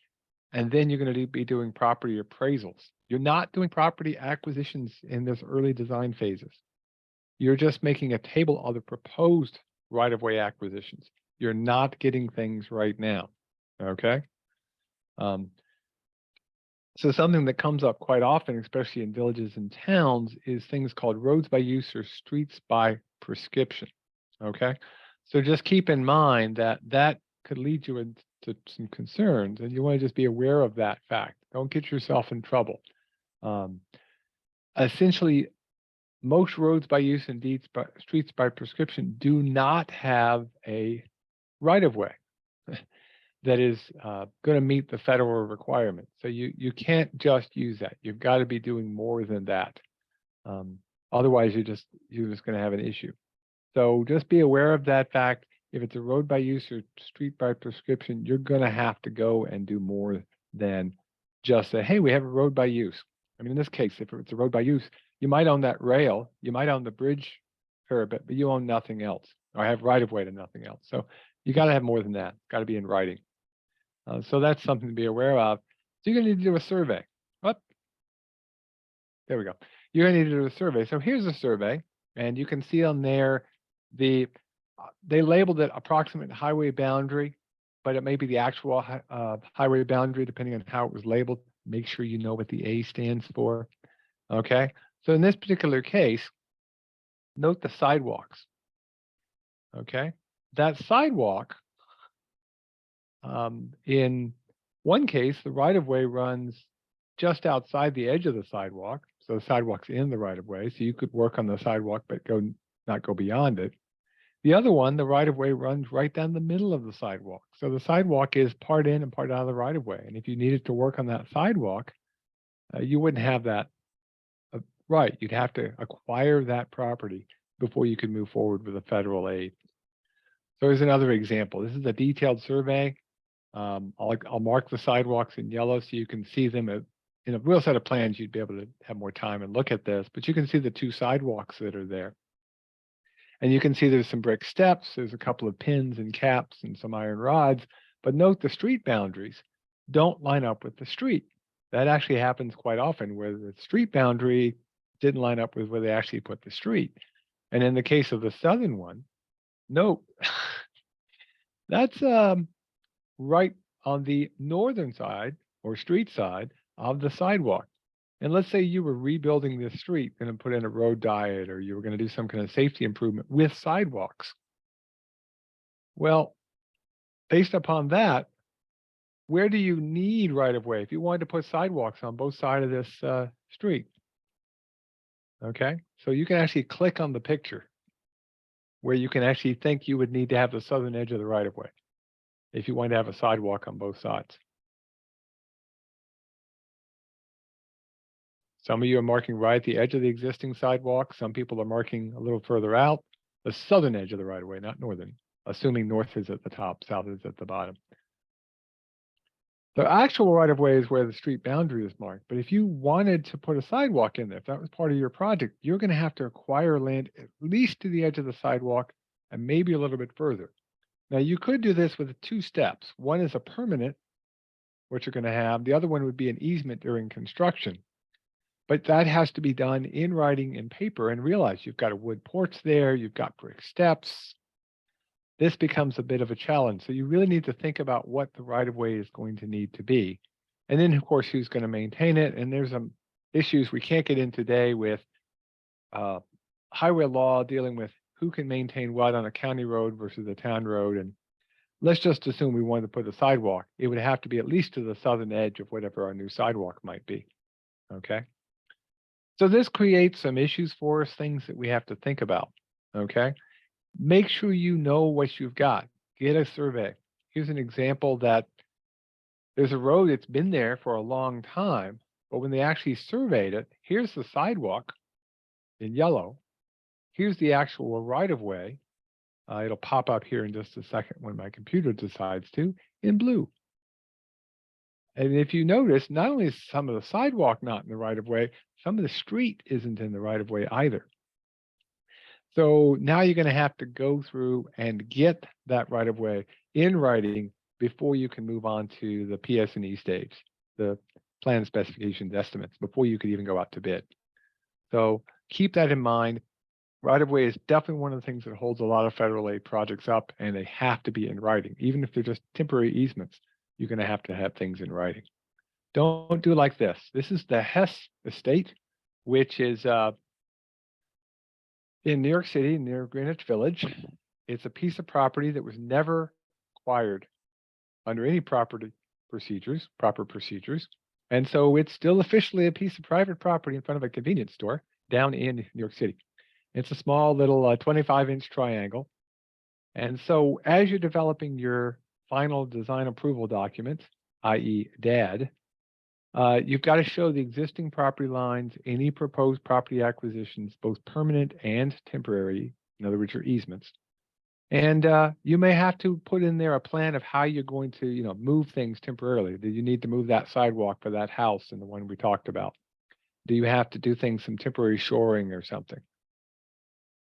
and then you're going to be doing property appraisals. You're not doing property acquisitions in this early design phases. You're just making a table of the proposed right-of-way acquisitions. You're not getting things right now, okay? So something that comes up quite often, especially in villages and towns, is things called roads by use or streets by prescription, okay? So just keep in mind that that could lead you into some concerns, and you want to just be aware of that fact. Don't get yourself in trouble. Essentially, most roads by use and streets by prescription do not have a right-of-way that is going to meet the federal requirement. So you can't just use that. You've got to be doing more than that. Otherwise, you're just going to have an issue. So just be aware of that fact. If it's a road by use or street by prescription, you're going to have to go and do more than just say, hey, we have a road by use. I mean, in this case, if it's a road by use, you might own that rail, you might own the bridge parapet, but you own nothing else, or have right of way to nothing else. So you got to have more than that. Got to be in writing. So that's something to be aware of. So you're going to need to do a survey. What? There we go. You're going to need to do a survey. So here's a survey, and you can see on there they labeled it approximate highway boundary, but it may be the actual highway boundary depending on how it was labeled. Make sure you know what the A stands for. Okay. So in this particular case, note the sidewalks. Okay. That sidewalk, in one case, the right-of-way runs just outside the edge of the sidewalk. So the sidewalk's in the right-of-way. So you could work on the sidewalk, but not go beyond it. The other one, the right-of-way runs right down the middle of the sidewalk. So the sidewalk is part in and part out of the right-of-way. And if you needed to work on that sidewalk, you wouldn't have that right. You'd have to acquire that property before you could move forward with a federal aid. So here's another example. This is a detailed survey. I'll mark the sidewalks in yellow so you can see them. In a real set of plans, you'd be able to have more time and look at this, but you can see the two sidewalks that are there. And you can see there's some brick steps, there's a couple of pins and caps and some iron rods, but note the street boundaries don't line up with the street. That actually happens quite often where the street boundary didn't line up with where they actually put the street. And in the case of the southern one, note that's right on the northern side or street side of the sidewalk. And let's say you were rebuilding this street, going to put in a road diet, or you were going to do some kind of safety improvement with sidewalks. Well, based upon that, where do you need right of way if you wanted to put sidewalks on both sides of this street? Okay, so you can actually click on the picture where you can actually think you would need to have the southern edge of the right of way if you wanted to have a sidewalk on both sides. Some of you are marking right at the edge of the existing sidewalk. Some people are marking a little further out, the southern edge of the right of way, not northern, assuming north is at the top, south is at the bottom. The actual right of way is where the street boundary is marked. But if you wanted to put a sidewalk in there, if that was part of your project, you're going to have to acquire land at least to the edge of the sidewalk and maybe a little bit further. Now, you could do this with two steps. One is a permanent, which you're going to have. The other one would be an easement during construction. But that has to be done in writing and paper, and realize you've got a wood porch there, you've got brick steps. This becomes a bit of a challenge. So you really need to think about what the right of way is going to need to be. And then, of course, who's going to maintain it. And there's some issues we can't get in today with highway law dealing with who can maintain what on a county road versus a town road. And let's just assume we wanted to put a sidewalk. It would have to be at least to the southern edge of whatever our new sidewalk might be. Okay. So this creates some issues for us, things that we have to think about, okay? Make sure you know what you've got. Get a survey. Here's an example that there's a road that's been there for a long time, but when they actually surveyed it, here's the sidewalk in yellow. Here's the actual right-of-way. It'll pop up here in just a second when my computer decides to, in blue. And if you notice, not only is some of the sidewalk not in the right of way, some of the street isn't in the right of way either. So now you're going to have to go through and get that right of way in writing before you can move on to the PS&E stage, the plan specifications estimates, before you could even go out to bid. So keep that in mind. Right of way is definitely one of the things that holds a lot of federal aid projects up, and they have to be in writing. Even if they're just temporary easements, you're going to have things in writing. Don't do like this. This is the Hess Estate, which is in New York City, near Greenwich Village. It's a piece of property that was never acquired under any proper procedures. And so it's still officially a piece of private property in front of a convenience store down in New York City. It's a small little 25-inch triangle. And so as you're developing your final design approval document, i.e. DAD, you've got to show the existing property lines, any proposed property acquisitions, both permanent and temporary, in other words, your easements. And you may have to put in there a plan of how you're going to, move things temporarily. Do you need to move that sidewalk for that house and the one we talked about? Do you have to do things, some temporary shoring or something?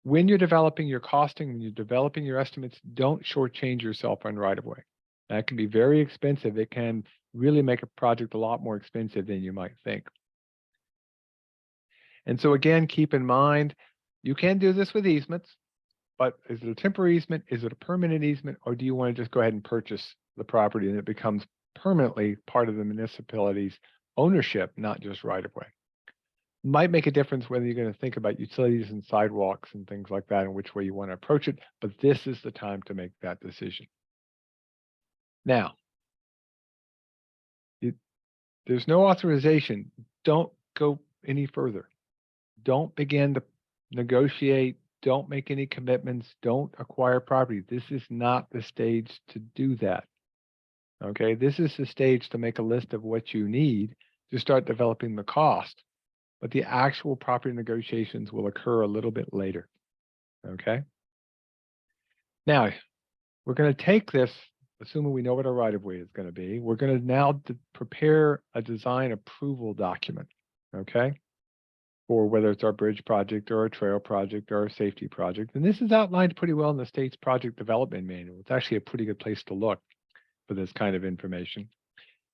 When you're developing your costing, when you're developing your estimates, don't shortchange yourself on right of way. That can be very expensive. It can really make a project a lot more expensive than you might think. And so again, keep in mind, you can do this with easements, but is it a temporary easement? Is it a permanent easement? Or do you want to just go ahead and purchase the property and it becomes permanently part of the municipality's ownership, not just right of way? Might make a difference whether you're going to think about utilities and sidewalks and things like that and which way you want to approach it, but this is the time to make that decision. Now, there's no authorization. Don't go any further. Don't begin to negotiate. Don't make any commitments. Don't acquire property. This is not the stage to do that. Okay, this is the stage to make a list of what you need to start developing the cost, but the actual property negotiations will occur a little bit later. Okay. Now, we're going to take this, assuming we know what our right-of-way is going to be. We're going to now prepare a design approval document. Okay. For whether it's our bridge project or a trail project or a safety project. And this is outlined pretty well in the state's project development manual. It's actually a pretty good place to look for this kind of information.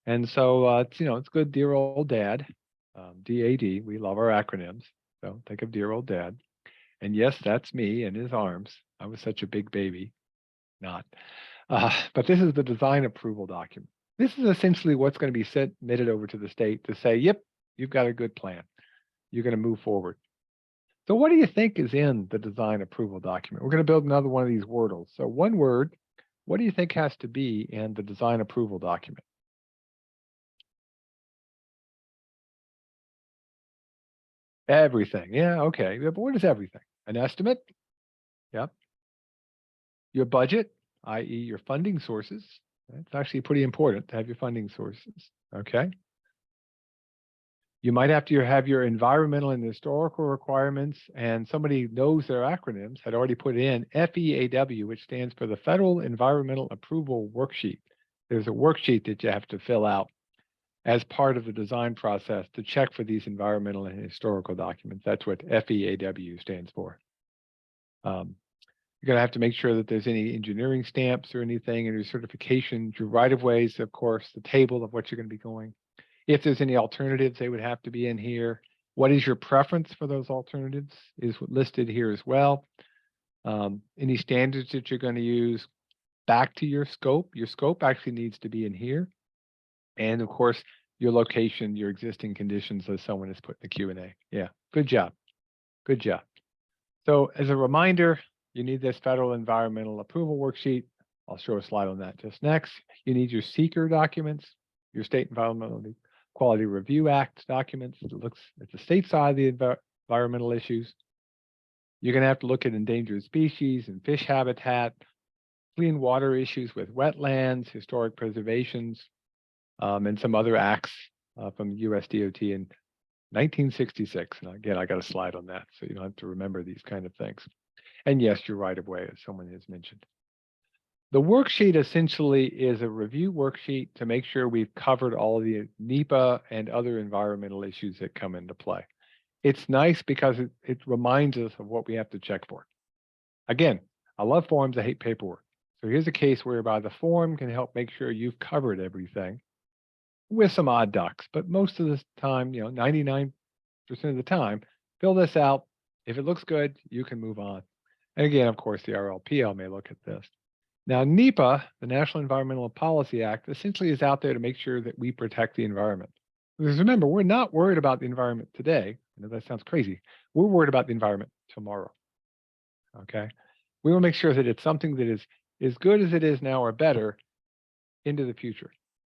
And so it's good, dear old dad, DAD. We love our acronyms. So think of dear old dad. And yes, that's me in his arms. I was such a big baby. Not. But this is the design approval document. This is essentially what's going to be submitted over to the state to say, yep, you've got a good plan. You're going to move forward. So what do you think is in the design approval document? We're going to build another one of these Wordles. So one word, what do you think has to be in the design approval document? Everything. Yeah, okay. Yeah, but what is everything? An estimate? Yep. Your budget, i.e. your funding sources. It's actually pretty important to have your funding sources. Okay. You might have to have your environmental and historical requirements, and somebody knows their acronyms, had already put in FEAW, which stands for the Federal Environmental Approval Worksheet. There's a worksheet that you have to fill out as part of the design process to check for these environmental and historical documents. That's what FEAW stands for. You're going to have to make sure that there's any engineering stamps or anything, and your certifications, your right-of-ways, of course, the table of what you're going to be going. If there's any alternatives, they would have to be in here. What is your preference for those alternatives is listed here as well. Any standards that you're going to use, back to your scope. Your scope actually needs to be in here. And of course, your location, your existing conditions, as someone has put in the Q&A. Yeah, good job. Good job. So as a reminder, you need this federal environmental approval worksheet. I'll show a slide on that just next. You need your seeker documents, your state environmental Quality Review Act documents. It looks at the state side of the environmental issues. You're going to have to look at endangered species and fish habitat, clean water issues with wetlands, historic preservations, and some other acts from US DOT in 1966. And again, I got a slide on that, so you don't have to remember these kind of things. And yes, you're right of way, as someone has mentioned. The worksheet essentially is a review worksheet to make sure we've covered all the NEPA and other environmental issues that come into play. It's nice because it reminds us of what we have to check for. Again, I love forms, I hate paperwork. So here's a case whereby the form can help make sure you've covered everything with some odd ducks, but most of the time, 99% of the time, fill this out. If it looks good, you can move on. And again, of course, the RLPL may look at this. Now, NEPA, the National Environmental Policy Act, essentially is out there to make sure that we protect the environment. Because remember, we're not worried about the environment today. I know that sounds crazy. We're worried about the environment tomorrow. Okay. We will make sure that it's something that is as good as it is now or better into the future.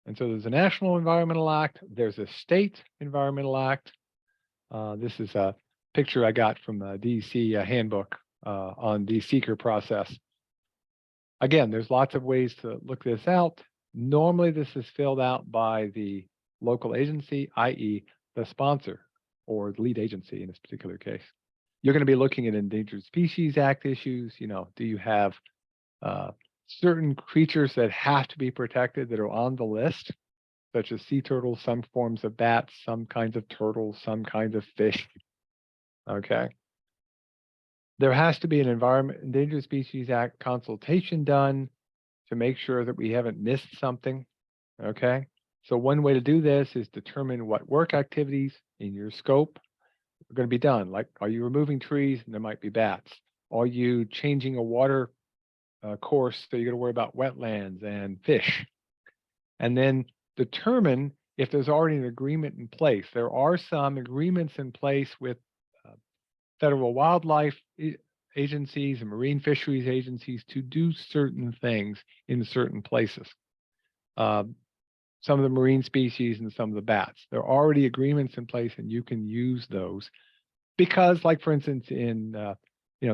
And so there's a National Environmental Act. There's a State Environmental Act. This is a picture I got from the DC handbook on the seeker process. Again, there's lots of ways to look this out. Normally, this is filled out by the local agency, i.e. the sponsor or the lead agency in this particular case. You're going to be looking at Endangered Species Act issues. Do you have certain creatures that have to be protected that are on the list? such as sea turtles, some forms of bats, some kinds of turtles, some kinds of fish. Okay. There has to be an Endangered Species Act consultation done to make sure that we haven't missed something. Okay. So one way to do this is determine what work activities in your scope are going to be done. Like, are you removing trees? And there might be bats. Are you changing a water course so you're going to worry about wetlands and fish? And then determine if there's already an agreement in place. There are some agreements in place with federal wildlife agencies and marine fisheries agencies to do certain things in certain places. Some of the marine species and some of the bats. There are already agreements in place, and you can use those because, like for instance, in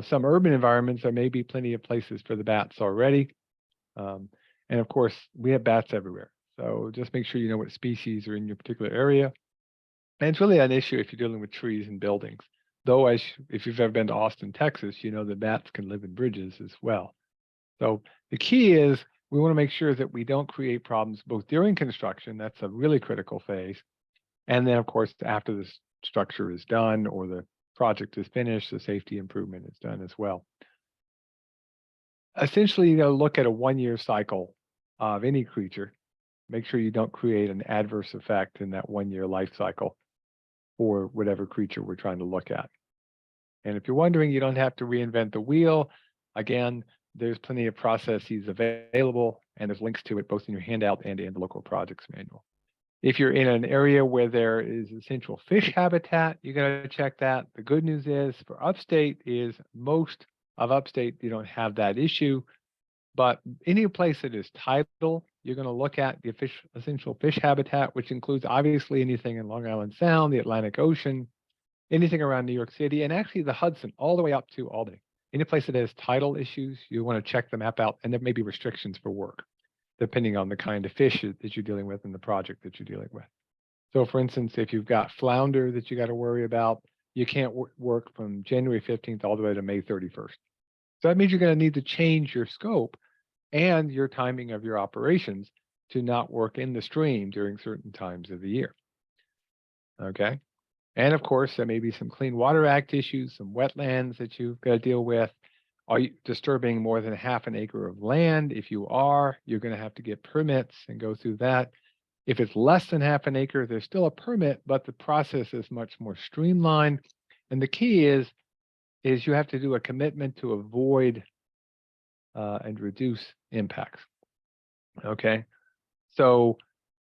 some urban environments, there may be plenty of places for the bats already. And of course, we have bats everywhere. So just make sure you know what species are in your particular area. And it's really an issue if you're dealing with trees and buildings. Though, if you've ever been to Austin, Texas, you know that bats can live in bridges as well. So the key is we want to make sure that we don't create problems both during construction, that's a really critical phase, and then of course after the structure is done or the project is finished, the safety improvement is done as well. Essentially, you look at a 1-year cycle of any creature. Make sure you don't create an adverse effect in that 1-year life cycle for whatever creature we're trying to look at. And if you're wondering, you don't have to reinvent the wheel. Again, there's plenty of processes available, and there's links to it both in your handout and in the local projects manual. If you're in an area where there is essential fish habitat, you got to check that. The good news is for upstate is most of upstate, you don't have that issue. But any place that is tidal, you're going to look at the essential fish habitat, which includes obviously anything in Long Island Sound, the Atlantic Ocean, anything around New York City, and actually the Hudson, all the way up to Albany. Any place that has tidal issues, you want to check the map out, and there may be restrictions for work, depending on the kind of fish that you're dealing with and the project that you're dealing with. So for instance, if you've got flounder that you got to worry about, you can't work from January 15th all the way to May 31st. So that means you're going to need to change your scope and your timing of your operations to not work in the stream during certain times of the year. Okay. And of course, there may be some Clean Water Act issues, some wetlands that you've got to deal with. Are you disturbing more than half an acre of land? If you are, you're going to have to get permits and go through that. If it's less than half an acre, there's still a permit, but the process is much more streamlined. And the key is you have to do a commitment to avoid and reduce impacts. Okay, so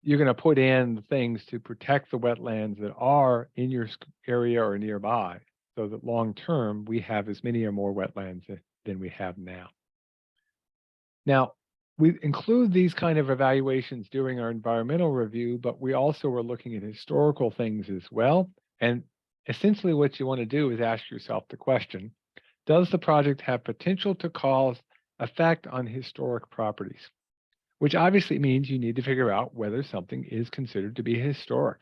you're going to put in things to protect the wetlands that are in your area or nearby, so that long term we have as many or more wetlands than we have now. Now, we include these kind of evaluations during our environmental review, but we also are looking at historical things as well. And essentially what you want to do is ask yourself the question, does the project have potential to cause effect on historic properties? Which obviously means you need to figure out whether something is considered to be historic.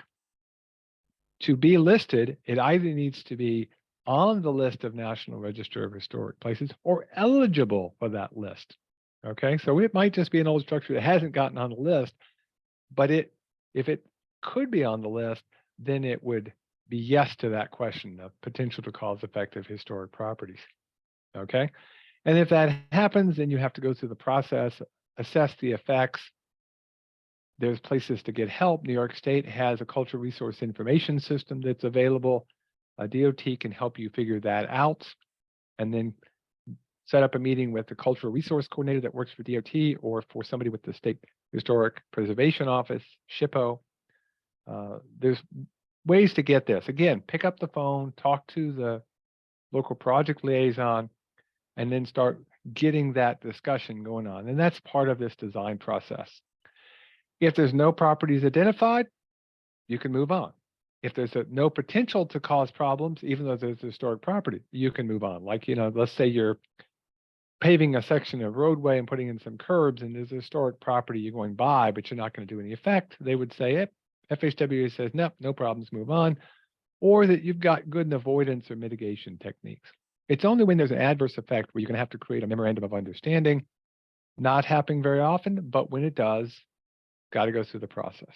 To be listed, it either needs to be on the list of National Register of Historic Places or eligible for that list. Okay, so it might just be an old structure that hasn't gotten on the list, but if it could be on the list, then it would be yes to that question of potential to cause effective historic properties. Okay, and if that happens, then you have to go through the process, assess the effects. There's places to get help. New York State has a cultural resource information system that's available. A DOT can help you figure that out, and then set up a meeting with the cultural resource coordinator that works for DOT or for somebody with the State Historic Preservation Office, SHPO. There's ways to get this. Again, pick up the phone, talk to the local project liaison, and then start getting that discussion going on. And that's part of this design process. If there's no properties identified, you can move on. If there's no potential to cause problems, even though there's a historic property, you can move on. Like, let's say you're paving a section of roadway and putting in some curbs and there's a historic property you're going by, but you're not going to do any effect. They would say it. FHWA says, nope, no problems, move on. Or that you've got good avoidance or mitigation techniques. It's only when there's an adverse effect where you're going to have to create a memorandum of understanding. Not happening very often, but when it does, got to go through the process.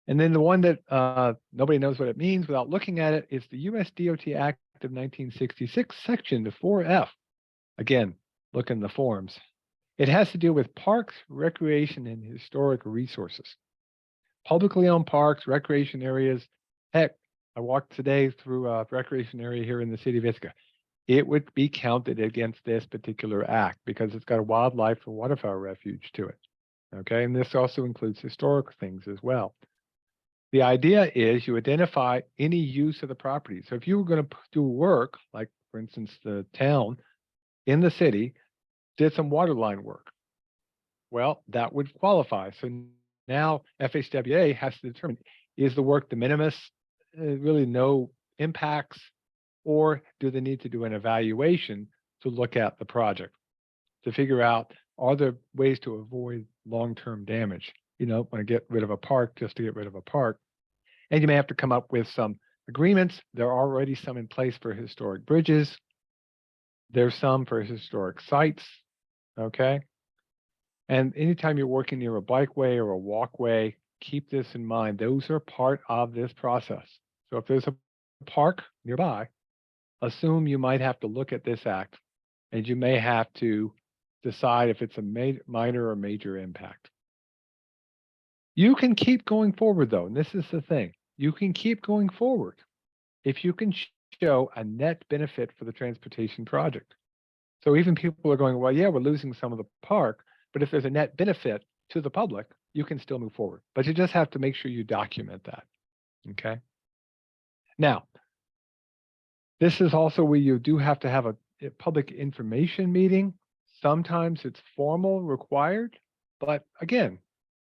And then the one that nobody knows what it means without looking at it is the US DOT Act of 1966, section 4F. Again, look in the forms. It has to do with parks, recreation, and historic resources. Publicly owned parks, recreation areas. Heck, I walked today through a recreation area here in the city of Ithaca. It would be counted against this particular act because it's got a wildlife and waterfowl refuge to it. Okay, and this also includes historic things as well. The idea is you identify any use of the property. So if you were going to do work, like for instance, the town in the city did some water line work, well, that would qualify. So now FHWA has to determine, is the work de minimis, really no impacts, or do they need to do an evaluation to look at the project to figure out, are there ways to avoid long-term damage? You know, want to get rid of a park just to get rid of a park. And you may have to come up with some agreements. There are already some in place for historic bridges. There's some for historic sites, okay? And anytime you're working near a bikeway or a walkway, keep this in mind. Those are part of this process. So if there's a park nearby, assume you might have to look at this act and you may have to decide if it's a minor or major impact. You can keep going forward though, and this is the thing. You can keep going forward if you can show a net benefit for the transportation project. So even people are going, well, yeah, we're losing some of the park, but if there's a net benefit to the public, you can still move forward. But you just have to make sure you document that, okay? Now, this is also where you do have to have a public information meeting. Sometimes it's formal required, but again,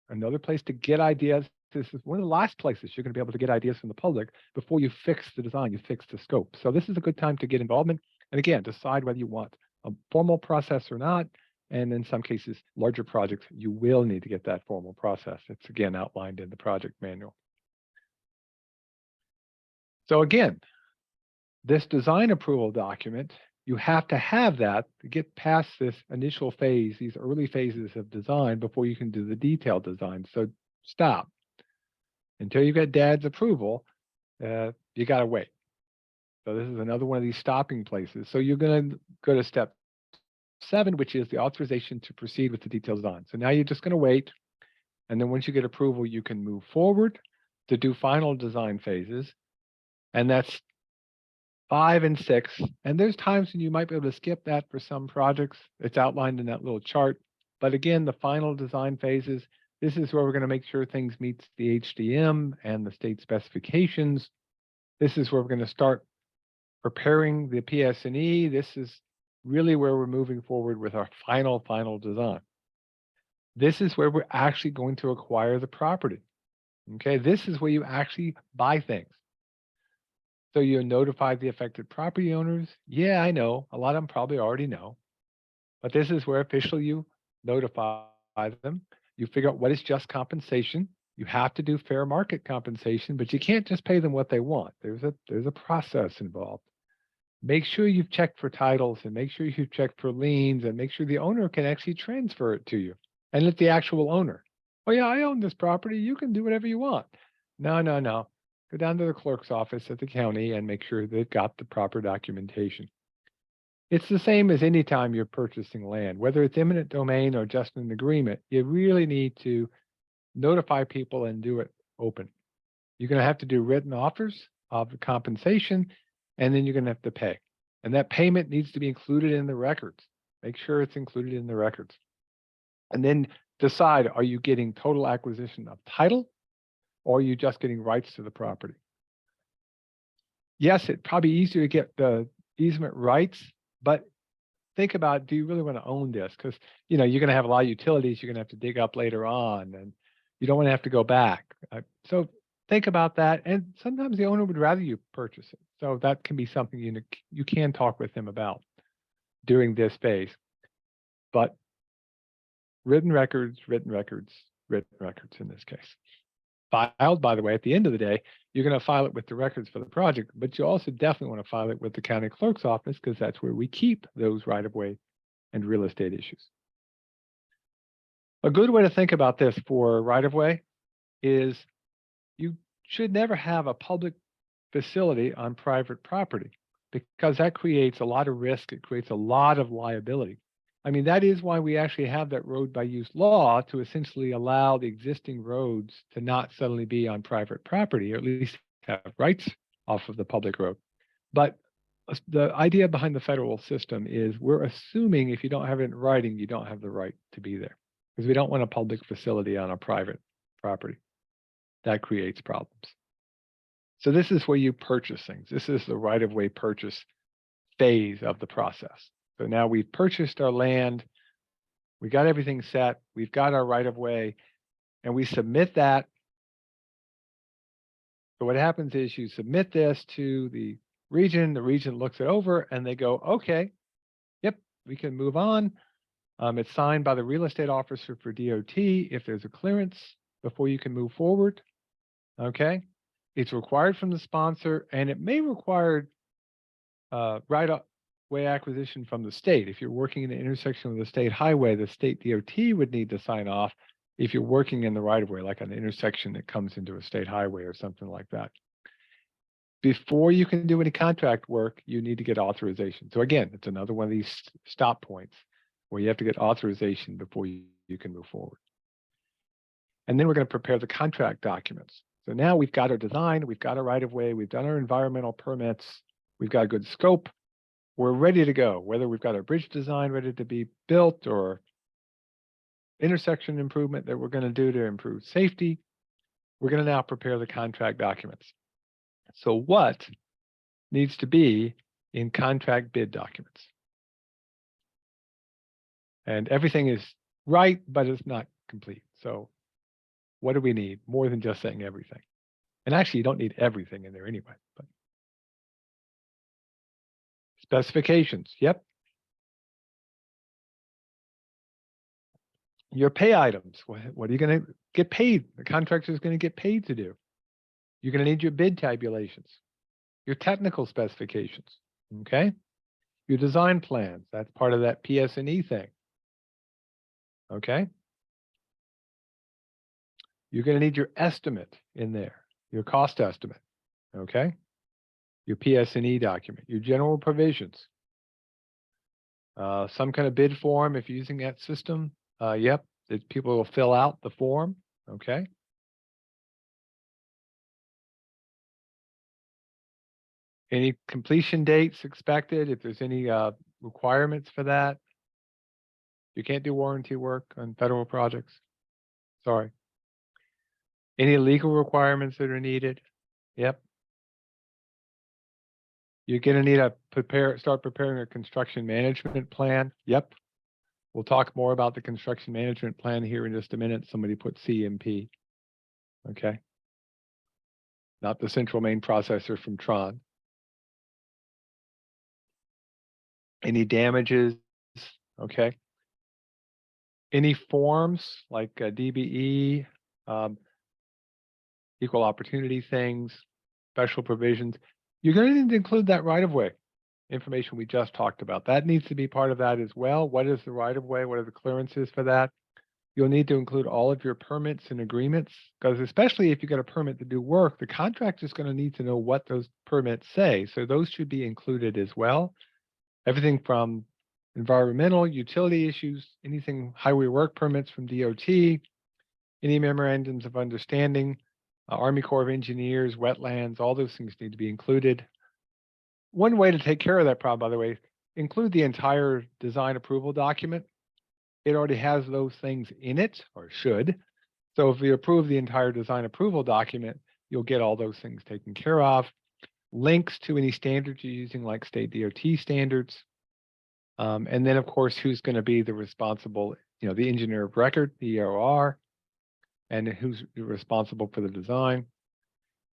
another place to get ideas. This is one of the last places you're going to be able to get ideas from the public before you fix the design, you fix the scope. So this is a good time to get involvement. And again, decide whether you want a formal process or not. And in some cases, larger projects, you will need to get that formal process. It's again outlined in the project manual. So again, this design approval document, you have to have that to get past this initial phase, these early phases of design before you can do the detailed design. So stop. Until you get dad's approval, you got to wait. So this is another one of these stopping places. So you're going to go to step 7, which is the authorization to proceed with the detailed design. So now you're just going to wait. And then once you get approval, you can move forward to do final design phases. And that's 5 and 6. And there's times when you might be able to skip that for some projects. It's outlined in that little chart. But again, the final design phases, this is where we're going to make sure things meets the HDM and the state specifications. This is where we're going to start preparing the PS&E. This is really where we're moving forward with our final design. This is where we're actually going to acquire the property. Okay, this is where you actually buy things. So you notify the affected property owners. Yeah, I know, a lot of them probably already know, but this is where officially you notify them. You figure out what is just compensation. You have to do fair market compensation, but you can't just pay them what they want. There's a process involved. Make sure you've checked for titles and make sure you've checked for liens and make sure the owner can actually transfer it to you and let the actual owner. Oh yeah, I own this property. You can do whatever you want. No. Go down to the clerk's office at the county and make sure they've got the proper documentation. It's the same as any time you're purchasing land, whether it's eminent domain or just an agreement, you really need to notify people and do it open. You're going to have to do written offers of the compensation, and then you're going to have to pay. And that payment needs to be included in the records. Make sure it's included in the records. And then decide, are you getting total acquisition of title, or are you just getting rights to the property? Yes, it'd probably be easier to get the easement rights, but think about, do you really want to own this? Because, you know, you're going to have a lot of utilities you're going to have to dig up later on, and you don't want to have to go back. So think about that. And sometimes the owner would rather you purchase it. So that can be something you can talk with them about during this phase. But written records in this case. Filed, by the way, at the end of the day, you're going to file it with the records for the project, but you also definitely want to file it with the county clerk's office because that's where we keep those right-of-way and real estate issues. A good way to think about this for right-of-way is you should never have a public facility on private property because that creates a lot of risk. It creates a lot of liability. I mean, that is why we actually have that road by use law to essentially allow the existing roads to not suddenly be on private property, or at least have rights off of the public road. But the idea behind the federal system is we're assuming if you don't have it in writing, you don't have the right to be there because we don't want a public facility on a private property. That creates problems. So this is where you purchase things. This is the right-of-way purchase phase of the process. So now we've purchased our land, we got everything set, we've got our right-of-way, and we submit that. So what happens is you submit this to the region looks it over, and they go, okay, yep, we can move on. It's signed by the real estate officer for DOT if there's a clearance before you can move forward. Okay. It's required from the sponsor, and it may require right-of-way acquisition from the state. If you're working in the intersection of the state highway, the state DOT would need to sign off if you're working in the right-of-way, like an intersection that comes into a state highway or something like that. Before you can do any contract work, you need to get authorization. So again, it's another one of these stop points where you have to get authorization before you can move forward. And then we're going to prepare the contract documents. So now we've got our design, we've got our right-of-way, we've done our environmental permits, we've got a good scope, we're ready to go, whether we've got our bridge design ready to be built or intersection improvement that we're going to do to improve safety. We're going to now prepare the contract documents. So what needs to be in contract bid documents? And everything is right, but it's not complete. So what do we need? More than just saying everything. And actually, you don't need everything in there anyway. But specifications, yep. Your pay items, what are you going to get paid? The contractor is going to get paid to do. You're going to need your bid tabulations, your technical specifications, okay? Your design plans, that's part of that PS&E thing, okay? You're going to need your estimate in there, your cost estimate, okay? Your PS&E document, your general provisions, some kind of bid form if you're using that system. Yep, that people will fill out the form, okay? Any completion dates expected, if there's any requirements for that. You can't do warranty work on federal projects. Sorry. Any legal requirements that are needed? Yep. You're going to need to start preparing a construction management plan. Yep. We'll talk more about the construction management plan here in just a minute. Somebody put CMP. Okay. Not the central main processor from Tron. Any damages? Okay. Any forms like DBE, equal opportunity things, special provisions, you're going to need to include that right-of-way information we just talked about. That needs to be part of that as well. What is the right-of-way? What are the clearances for that? You'll need to include all of your permits and agreements, because especially if you get a permit to do work, the contractor is going to need to know what those permits say. So those should be included as well. Everything from environmental, utility issues, anything highway work permits from DOT, any memorandums of understanding, Army Corps of Engineers, wetlands, all those things need to be included. One way to take care of that problem, by the way, include the entire design approval document. It already has those things in it, or should. So if you approve the entire design approval document, you'll get all those things taken care of. Links to any standards you're using, like state DOT standards. And then, of course, who's going to be the responsible, the engineer of record, the EOR, and who's responsible for the design.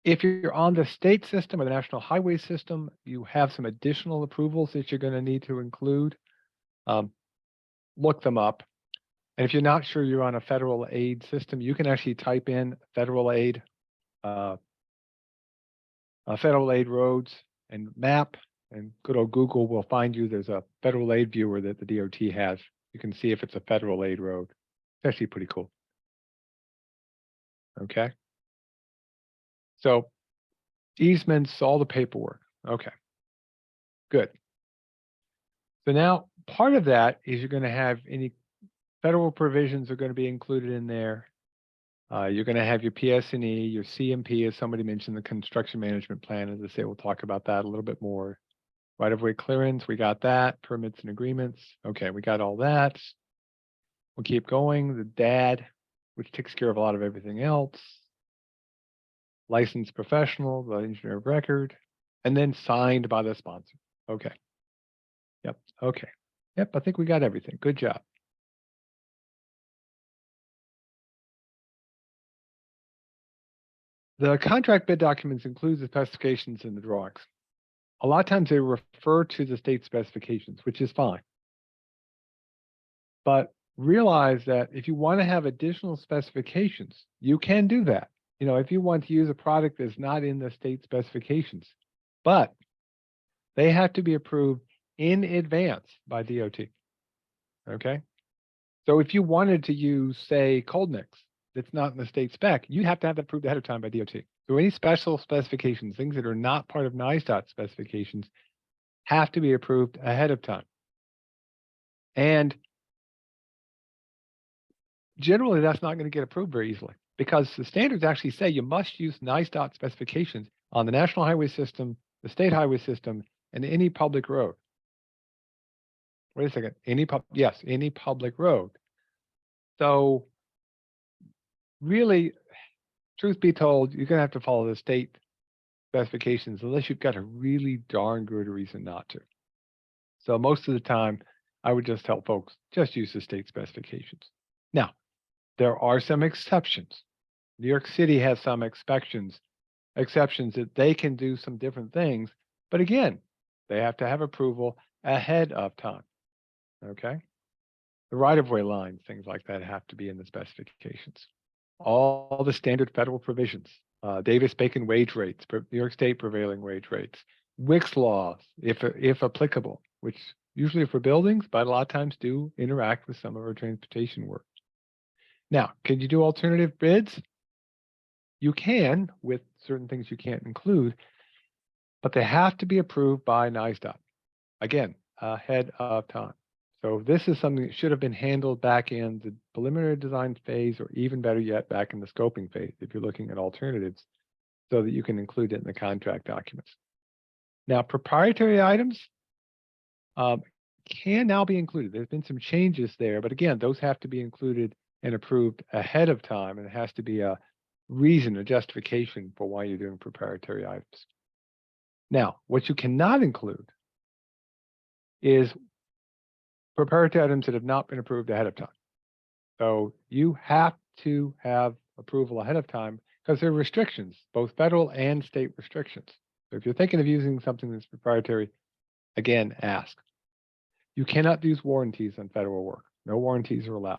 If you're on the state system or the national highway system, you have some additional approvals that you're going to need to include. Look them up. And if you're not sure you're on a federal aid system, you can actually type in federal aid roads and map, and good old Google will find you. There's a federal aid viewer that the DOT has. You can see if it's a federal aid road. It's actually pretty cool. Okay. So easements, all the paperwork. Okay, good. So now part of that is you're going to have any federal provisions are going to be included in there. You're going to have your PS&E, your CMP, as somebody mentioned, the construction management plan. As I say, we'll talk about that a little bit more. Right-of-way clearance, we got that. Permits and agreements. Okay, we got all that. We'll keep going. The DAD, which takes care of a lot of everything else. Licensed professional, the engineer of record, and then signed by the sponsor. Okay. Yep. Okay. Yep. I think we got everything. Good job. The contract bid documents include the specifications and the drawings. A lot of times they refer to the state specifications, which is fine. But realize that if you want to have additional specifications, you can do that. You know, if you want to use a product that's not in the state specifications, but they have to be approved in advance by DOT. Okay. So if you wanted to use, say, cold mix that's not in the state spec, you have to have that approved ahead of time by DOT. So any special specifications, things that are not part of NISDOT specifications, have to be approved ahead of time. And generally, that's not going to get approved very easily because the standards actually say you must use NISDOT specifications on the national highway system, the state highway system, and any public road. Wait a second. Any public road. So really, truth be told, you're going to have to follow the state specifications unless you've got a really darn good reason not to. So most of the time, I would just tell folks, just use the state specifications. Now, there are some exceptions. New York City has some exceptions that they can do some different things. But again, they have to have approval ahead of time. Okay. The right-of-way lines, things like that have to be in the specifications. All the standard federal provisions, Davis-Bacon wage rates, New York State prevailing wage rates, WICS laws, if applicable, which usually are for buildings, but a lot of times do interact with some of our transportation work. Now, can you do alternative bids? You can with certain things you can't include, but they have to be approved by NISDOT. Again, ahead of time. So this is something that should have been handled back in the preliminary design phase, or even better yet, back in the scoping phase, if you're looking at alternatives, so that you can include it in the contract documents. Now, proprietary items can now be included. There's been some changes there, but again, those have to be included and approved ahead of time, and it has to be a reason, a justification for why you're doing proprietary items. Now, what you cannot include is proprietary items that have not been approved ahead of time. So you have to have approval ahead of time because there are restrictions, both federal and state restrictions. So if you're thinking of using something that's proprietary, again, ask. You cannot use warranties on federal work. No warranties are allowed.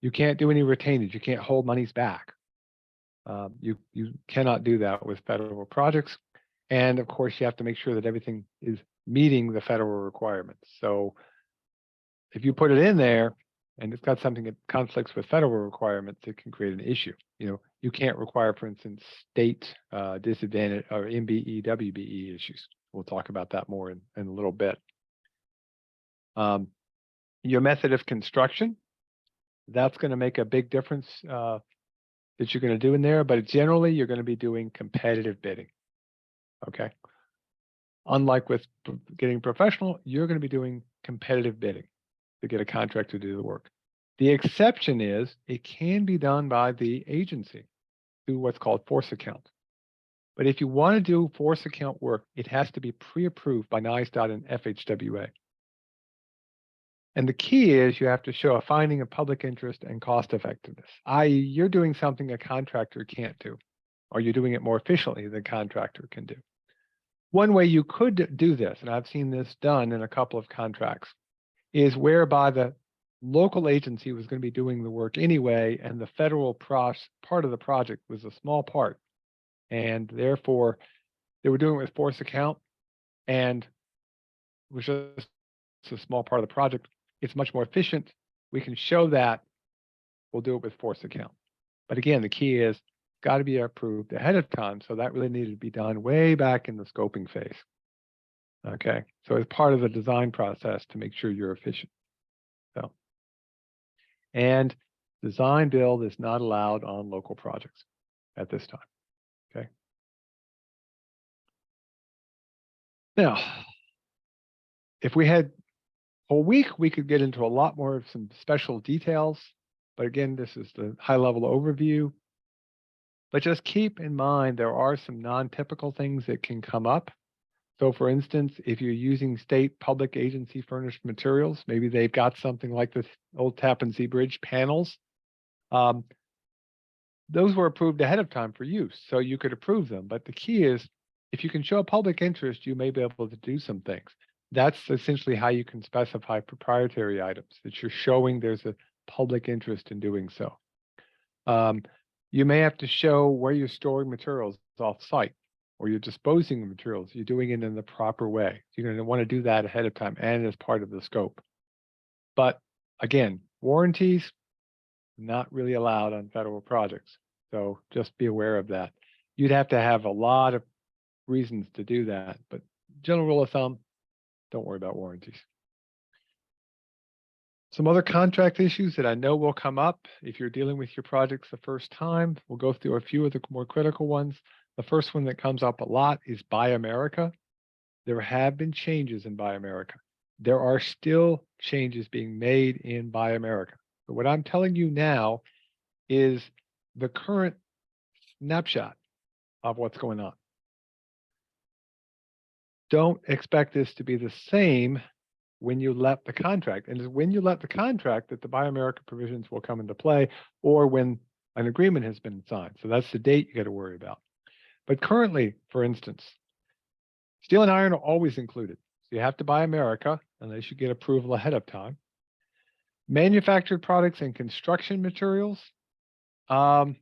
You can't do any retainage. You can't hold monies back. You cannot do that with federal projects. And of course, you have to make sure that everything is meeting the federal requirements. So if you put it in there and it's got something that conflicts with federal requirements, it can create an issue. You know, you can't require, for instance, state disadvantage or MBE, WBE issues. We'll talk about that more in a little bit. Your method of construction, that's going to make a big difference that you're going to do in there, but generally you're going to be doing competitive bidding. Okay. Unlike with getting professional, you're going to be doing competitive bidding to get a contractor to do the work. The exception is it can be done by the agency through what's called force account. But if you want to do force account work, it has to be pre-approved by NISDOT and FHWA. And the key is you have to show a finding of public interest and cost effectiveness, i.e. you're doing something a contractor can't do, or you're doing it more efficiently than a contractor can do. One way you could do this, and I've seen this done in a couple of contracts, is whereby the local agency was going to be doing the work anyway, and the federal part of the project was a small part. And therefore, they were doing it with force account, and it was just a small part of the project. It's much more efficient. We can show that. We'll do it with force account. But again, the key is got to be approved ahead of time. So that really needed to be done way back in the scoping phase. Okay, so as part of the design process to make sure you're efficient. So, and design build is not allowed on local projects at this time. Okay. Now, if we had a whole week, we could get into a lot more of some special details. But again, this is the high level overview. But just keep in mind, there are some non-typical things that can come up. So for instance, if you're using state public agency furnished materials, maybe they've got something like this old Tappan Zee Bridge panels. Those were approved ahead of time for use, so you could approve them. But the key is, if you can show public interest, you may be able to do some things. That's essentially how you can specify proprietary items, that you're showing there's a public interest in doing so. You may have to show where you're storing materials off-site, or you're disposing of materials, you're doing it in the proper way. You're going to want to do that ahead of time and as part of the scope. But again, warranties, not really allowed on federal projects. So just be aware of that. You'd have to have a lot of reasons to do that, but general rule of thumb, don't worry about warranties. Some other contract issues that I know will come up if you're dealing with your projects the first time. We'll go through a few of the more critical ones. The first one that comes up a lot is Buy America. There have been changes in Buy America. There are still changes being made in Buy America. But what I'm telling you now is the current snapshot of what's going on. Don't expect this to be the same when you let the contract. And it's when you let the contract that the Buy America provisions will come into play, or when an agreement has been signed. So that's the date you got to worry about. But currently, for instance, steel and iron are always included. So you have to Buy America unless you get approval ahead of time. Manufactured products and construction materials. There's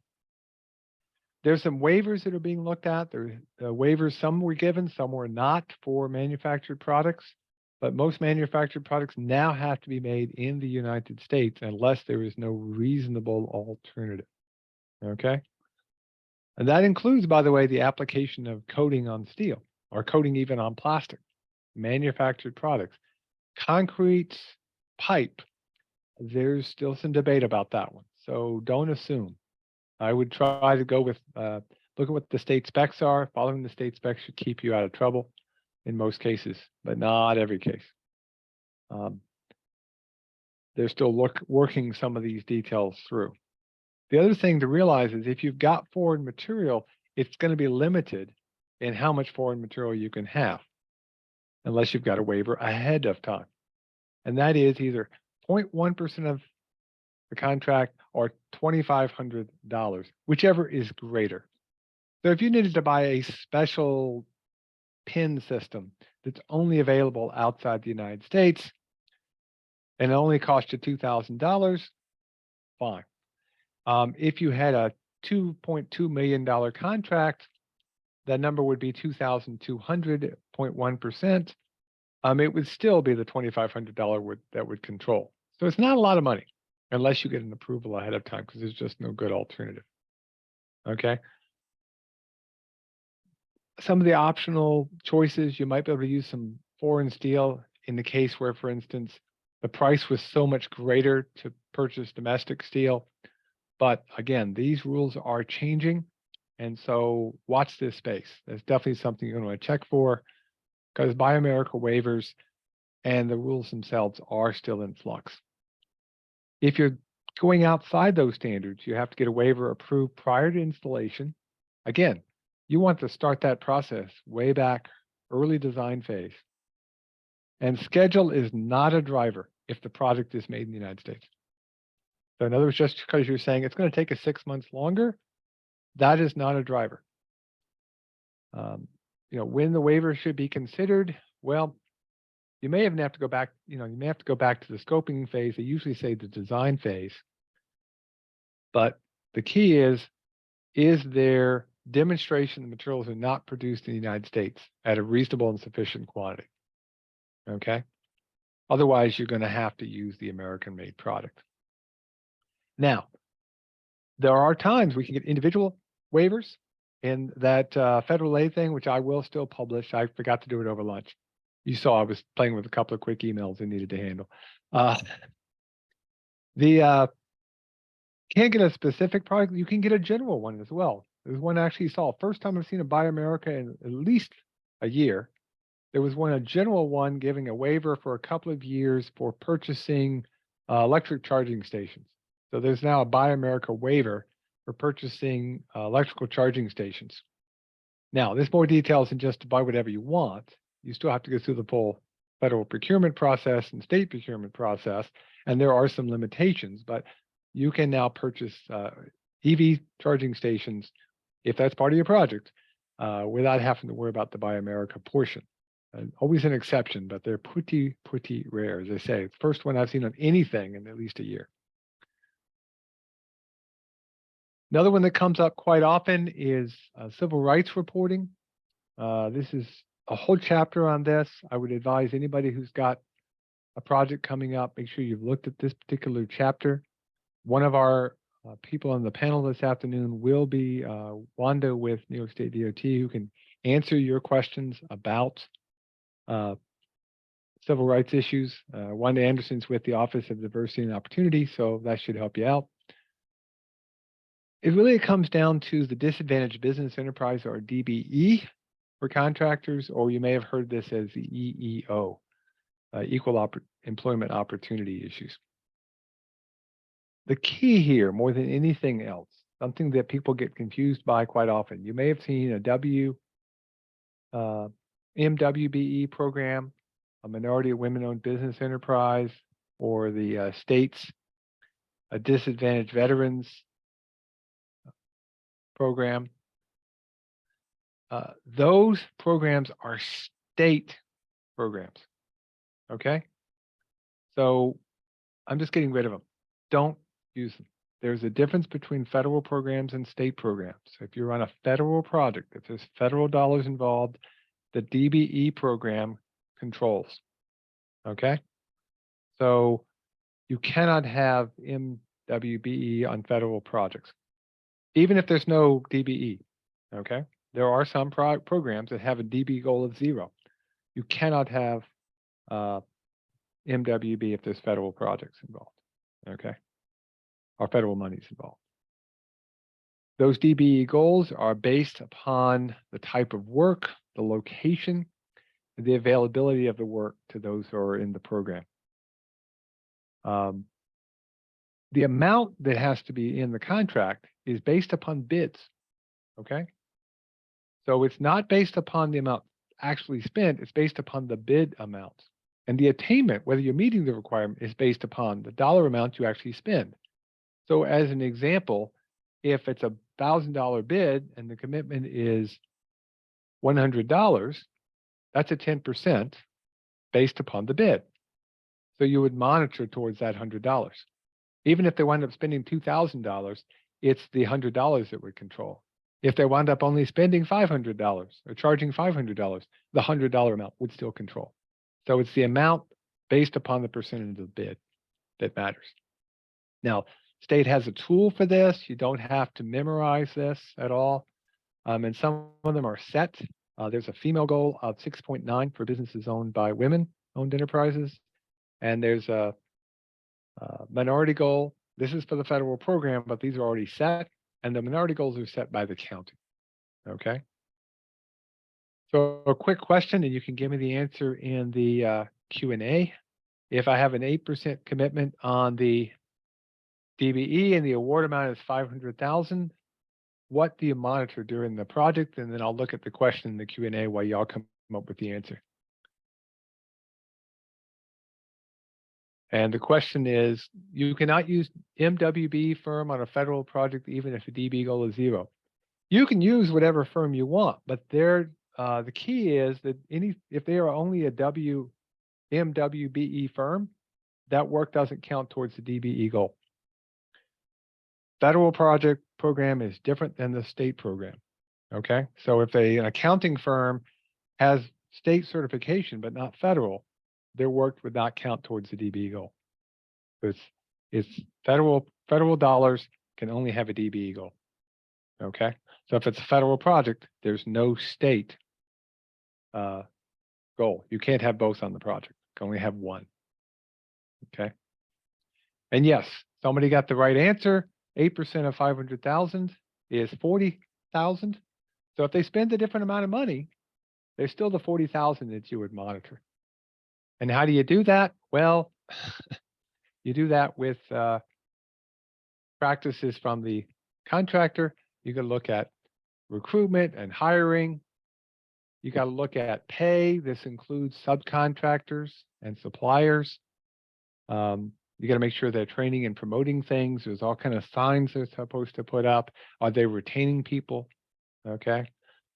some waivers that are being looked at. There are waivers, some were given, some were not for manufactured products. But most manufactured products now have to be made in the United States unless there is no reasonable alternative. Okay. And that includes, by the way, the application of coating on steel or coating even on plastic, manufactured products. Concrete pipe, there's still some debate about that one. So don't assume. I would try to go with, look at what the state specs are. Following the state specs should keep you out of trouble in most cases, but not every case. They're still working some of these details through. The other thing to realize is if you've got foreign material, it's going to be limited in how much foreign material you can have, unless you've got a waiver ahead of time. And that is either 0.1% of the contract or $2,500, whichever is greater. So if you needed to buy a special PIN system that's only available outside the United States and it only cost you $2,000, fine. If you had a $2.2 million contract, that number would be $2,200, 0.1%. It would still be the $2,500 that would control. So it's not a lot of money unless you get an approval ahead of time because there's just no good alternative. Okay. Some of the optional choices, you might be able to use some foreign steel in the case where, for instance, the price was so much greater to purchase domestic steel. But again, these rules are changing. And so watch this space. That's definitely something you're going to want to check for because Buy America waivers and the rules themselves are still in flux. If you're going outside those standards, you have to get a waiver approved prior to installation. Again, you want to start that process way back, early design phase. And schedule is not a driver if the product is made in the United States. So in other words, just because you're saying it's going to take us 6 months longer, that is not a driver. When the waiver should be considered, well, you may even have to go back, you may have to go back to the scoping phase. They usually say the design phase. But the key is there demonstration the materials are not produced in the United States at a reasonable and sufficient quantity? Okay. Otherwise, you're going to have to use the American-made product. Now, there are times we can get individual waivers in that federal aid thing, which I will still publish. I forgot to do it over lunch. You saw I was playing with a couple of quick emails I needed to handle. Can't get a specific product. You can get a general one as well. There's one I actually saw. First time I've seen a Buy America in at least a year. There was a general one giving a waiver for a couple of years for purchasing electric charging stations. So there's now a Buy America waiver for purchasing electrical charging stations. Now, there's more details than just to buy whatever you want. You still have to go through the full federal procurement process and state procurement process, and there are some limitations, but you can now purchase EV charging stations, if that's part of your project, without having to worry about the Buy America portion. Always an exception, but they're pretty rare, as I say. It's the first one I've seen on anything in at least a year. Another one that comes up quite often is civil rights reporting. This is a whole chapter on this. I would advise anybody who's got a project coming up, make sure you've looked at this particular chapter. One of our people on the panel this afternoon will be Wanda with New York State DOT, who can answer your questions about civil rights issues. Wanda Anderson's with the Office of Diversity and Opportunity, so that should help you out. It really comes down to the disadvantaged business enterprise, or DBE, for contractors, or you may have heard this as the EEO, Equal Employment Opportunity Issues. The key here, more than anything else, something that people get confused by quite often, you may have seen a MWBE program, a minority women-owned business enterprise, or the state's disadvantaged veterans program. Those programs are state programs, okay? So I'm just getting rid of them. Don't use them. There's a difference between federal programs and state programs. So if you're on a federal project, if there's federal dollars involved, the DBE program controls, okay? So you cannot have MWBE on federal projects, even if there's no DBE, okay? There are some programs that have a DB goal of 0. You cannot have MWB if there's federal projects involved, okay? Or federal monies involved. Those DBE goals are based upon the type of work, the location, the availability of the work to those who are in the program. The amount that has to be in the contract is based upon bids, okay? So it's not based upon the amount actually spent, it's based upon the bid amount. And the attainment, whether you're meeting the requirement, is based upon the dollar amount you actually spend. So as an example, if it's a $1,000 bid and the commitment is $100, that's a 10% based upon the bid. So you would monitor towards that $100. Even if they wind up spending $2,000, it's the $100 that would control. If they wind up only spending $500 or charging $500, the $100 amount would still control. So it's the amount based upon the percentage of the bid that matters. Now, state has a tool for this. You don't have to memorize this at all. And some of them are set. There's a female goal of 6.9 for businesses owned by women-owned enterprises. And there's a minority goal. This is for the federal program, but these are already set. And the minority goals are set by the county, okay? So a quick question, and you can give me the answer in the Q&A. If I have an 8% commitment on the DBE and the award amount is $500,000, what do you monitor during the project? And then I'll look at the question in the Q&A while y'all come up with the answer. And the question is, you cannot use MWB firm on a federal project even if the DB goal is 0. You can use whatever firm you want, but the key is that if they are only a MWBE firm, that work doesn't count towards the DBE goal. Federal project program is different than the state program, okay? So if an accounting firm has state certification but not federal, their work would not count towards the DBE goal. It's federal dollars can only have a DBE goal, okay? So if it's a federal project, there's no state goal. You can't have both on the project. You can only have one. Okay. And yes, somebody got the right answer. 8% of 500,000 is 40,000. So if they spend a different amount of money, there's still the 40,000 that you would monitor. And how do you do that? Well, you do that with practices from the contractor. You can look at recruitment and hiring. You got to look at pay. This includes subcontractors and suppliers. You got to make sure they're training and promoting things. There's all kind of signs they're supposed to put up. Are they retaining people? Okay.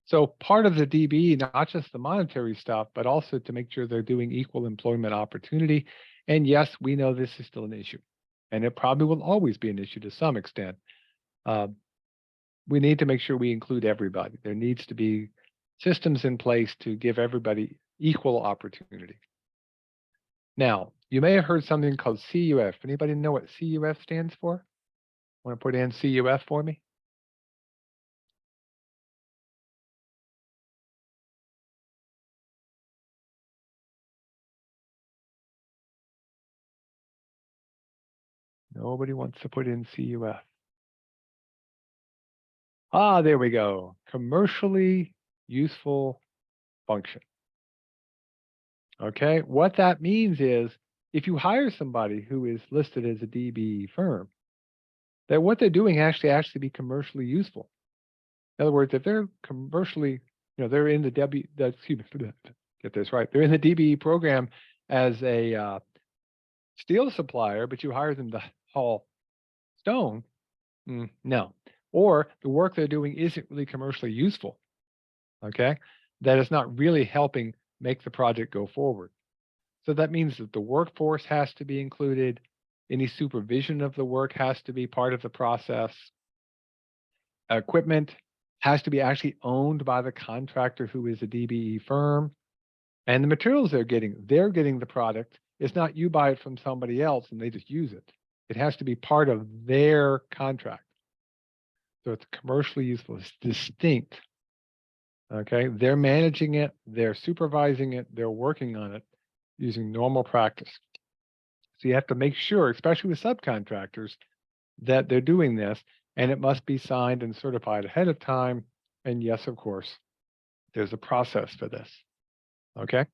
So part of the DBE, not just the monetary stuff, but also to make sure they're doing equal employment opportunity. And yes, we know this is still an issue, and it probably will always be an issue to some extent. We need to make sure we include everybody. There needs to be systems in place to give everybody equal opportunity. Now, you may have heard something called CUF. Anybody know what CUF stands for? Want to put in CUF for me? Nobody wants to put in CUF. Ah, there we go. Commercially useful function. Okay, what that means is if you hire somebody who is listed as a DBE firm, that what they're doing actually be commercially useful. In other words, if they're commercially, they're in the get this right, they're in the DBE program as a steel supplier, but you hire them to haul stone, no. Or the work they're doing isn't really commercially useful, okay? That is not really helping make the project go forward. So that means that the workforce has to be included. Any supervision of the work has to be part of the process. Equipment has to be actually owned by the contractor who is a DBE firm. And the materials they're getting the product. It's not you buy it from somebody else and they just use it. It has to be part of their contract. So it's commercially useful, it's distinct. Okay, they're managing it, they're supervising it, they're working on it using normal practice. So you have to make sure, especially with subcontractors, that they're doing this, and it must be signed and certified ahead of time. And yes, of course, there's a process for this. Okay.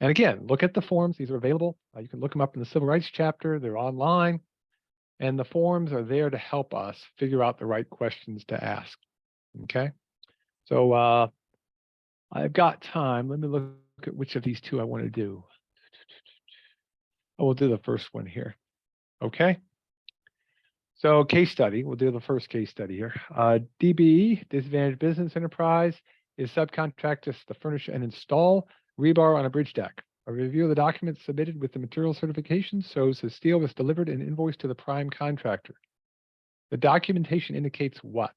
And again, look at the forms. These are available. You can look them up in the Civil Rights chapter. They're online. And the forms are there to help us figure out the right questions to ask. Okay. So I've got time. Let me look at which of these two I want to do. Oh, we'll do the first one here. Okay. So case study, we'll do the first case study here. DBE, disadvantaged business enterprise, is subcontractors to furnish and install rebar on a bridge deck. A review of the documents submitted with the material certification shows the steel was delivered and invoiced to the prime contractor. The documentation indicates what?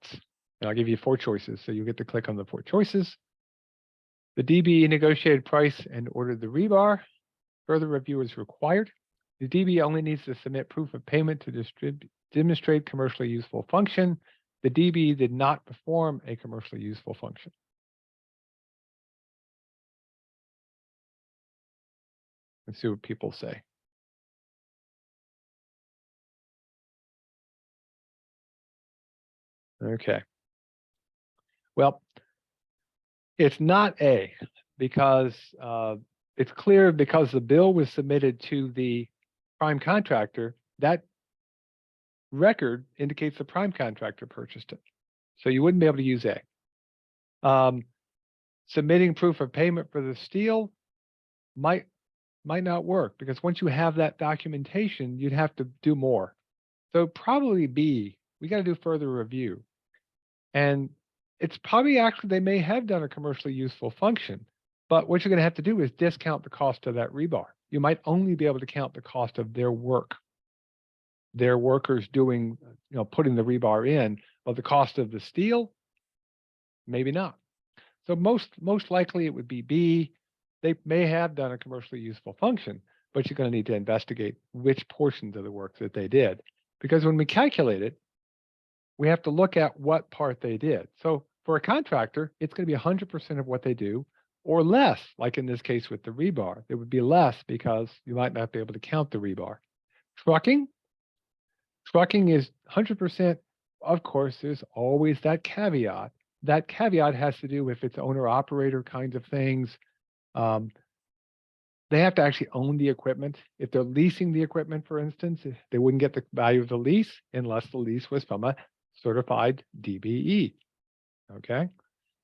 And I'll give you 4 choices, so you get to click on the 4 choices. The DBE negotiated price and ordered the rebar. Further review is required. The DBE only needs to submit proof of payment to demonstrate commercially useful function. The DBE did not perform a commercially useful function. Let's see what people say. Okay. Well, it's not A because it's clear because the bill was submitted to the prime contractor, that record indicates the prime contractor purchased it. So you wouldn't be able to use A. Submitting proof of payment for the steel might not work because once you have that documentation, you'd have to do more. So probably B, we got to do further review. And it's probably actually, they may have done a commercially useful function, but what you're going to have to do is discount the cost of that rebar. You might only be able to count the cost of their work. Their workers doing, putting the rebar in, but the cost of the steel, maybe not. So most likely it would be B. They may have done a commercially useful function, but you're going to need to investigate which portions of the work that they did. Because when we calculate it, we have to look at what part they did. So for a contractor, it's going to be 100% of what they do or less, like in this case with the rebar. It would be less because you might not be able to count the rebar. Trucking is 100%. Of course, there's always that caveat. That caveat has to do with its owner-operator kinds of things. They have to actually own the equipment. If they're leasing the equipment, for instance, they wouldn't get the value of the lease unless the lease was from a certified DBE. Okay,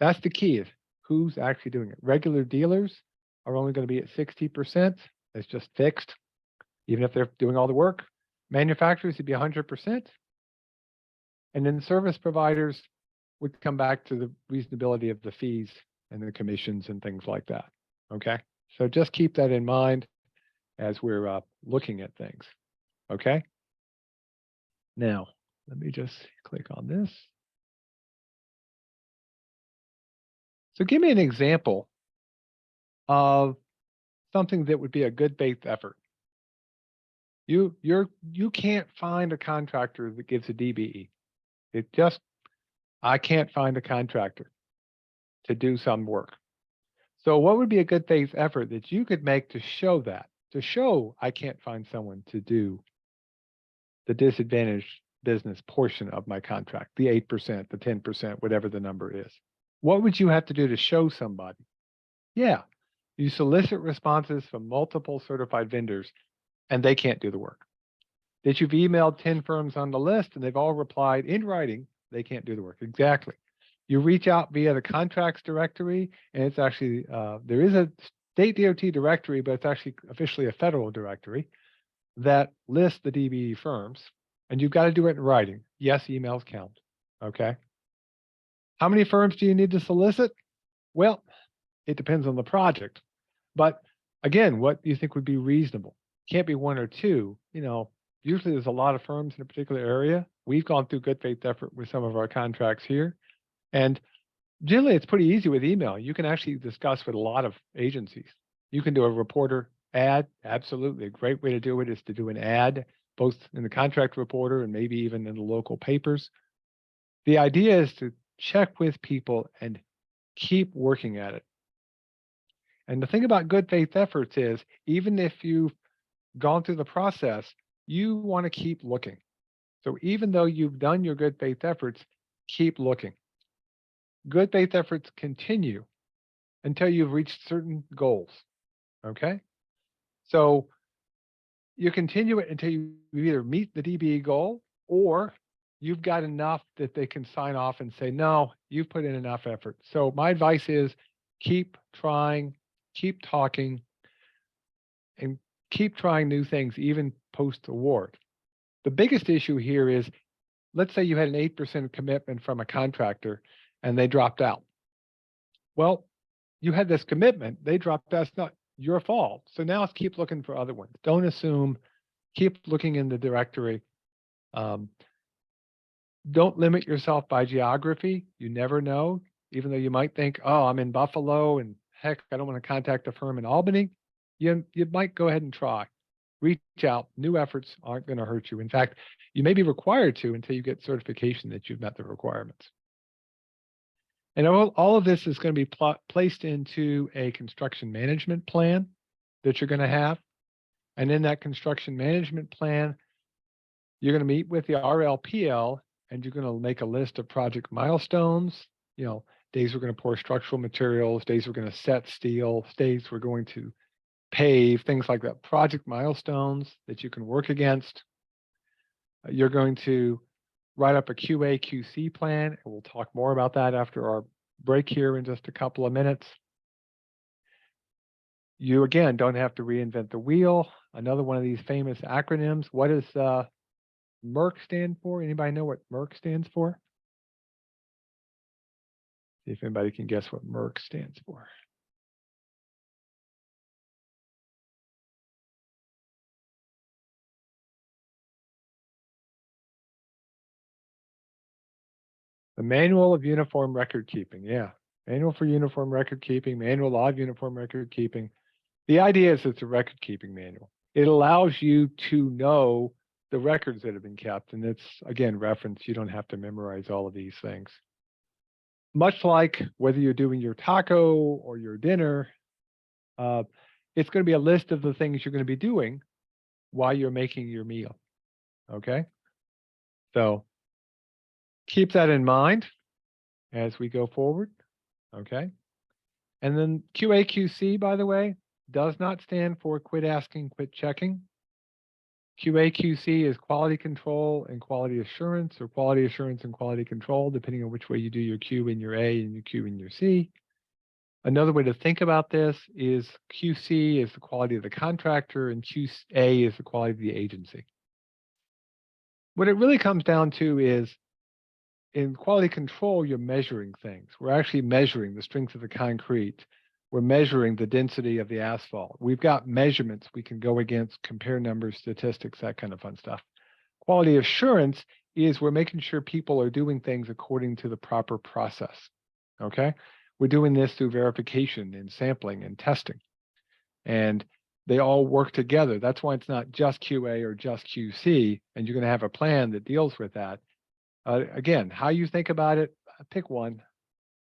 that's the key, is who's actually doing it. Regular dealers are only going to be at 60%. It's just fixed, even if they're doing all the work. Manufacturers would be 100%. And then service providers would come back to the reasonability of the fees and the commissions and things like that. Okay, so just keep that in mind as we're looking at things. Okay, now let me just click on this. So give me an example of something that would be a good faith effort. You can't find a contractor that gives a DBE. I can't find a contractor to do some work. So what would be a good faith effort that you could make to show that? To show I can't find someone to do the disadvantaged business portion of my contract, the 8%, the 10%, whatever the number is. What would you have to do to show somebody? Yeah, you solicit responses from multiple certified vendors and they can't do the work. That you've emailed 10 firms on the list and they've all replied in writing, they can't do the work. Exactly. You reach out via the contracts directory, and it's actually, there is a state DOT directory, but it's actually officially a federal directory that lists the DBE firms, and you've got to do it in writing. Yes, emails count. Okay. How many firms do you need to solicit? Well, it depends on the project. But again, what do you think would be reasonable? Can't be one or two. You know, usually there's a lot of firms in a particular area. We've gone through good faith effort with some of our contracts here. And generally, it's pretty easy with email. You can actually discuss with a lot of agencies. You can do a reporter ad. Absolutely. A great way to do it is to do an ad, both in the contract reporter and maybe even in the local papers. The idea is to check with people and keep working at it. And the thing about good faith efforts is, even if you've gone through the process, you want to keep looking. So even though you've done your good faith efforts, keep looking. Good faith efforts continue until you've reached certain goals. Okay? So you continue it until you either meet the DBE goal or you've got enough that they can sign off and say, no, you've put in enough effort. So my advice is keep trying, keep talking, and keep trying new things, even post-award. The biggest issue here is, let's say you had an 8% commitment from a contractor and they dropped out. Well, you had this commitment, they dropped out, it's not your fault. So now let's keep looking for other ones. Don't assume, keep looking in the directory. Don't limit yourself by geography. You never know, even though you might think, oh, I'm in Buffalo and heck, I don't want to contact a firm in Albany. You might go ahead and try. Reach out. New efforts aren't going to hurt you. In fact, you may be required to until you get certification that you've met the requirements. And all of this is going to be placed into a construction management plan that you're going to have. And in that construction management plan, you're going to meet with the RLPL and you're going to make a list of project milestones, you know, days we're going to pour structural materials, days we're going to set steel, days we're going to pave, things like that, project milestones that you can work against. You're going to write up a QA QC plan, and we'll talk more about that after our break here in just a couple of minutes. You, again, don't have to reinvent the wheel. Another one of these famous acronyms. What does MERC stand for? Anybody know what MERC stands for? See if anybody can guess what MERC stands for. The Manual of Uniform Record Keeping. Yeah, Manual for Uniform Record Keeping, Manual of Uniform Record Keeping. The idea is it's a record keeping manual. It allows you to know the records that have been kept. And it's, again, reference. You don't have to memorize all of these things. much like whether you're doing your taco or your dinner, it's going to be a list of the things you're going to be doing while you're making your meal. Okay. So keep that in mind as we go forward. Okay. And then QA/QC, by the way, does not stand for quit asking, quit checking. QA/QC is quality control and quality assurance, or quality assurance and quality control, depending on which way you do your Q and your A and your Q and your C. Another way to think about this is QC is the quality of the contractor and QA is the quality of the agency. What it really comes down to is in quality control, you're measuring things. We're actually measuring the strength of the concrete. We're measuring the density of the asphalt. We've got measurements we can go against, compare numbers, statistics, that kind of fun stuff. Quality assurance is we're making sure people are doing things according to the proper process. Okay? We're doing this through verification and sampling and testing. And they all work together. That's why it's not just QA or just QC, and you're going to have a plan that deals with that. Again, how you think about it, pick one,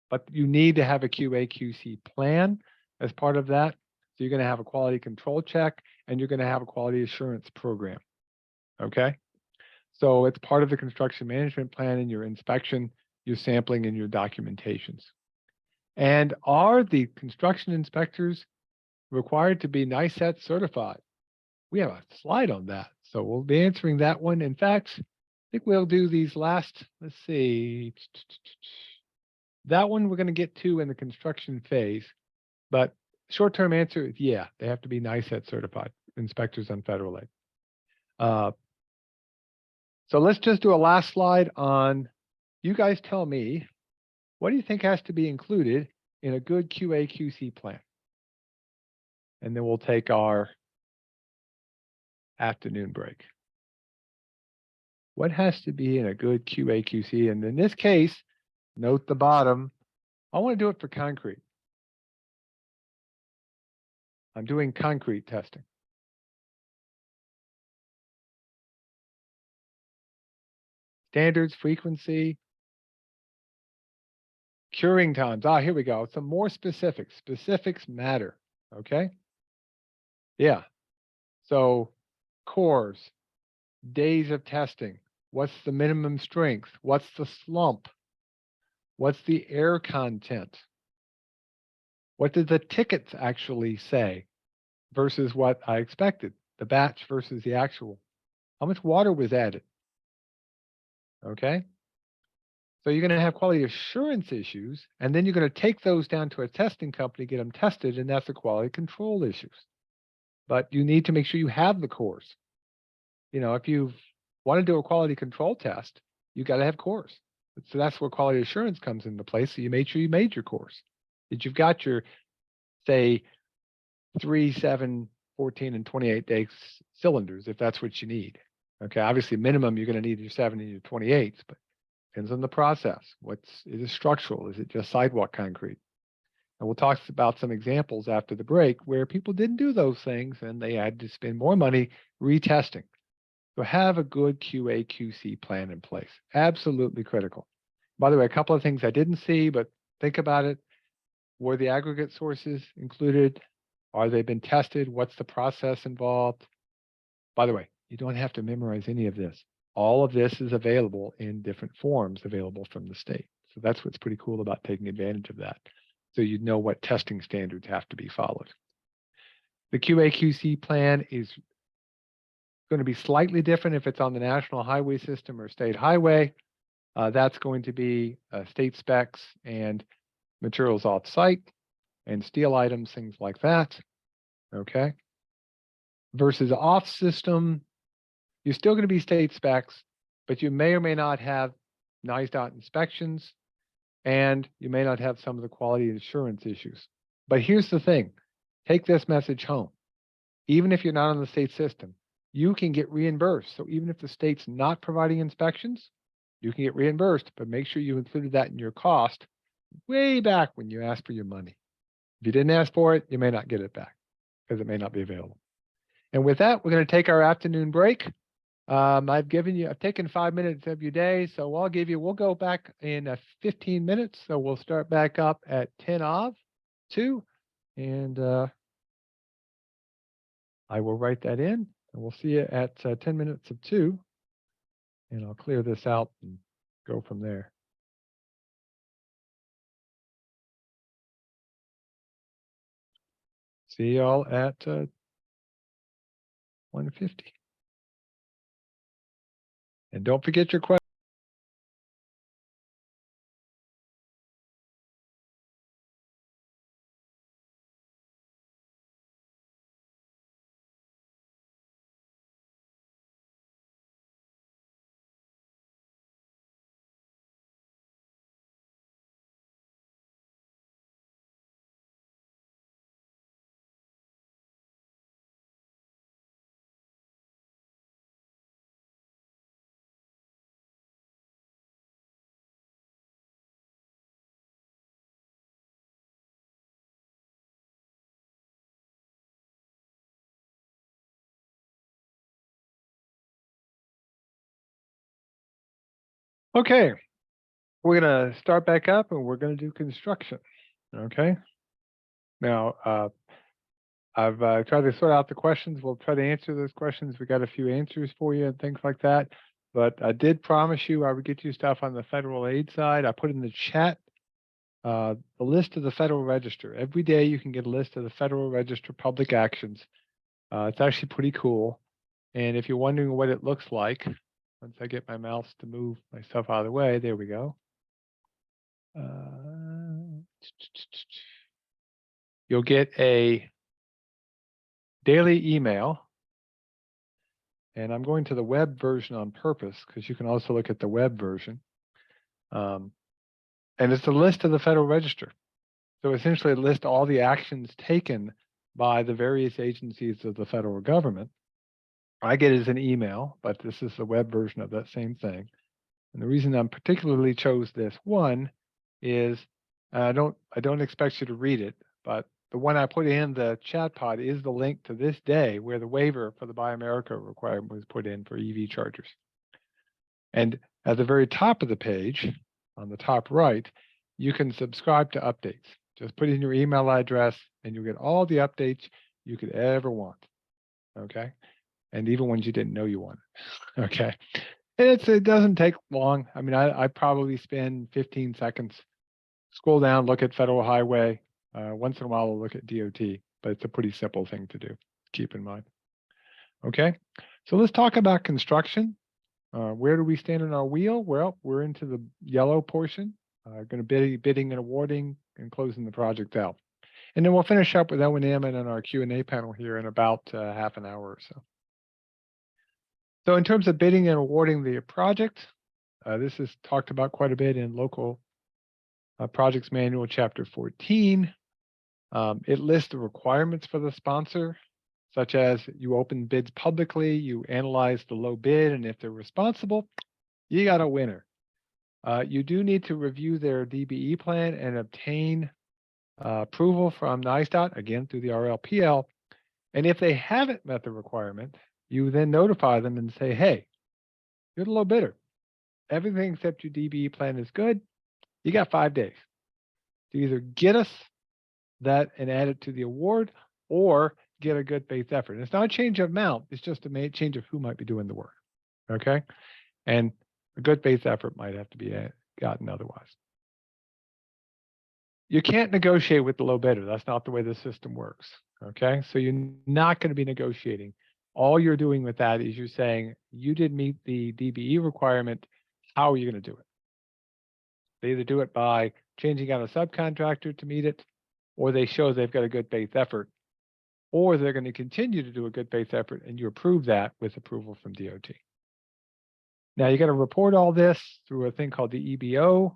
but you need to have a QA/QC plan as part of that. So you're going to have a quality control check and you're going to have a quality assurance program. Okay. So it's part of the construction management plan and your inspection, your sampling, and your documentations. And are the construction inspectors required to be NICET certified? We have a slide on that. So we'll be answering that one. In fact, I think we'll do these last, let's see. That one we're going to get to in the construction phase, but short-term answer is yeah, they have to be NICET certified, inspectors on federal aid. So let's just do a last slide on, you guys tell me, what do you think has to be included in a good QA/QC plan? And then we'll take our afternoon break. What has to be in a good QA/QC? And in this case, note the bottom, I want to do it for concrete. I'm doing concrete testing. Standards, frequency, curing times. Here we go. Some more specifics. Specifics matter. Okay. Yeah. So cores, days of testing. What's the minimum strength? What's the slump? What's the air content? What did the tickets actually say versus what I expected? The batch versus the actual. How much water was added? Okay. So you're going to have quality assurance issues, and then you're going to take those down to a testing company, get them tested, and that's the quality control issues. But you need to make sure you have the cores. You know, if you want to do a quality control test, you got to have cores. So that's where quality assurance comes into place. So you made sure you made your cores. That you've got your, say, 3, 7, 14, and 28 day cylinders, if that's what you need. Okay, obviously minimum you're going to need your 7 and your 28s, but depends on the process. Is it structural? Is it just sidewalk concrete? And we'll talk about some examples after the break where people didn't do those things and they had to spend more money retesting. So have a good QA/QC plan in place. Absolutely critical. By the way, a couple of things I didn't see, but think about it. Were the aggregate sources included? Are they been tested? What's the process involved? By the way, you don't have to memorize any of this. All of this is available in different forms available from the state. So that's what's pretty cool about taking advantage of that. So you know what testing standards have to be followed. The QA/QC plan is going to be slightly different if it's on the national highway system or state highway. That's going to be state specs and materials off site and steel items, things like that. Okay. Versus off system, you're still going to be state specs, but you may or may not have NISDOT inspections, and you may not have some of the quality assurance issues. But here's the thing, take this message home. Even if you're not on the state system, you can get reimbursed. So even if the state's not providing inspections, you can get reimbursed, but make sure you included that in your cost way back when you asked for your money. If you didn't ask for it, you may not get it back because it may not be available. And with that, we're going to take our afternoon break. I've taken 5 minutes of your day, so we'll go back in 15 minutes. So we'll start back up at 10 of 2, and I will write that in, and we'll see you at 10 minutes of 2, and I'll clear this out and go from there. See y'all at 1:50. And don't forget your question. Okay, we're gonna start back up and we're gonna do construction. Okay. Now, I've tried to sort out the questions. We'll try to answer those questions. We got a few answers for you and things like that. But I did promise you I would get you stuff on the federal aid side. I put in the chat the list of the Federal Register. Every day you can get a list of the Federal Register public actions. It's actually pretty cool. And if you're wondering what it looks like, once I get my mouse to move my stuff out of the way, there we go. You'll get a daily email, and I'm going to the web version on purpose because you can also look at the web version. And it's a list of the Federal Register. So essentially it lists all the actions taken by the various agencies of the federal government. I get it as an email, but this is the web version of that same thing. And the reason I'm particularly chose this one is I don't expect you to read it, but the one I put in the chat pod is the link to this day where the waiver for the Buy America requirement was put in for EV chargers. And at the very top of the page, on the top right, you can subscribe to updates. Just put in your email address and you'll get all the updates you could ever want. Okay. And even ones you didn't know you wanted. Okay. And it doesn't take long. I mean, I probably spend 15 seconds, scroll down, look at Federal Highway. Once in a while, I'll look at DOT, but it's a pretty simple thing to do. Keep in mind. Okay. So let's talk about construction. Where do we stand on our wheel? Well, we're into the yellow portion. Going to be bidding and awarding and closing the project out. And then we'll finish up with O&M and on our Q&A panel here in about half an hour or so. So in terms of bidding and awarding the project, this is talked about quite a bit in Local Projects Manual, Chapter 14. It lists the requirements for the sponsor, such as you open bids publicly, you analyze the low bid, and if they're responsible, you got a winner. You do need to review their DBE plan and obtain approval from NISDOT, again through the RLPL. And if they haven't met the requirement, you then notify them and say, hey, you're the low bidder. Everything except your DBE plan is good. You got 5 days to either get us that and add it to the award or get a good faith effort. And it's not a change of amount. It's just a change of who might be doing the work. Okay. And a good faith effort might have to be gotten otherwise. You can't negotiate with the low bidder. That's not the way the system works. Okay. So you're not going to be negotiating. All you're doing with that is you're saying you did meet the DBE requirement. How are you going to do it? They either do it by changing out a subcontractor to meet it, or they show they've got a good faith effort, or they're going to continue to do a good faith effort and you approve that with approval from DOT. Now you got to report all this through a thing called the EBO.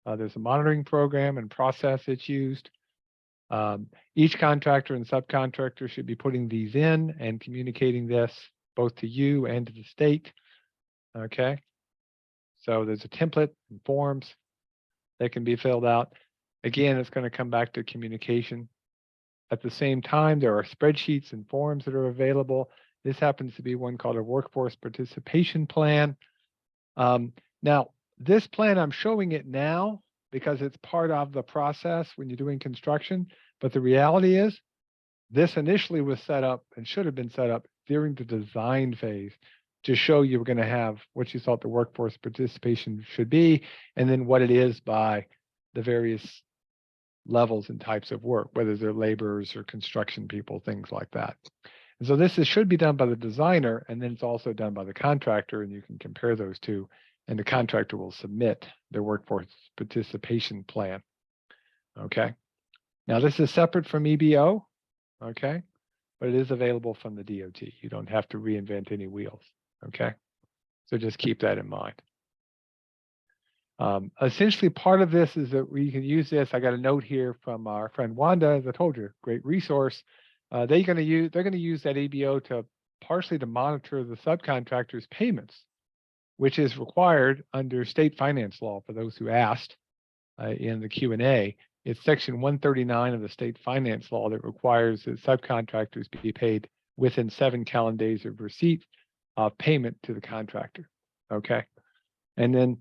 There's a monitoring program and process that's used. Each contractor and subcontractor should be putting these in and communicating this both to you and to the state. Okay. So there's a template and forms that can be filled out. Again, it's going to come back to communication. At the same time, there are spreadsheets and forms that are available. This happens to be one called a workforce participation plan. Now, this plan, I'm showing it now because it's part of the process when you're doing construction. But the reality is, this initially was set up and should have been set up during the design phase to show you were going to have what you thought the workforce participation should be, and then what it is by the various levels and types of work, whether they're laborers or construction people, things like that. And so this should be done by the designer, and then it's also done by the contractor, and you can compare those two, and the contractor will submit their workforce participation plan. Okay. Now this is separate from EBO, okay, but it is available from the DOT. You don't have to reinvent any wheels, okay? So just keep that in mind. Essentially, part of this is that we can use this. I got a note here from our friend Wanda, as I told you, great resource. They're going to use that EBO to partially to monitor the subcontractors' payments, which is required under state finance law. For those who asked in the Q&A, it's section 139 of the state finance law that requires that subcontractors be paid within 7 calendar days of receipt of payment to the contractor. Okay, and then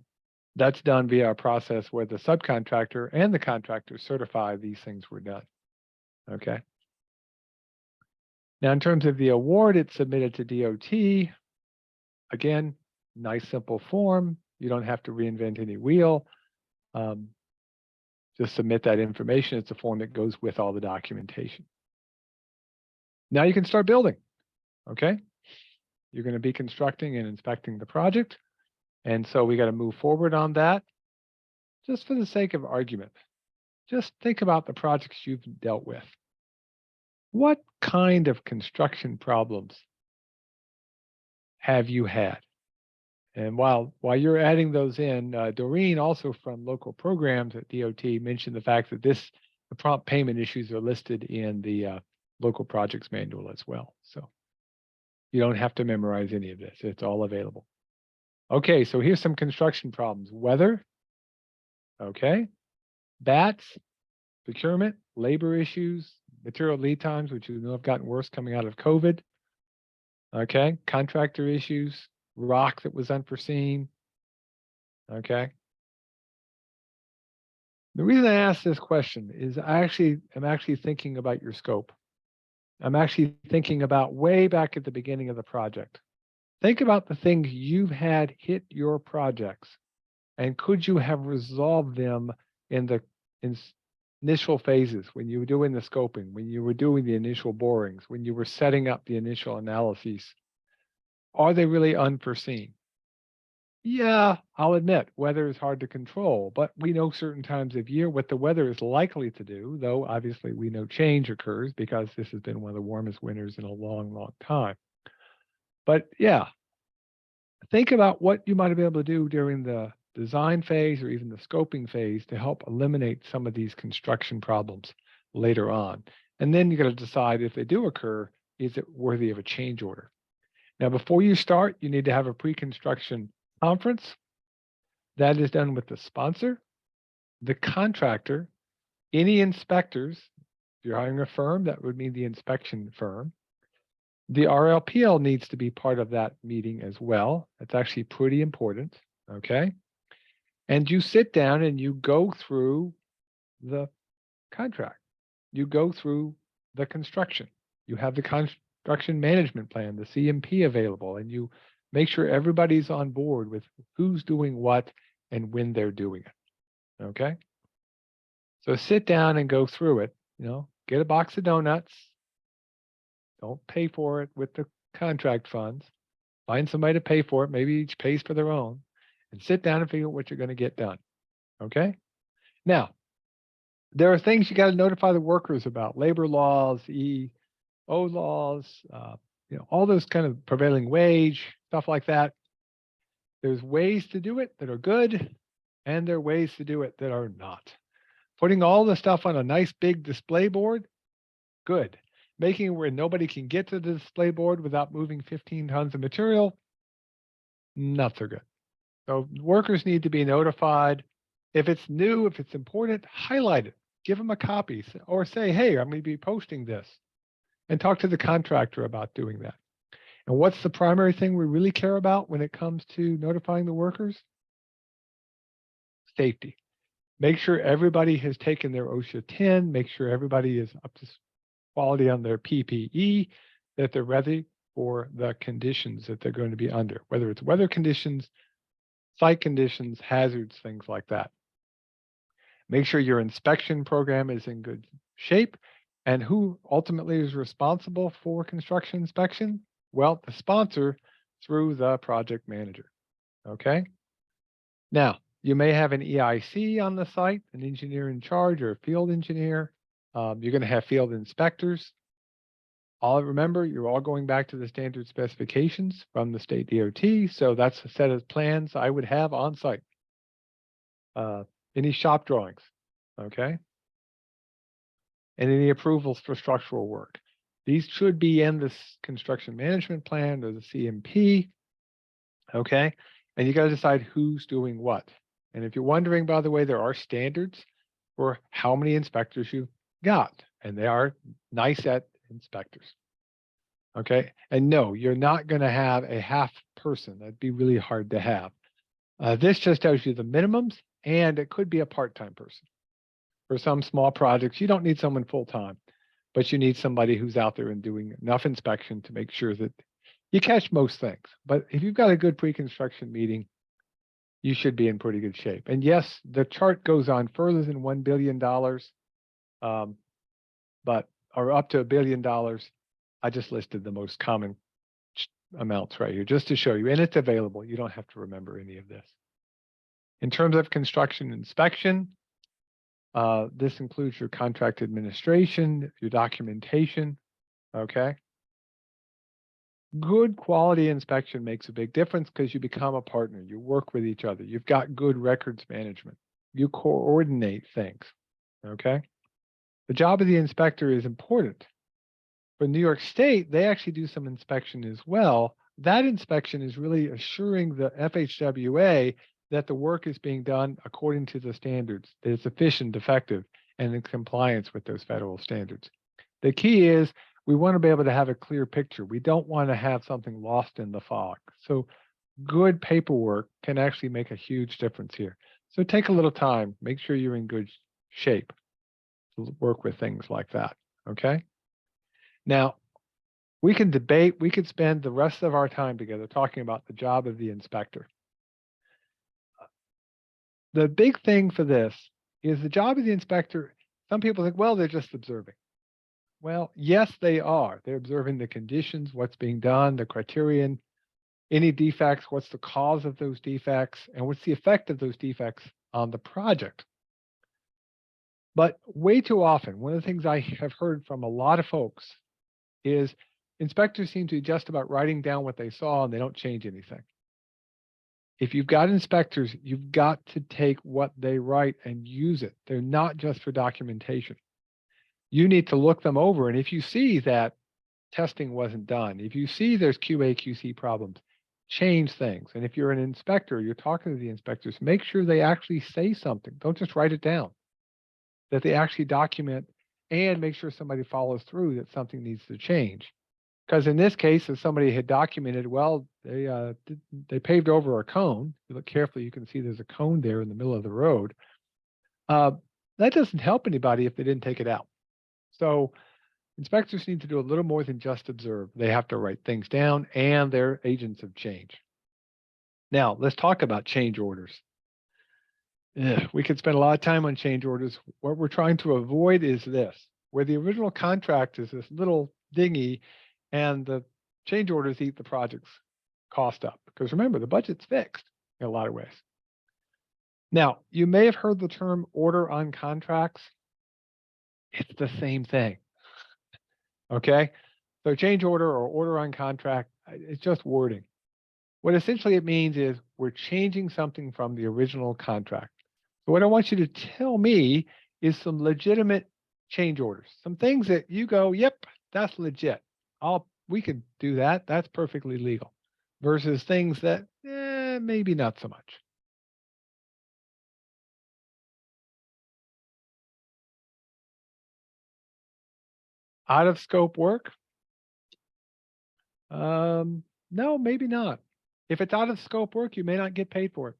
that's done via a process where the subcontractor and the contractor certify these things were done. Okay. Now, in terms of the award, it's submitted to DOT. Again, nice simple form. You don't have to reinvent any wheel. Just submit that information. It's a form that goes with all the documentation. Now you can start building. Okay. You're going to be constructing and inspecting the project. And so we got to move forward on that. Just for the sake of argument, just think about the projects you've dealt with. What kind of construction problems have you had? And while you're adding those in, Doreen, also from local programs at DOT, mentioned the fact that the prompt payment issues are listed in the local projects manual as well. So you don't have to memorize any of this. It's all available. Okay, so here's some construction problems. Weather, okay. Bats, procurement, labor issues, material lead times, which you know have gotten worse coming out of COVID. Okay, contractor issues, rock that was unforeseen. Okay. The reason I ask this question is I'm actually thinking about your scope. I'm actually thinking about way back at the beginning of the project. Think about the things you've had hit your projects, and could you have resolved them in the initial phases when you were doing the scoping, when you were doing the initial borings, when you were setting up the initial analyses? Are they really unforeseen? Yeah, I'll admit, weather is hard to control, but we know certain times of year what the weather is likely to do, though obviously we know change occurs because this has been one of the warmest winters in a long, long time. But yeah, think about what you might have been able to do during the design phase or even the scoping phase to help eliminate some of these construction problems later on. And then you got to decide if they do occur, is it worthy of a change order? Now, before you start, you need to have a pre-construction conference. That is done with the sponsor, the contractor, any inspectors. If you're hiring a firm, that would mean the inspection firm. The RLPL needs to be part of that meeting as well. It's actually pretty important, okay? And you sit down and you go through the contract. You go through the construction. You have the construction management plan, the CMP available, and you make sure everybody's on board with who's doing what and when they're doing it, okay? So sit down and go through it, get a box of donuts. Don't pay for it with the contract funds. Find somebody to pay for it. Maybe each pays for their own. And sit down and figure out what you're going to get done. Okay? Now, there are things you got to notify the workers about. Labor laws, EO laws, all those kind of prevailing wage, stuff like that. There's ways to do it that are good, and there are ways to do it that are not. Putting all the stuff on a nice big display board, good. Making it where nobody can get to the display board without moving 15 tons of material, not so good. So workers need to be notified. If it's new, if it's important, highlight it. Give them a copy or say, hey, I'm going to be posting this. And talk to the contractor about doing that. And what's the primary thing we really care about when it comes to notifying the workers? Safety. Make sure everybody has taken their OSHA 10, make sure everybody is up to quality on their PPE, that they're ready for the conditions that they're going to be under, whether it's weather conditions, site conditions, hazards, things like that. Make sure your inspection program is in good shape. And who ultimately is responsible for construction inspection? Well, the sponsor through the project manager. Okay. Now, you may have an EIC on the site, an engineer in charge or a field engineer. You're going to have field inspectors. Remember, you're all going back to the standard specifications from the state DOT. So that's a set of plans I would have on site. Any shop drawings, okay? And any approvals for structural work. These should be in this construction management plan or the CMP, okay? And you got to decide who's doing what. And if you're wondering, by the way, there are standards for how many inspectors you've got, and they are NICET inspectors. Okay, and no, you're not going to have a half person. That'd be really hard to have. This just tells you the minimums, and it could be a part-time person. For some small projects, you don't need someone full-time, but you need somebody who's out there and doing enough inspection to make sure that you catch most things. But if you've got a good pre-construction meeting, you should be in pretty good shape. And yes, the chart goes on further than $1 billion, or up to $1 billion. I just listed the most common amounts right here just to show you, and it's available. You don't have to remember any of this. In terms of construction inspection, this includes your contract administration, your documentation, okay? Good quality inspection makes a big difference because you become a partner. You work with each other. You've got good records management. You coordinate things, okay? The job of the inspector is important. For New York State, they actually do some inspection as well. That inspection is really assuring the FHWA that the work is being done according to the standards, that it's efficient, effective, and in compliance with those federal standards. The key is we want to be able to have a clear picture. We don't want to have something lost in the fog. So good paperwork can actually make a huge difference here. So take a little time, make sure you're in good shape to work with things like that, okay? Now, we can debate, we could spend the rest of our time together talking about the job of the inspector. The big thing for this is the job of the inspector. Some people think, well, they're just observing. Well, yes, they are. They're observing the conditions, what's being done, the criterion, any defects, what's the cause of those defects, and what's the effect of those defects on the project. But way too often, one of the things I have heard from a lot of folks is inspectors seem to be just about writing down what they saw and they don't change anything. If you've got inspectors, you've got to take what they write and use it. They're not just for documentation. You need to look them over. And if you see that testing wasn't done, if you see there's QA/QC problems, change things. And if you're an inspector, you're talking to the inspectors, make sure they actually say something. Don't just write it down, that they actually document and make sure somebody follows through that something needs to change. Because in this case, if somebody had documented, well, they paved over a cone. If you look carefully, you can see there's a cone there in the middle of the road. That doesn't help anybody if they didn't take it out. So inspectors need to do a little more than just observe. They have to write things down, and they're agents of change. Now, let's talk about change orders. We could spend a lot of time on change orders. What we're trying to avoid is this, where the original contract is this little dinghy and the change orders eat the project's cost up. Because remember, the budget's fixed in a lot of ways. Now, you may have heard the term order on contracts. It's the same thing. Okay? So change order or order on contract, it's just wording. What essentially it means is we're changing something from the original contract. So what I want you to tell me is some legitimate change orders, some things that you go, yep, that's legit. We could do that. That's perfectly legal. Versus things that maybe not so much. Out of scope work. No, maybe not. If it's out of scope work, you may not get paid for it.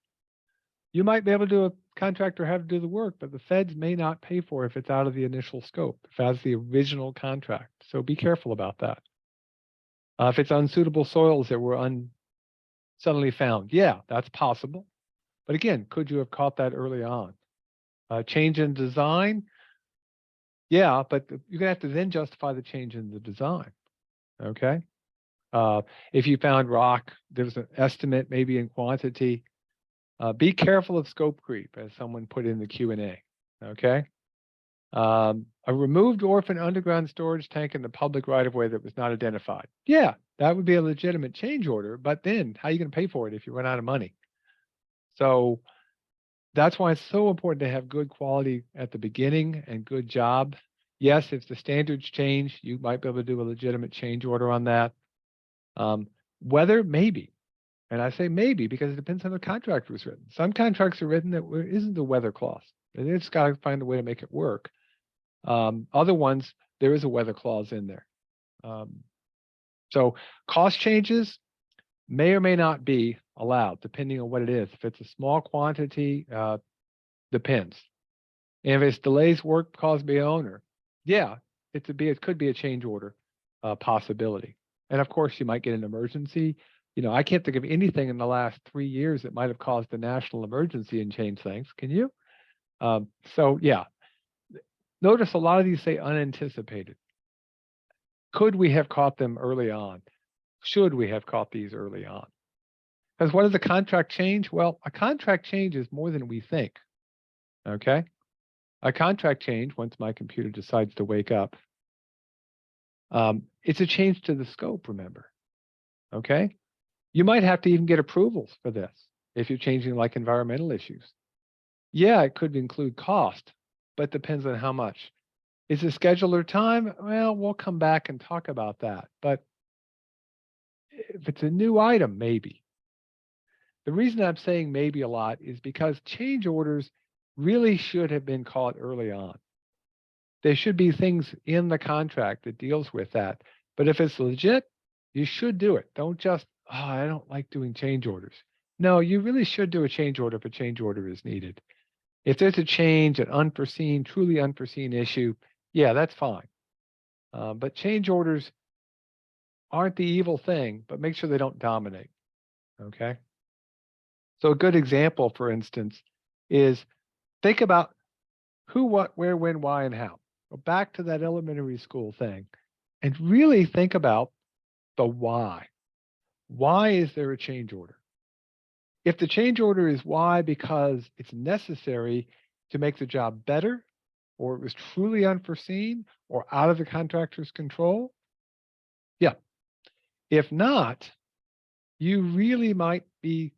You might be able to do a contractor have to do the work, but the feds may not pay for it if it's out of the initial scope, if that's the original contract. So be careful about that. If it's unsuitable soils that were suddenly found, yeah, that's possible. But again, could you have caught that early on? Change in design, yeah, but you're gonna have to then justify the change in the design. Okay. If you found rock, there's an estimate maybe in quantity. Be careful of scope creep, as someone put in the Q&A. Okay. A removed orphan underground storage tank in the public right of way that was not identified. Yeah, that would be a legitimate change order, but then how are you going to pay for it if you run out of money? So that's why it's so important to have good quality at the beginning and good job. Yes, if the standards change, you might be able to do a legitimate change order on that. Whether, maybe. And I say maybe because it depends on the contract was written. Some contracts are written that isn't the weather clause. And it's got to find a way to make it work. Other ones, there is a weather clause in there. So cost changes may or may not be allowed, depending on what it is. If it's a small quantity, depends. And if it's delays work caused by owner, yeah, it could be a change order possibility. And of course, you might get an emergency. You know, I can't think of anything in the last 3 years that might have caused a national emergency and changed things. Can you? So yeah, notice a lot of these say unanticipated. Could we have caught them early on? Should we have caught these early on? Because what does a contract change? Well, a contract change is more than we think. Okay. A contract change, once my computer decides to wake up, it's a change to the scope, remember. Okay. You might have to even get approvals for this if you're changing like environmental issues. Yeah, it could include cost, but depends on how much. Is it scheduler time? Well, we'll come back and talk about that. But if it's a new item, maybe. The reason I'm saying maybe a lot is because change orders really should have been caught early on. There should be things in the contract that deals with that. But if it's legit, you should do it. Don't just, oh, I don't like doing change orders. No, you really should do a change order if a change order is needed. If there's a change, an unforeseen, truly unforeseen issue, yeah, that's fine. But change orders aren't the evil thing, but make sure they don't dominate. Okay. So a good example, for instance, is think about who, what, where, when, why, and how. Go back to that elementary school thing and really think about the why. Why is there a change order? If the change order is why because it's necessary to make the job better, or it was truly unforeseen or out of the contractor's control, yeah. If not, you really might be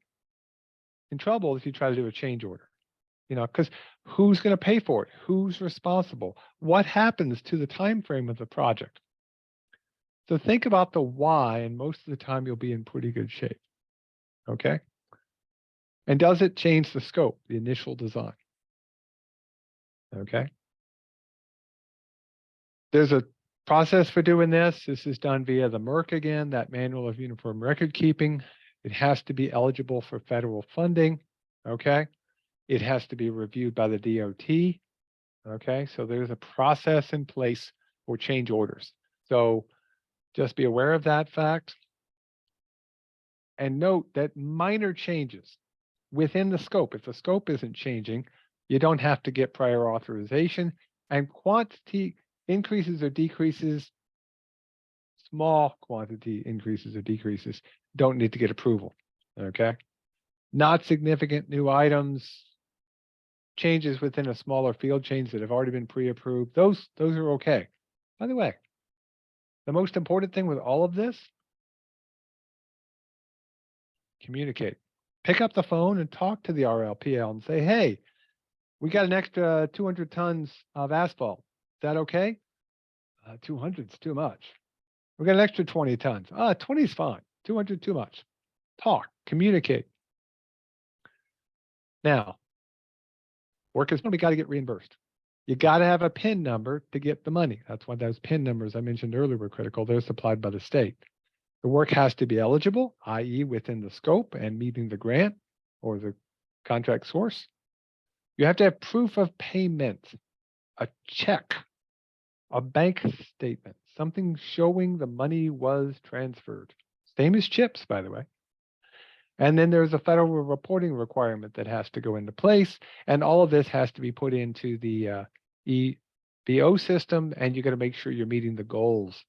in trouble if you try to do a change order. You know, because who's going to pay for it? Who's responsible? What happens to the time frame of the project? So think about the why, and most of the time you'll be in pretty good shape. Okay. And does it change the scope, the initial design? Okay. There's a process for doing this. This is done via the MERC again, that Manual of Uniform Record Keeping. It has to be eligible for federal funding. Okay. It has to be reviewed by the DOT. Okay. So there's a process in place for change orders. So just be aware of that fact. And note that minor changes within the scope, if the scope isn't changing, you don't have to get prior authorization, and quantity increases or decreases, small quantity increases or decreases, don't need to get approval. Okay. Not significant new items, changes within a smaller field change that have already been pre-approved, those are okay. By the way, the most important thing with all of this, communicate. Pick up the phone and talk to the RLPL and say, hey, we got an extra 200 tons of asphalt. Is that okay? 200's too much. We got an extra 20 tons. 20 is fine. 200 too much. Talk, communicate. Now, work is done. We got to get reimbursed. You got to have a PIN number to get the money. That's why those PIN numbers I mentioned earlier were critical. They're supplied by the state. The work has to be eligible, i.e. within the scope and meeting the grant or the contract source. You have to have proof of payment, a check, a bank statement, something showing the money was transferred. Same as chips, by the way. And then there's a federal reporting requirement that has to go into place. And all of this has to be put into the EBO system. And you got to make sure you're meeting the goals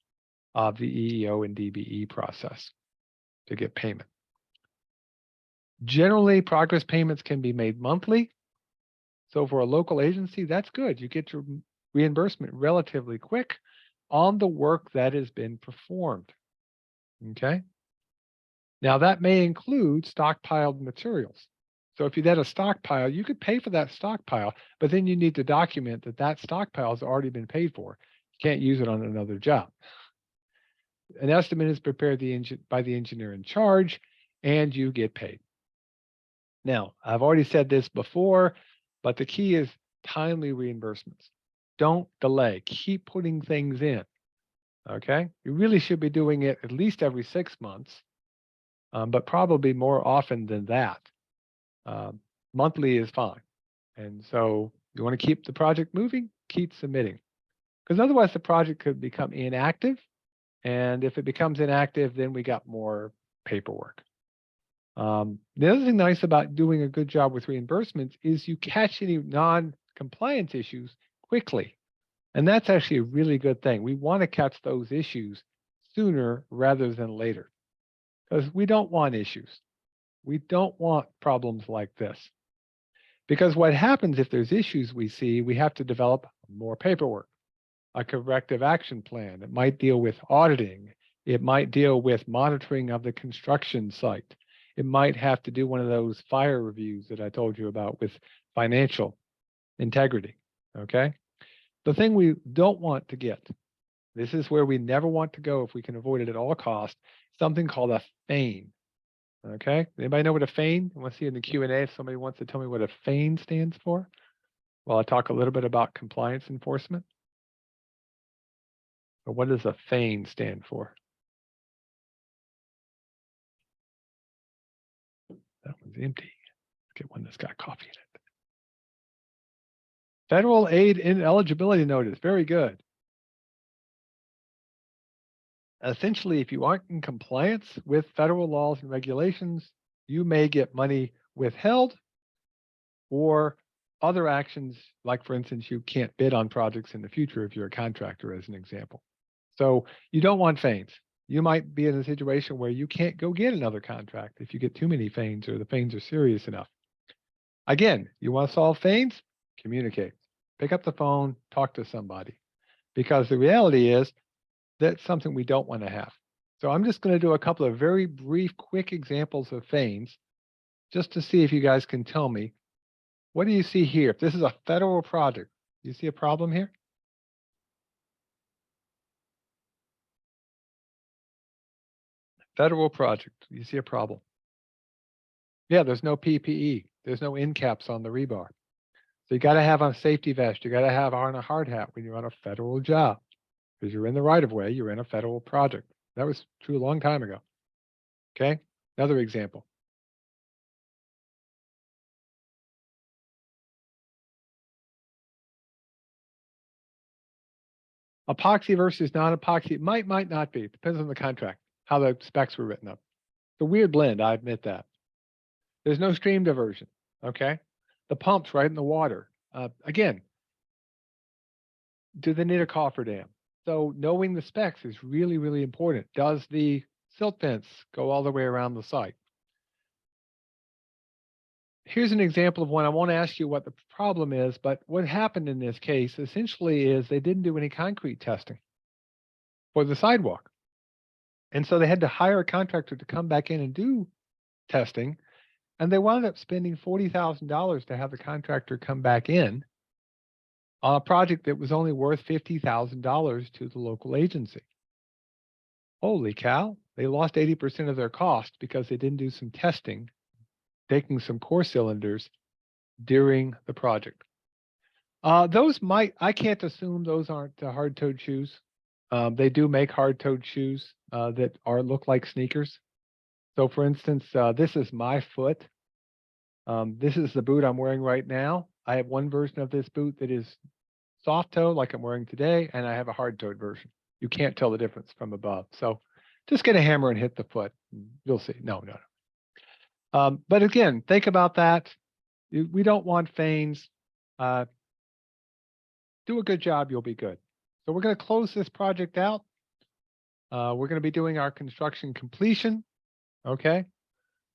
of the EEO and DBE process to get payment. Generally, progress payments can be made monthly. So for a local agency, that's good. You get your reimbursement relatively quick on the work that has been performed. Okay. Now that may include stockpiled materials. So if you had a stockpile, you could pay for that stockpile, but then you need to document that that stockpile has already been paid for. You can't use it on another job. An estimate is prepared by the engineer in charge, and you get paid. Now, I've already said this before, but the key is timely reimbursements. Don't delay. Keep putting things in. Okay? You really should be doing it at least every 6 months, but probably more often than that. Monthly is fine. And so you want to keep the project moving, keep submitting. Because otherwise the project could become inactive. And if it becomes inactive, then we got more paperwork. The other thing nice about doing a good job with reimbursements is you catch any non-compliance issues quickly. And that's actually a really good thing. We want to catch those issues sooner rather than later, because we don't want issues. We don't want problems like this. Because what happens if there's issues we see, we have to develop more paperwork, a corrective action plan. It might deal with auditing. It might deal with monitoring of the construction site. It might have to do one of those fire reviews that I told you about with financial integrity, okay? The thing we don't want to get, this is where we never want to go if we can avoid it at all costs, something called a FAIN, okay? Anybody know what a FAIN? I want to see in the Q&A if somebody wants to tell me what a FAIN stands for. Well, I'll talk a little bit about compliance enforcement. But what does a FAIN stand for? That one's empty. Let's get one that's got coffee in it. Federal aid ineligibility notice. Very good. Essentially, if you aren't in compliance with federal laws and regulations, you may get money withheld or other actions, like for instance, you can't bid on projects in the future if you're a contractor, as an example. So you don't want FAINs. You might be in a situation where you can't go get another contract if you get too many FAINs or the FAINs are serious enough. Again, you want to solve FAINs? Communicate. Pick up the phone, talk to somebody. Because the reality is that's something we don't want to have. So I'm just going to do a couple of very brief, quick examples of FAINs just to see if you guys can tell me, what do you see here? If this is a federal project, do you see a problem here? Federal project, you see a problem. Yeah, there's no PPE. There's no end caps on the rebar. So you got to have a safety vest. You got to have on a hard hat when you're on a federal job, because you're in the right of way. You're in a federal project. That was true a long time ago. Okay, another example. Epoxy versus non-epoxy might not be. Depends on the contract, how the specs were written up. It's a weird blend, I admit that. There's no stream diversion, okay? The pump's right in the water. Again, do they need a cofferdam? So knowing the specs is really, really important. Does the silt fence go all the way around the site? Here's an example of one. I won't ask you what the problem is, but what happened in this case essentially is they didn't do any concrete testing for the sidewalk. And so they had to hire a contractor to come back in and do testing. And they wound up spending $40,000 to have the contractor come back in on a project that was only worth $50,000 to the local agency. Holy cow, they lost 80% of their cost because they didn't do some testing, taking some core cylinders during the project. Those might, I can't assume those aren't hard-toed shoes. They do make hard-toed shoes that look like sneakers. So for instance, this is my foot. This is the boot I'm wearing right now. I have one version of this boot that is soft toe like I'm wearing today, and I have a hard-toed version. You can't tell the difference from above. So just get a hammer and hit the foot. You'll see. No. But again, think about that. We don't want feigns. Do a good job, you'll be good. So we're going to close this project out. We're going to be doing our construction completion. Okay.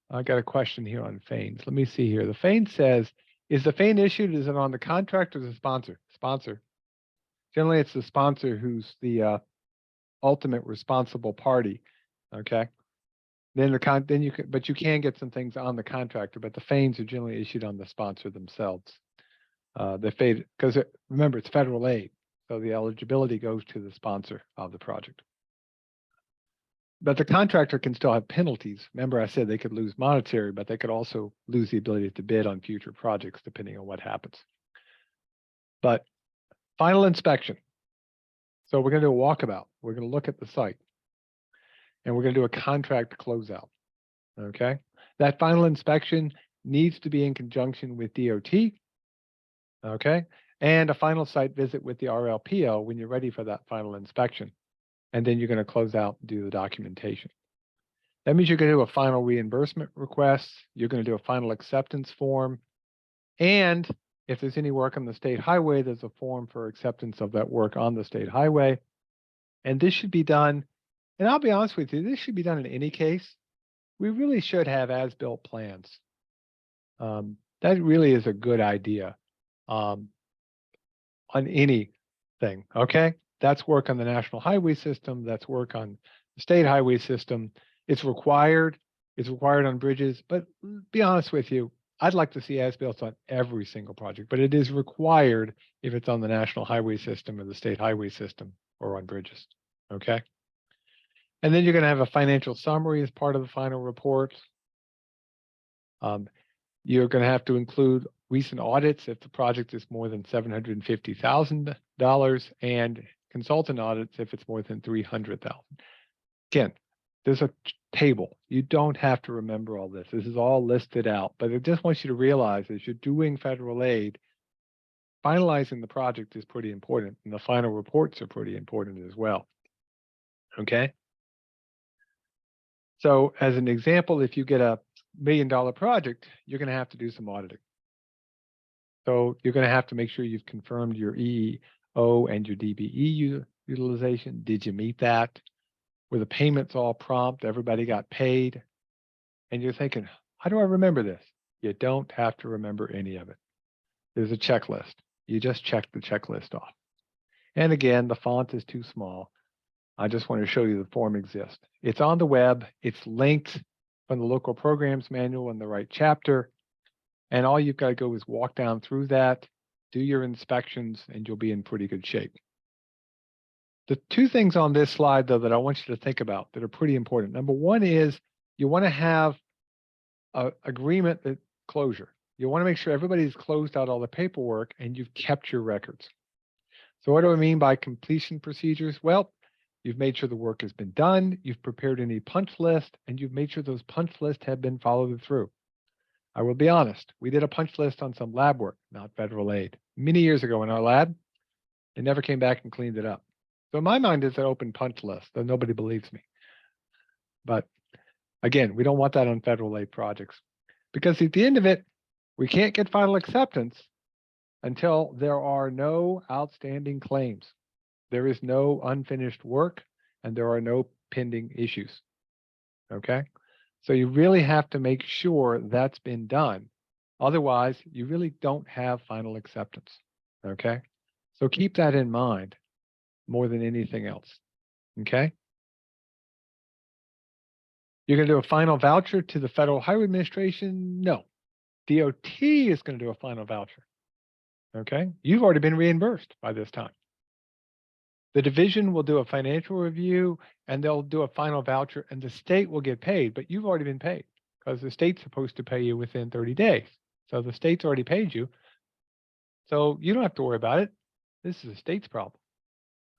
I got a question here on feigns. Let me see here. The feign says, is the feign issued? Is it on the contract or the sponsor? Sponsor. Generally, it's the sponsor who's the ultimate responsible party. Okay. Then you can, but you can get some things on the contractor, but the feigns are generally issued on the sponsor themselves. Because remember, it's federal aid, so the eligibility goes to the sponsor of the project. But the contractor can still have penalties. Remember, I said they could lose monetary, but they could also lose the ability to bid on future projects depending on what happens. But final inspection. So we're going to do a walkabout. We're going to look at the site, and we're going to do a contract closeout. Okay, that final inspection needs to be in conjunction with DOT. Okay, and a final site visit with the RLPO when you're ready for that final inspection. And then you're going to close out and do the documentation. That means you're going to do a final reimbursement request. You're going to do a final acceptance form. And if there's any work on the state highway, there's a form for acceptance of that work on the state highway. And this should be done, and I'll be honest with you, this should be done in any case. We really should have as-built plans. That really is a good idea on anything, okay? That's work on the national highway system. That's work on the state highway system. It's required. It's required on bridges. But be honest with you, I'd like to see as-built on every single project, but it is required if it's on the national highway system or the state highway system or on bridges. Okay. And then you're going to have a financial summary as part of the final report. You're going to have to include recent audits if the project is more than $750,000 and consultant audits if it's more than $300,000. Again, there's a table. You don't have to remember all this. This is all listed out, but I just want you to realize as you're doing federal aid, finalizing the project is pretty important, and the final reports are pretty important as well. Okay. So as an example, if you get a $1 million project, you're going to have to do some auditing. So you're going to have to make sure you've confirmed your EEO and your DBE utilization. Did you meet that? Were the payments all prompt? Everybody got paid? And you're thinking, how do I remember this? You don't have to remember any of it. There's a checklist. You just check the checklist off. And again, the font is too small. I just want to show you the form exists. It's on the web. It's linked from the local programs manual in the right chapter. And all you've got to go is walk down through that, do your inspections, and you'll be in pretty good shape. The two things on this slide, though, that I want you to think about that are pretty important. Number one is you want to have an agreement that closure. You want to make sure everybody's closed out all the paperwork and you've kept your records. So what do I mean by completion procedures? Well, you've made sure the work has been done, you've prepared any punch list, and you've made sure those punch lists have been followed through. I will be honest, we did a punch list on some lab work, not federal aid, many years ago in our lab. They never came back and cleaned it up. So in my mind, it's an open punch list, though nobody believes me. But again, we don't want that on federal aid projects because at the end of it, we can't get final acceptance until there are no outstanding claims. There is no unfinished work and there are no pending issues. Okay. So you really have to make sure that's been done. Otherwise, you really don't have final acceptance. Okay. So keep that in mind more than anything else. Okay. You're going to do a final voucher to the Federal Highway Administration? No. DOT is going to do a final voucher. Okay. You've already been reimbursed by this time. The division will do a financial review and they'll do a final voucher and the state will get paid, but you've already been paid because the state's supposed to pay you within 30 days. So the state's already paid you. So you don't have to worry about it. This is the state's problem.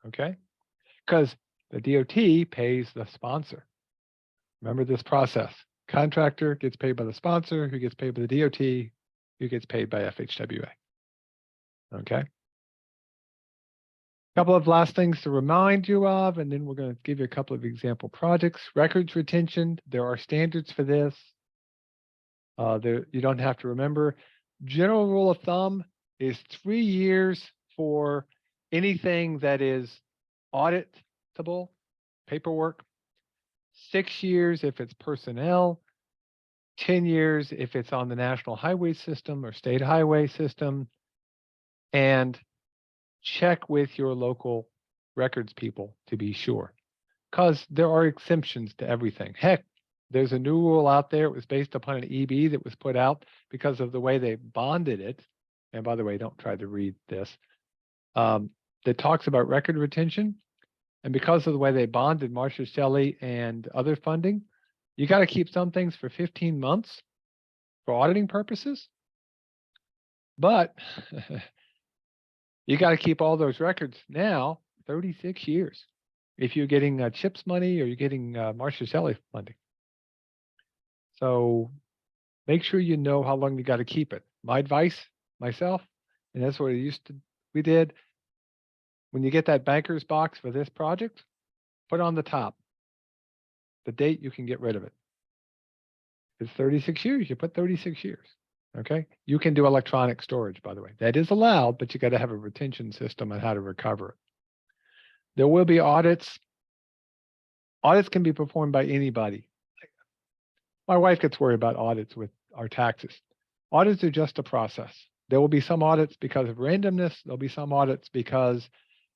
Okay. because the DOT pays the sponsor. Remember this process. Contractor gets paid by the sponsor, who gets paid by the DOT, who gets paid by FHWA. Okay. Couple of last things to remind you of, and then we're going to give you a couple of example projects. Records retention, there are standards for this. You don't have to remember. General rule of thumb is 3 years for anything that is auditable, paperwork, 6 years if it's personnel, 10 years if it's on the national highway system or state highway system, and check with your local records people to be sure, because there are exemptions to everything. Heck, there's a new rule out there. It was based upon an EB that was put out because of the way they bonded it. And by the way, don't try to read this. That talks about record retention. And because of the way they bonded Marcia Shelley and other funding, you got to keep some things for 15 months for auditing purposes. But you got to keep all those records now 36 years if you're getting CHIPS money or you're getting Marcia Shelley funding. So make sure you know how long you got to keep it. My advice, myself, and that's what we did. When you get that banker's box for this project, put on the top the date you can get rid of it. It's 36 years, you put 36 years. Okay. You can do electronic storage, by the way. That is allowed, but you got to have a retention system on how to recover it. There will be audits. Audits can be performed by anybody. My wife gets worried about audits with our taxes. Audits are just a process. There will be some audits because of randomness. There'll be some audits because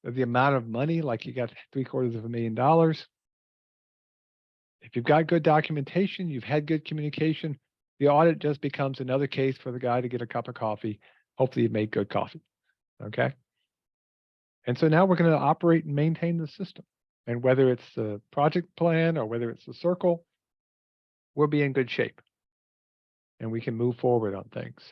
of the amount of money, like you got $750,000. If you've got good documentation, you've had good communication, the audit just becomes another case for the guy to get a cup of coffee. Hopefully you made good coffee. Okay. And so now we're going to operate and maintain the system. And whether it's the project plan or whether it's the circle, we'll be in good shape. And we can move forward on things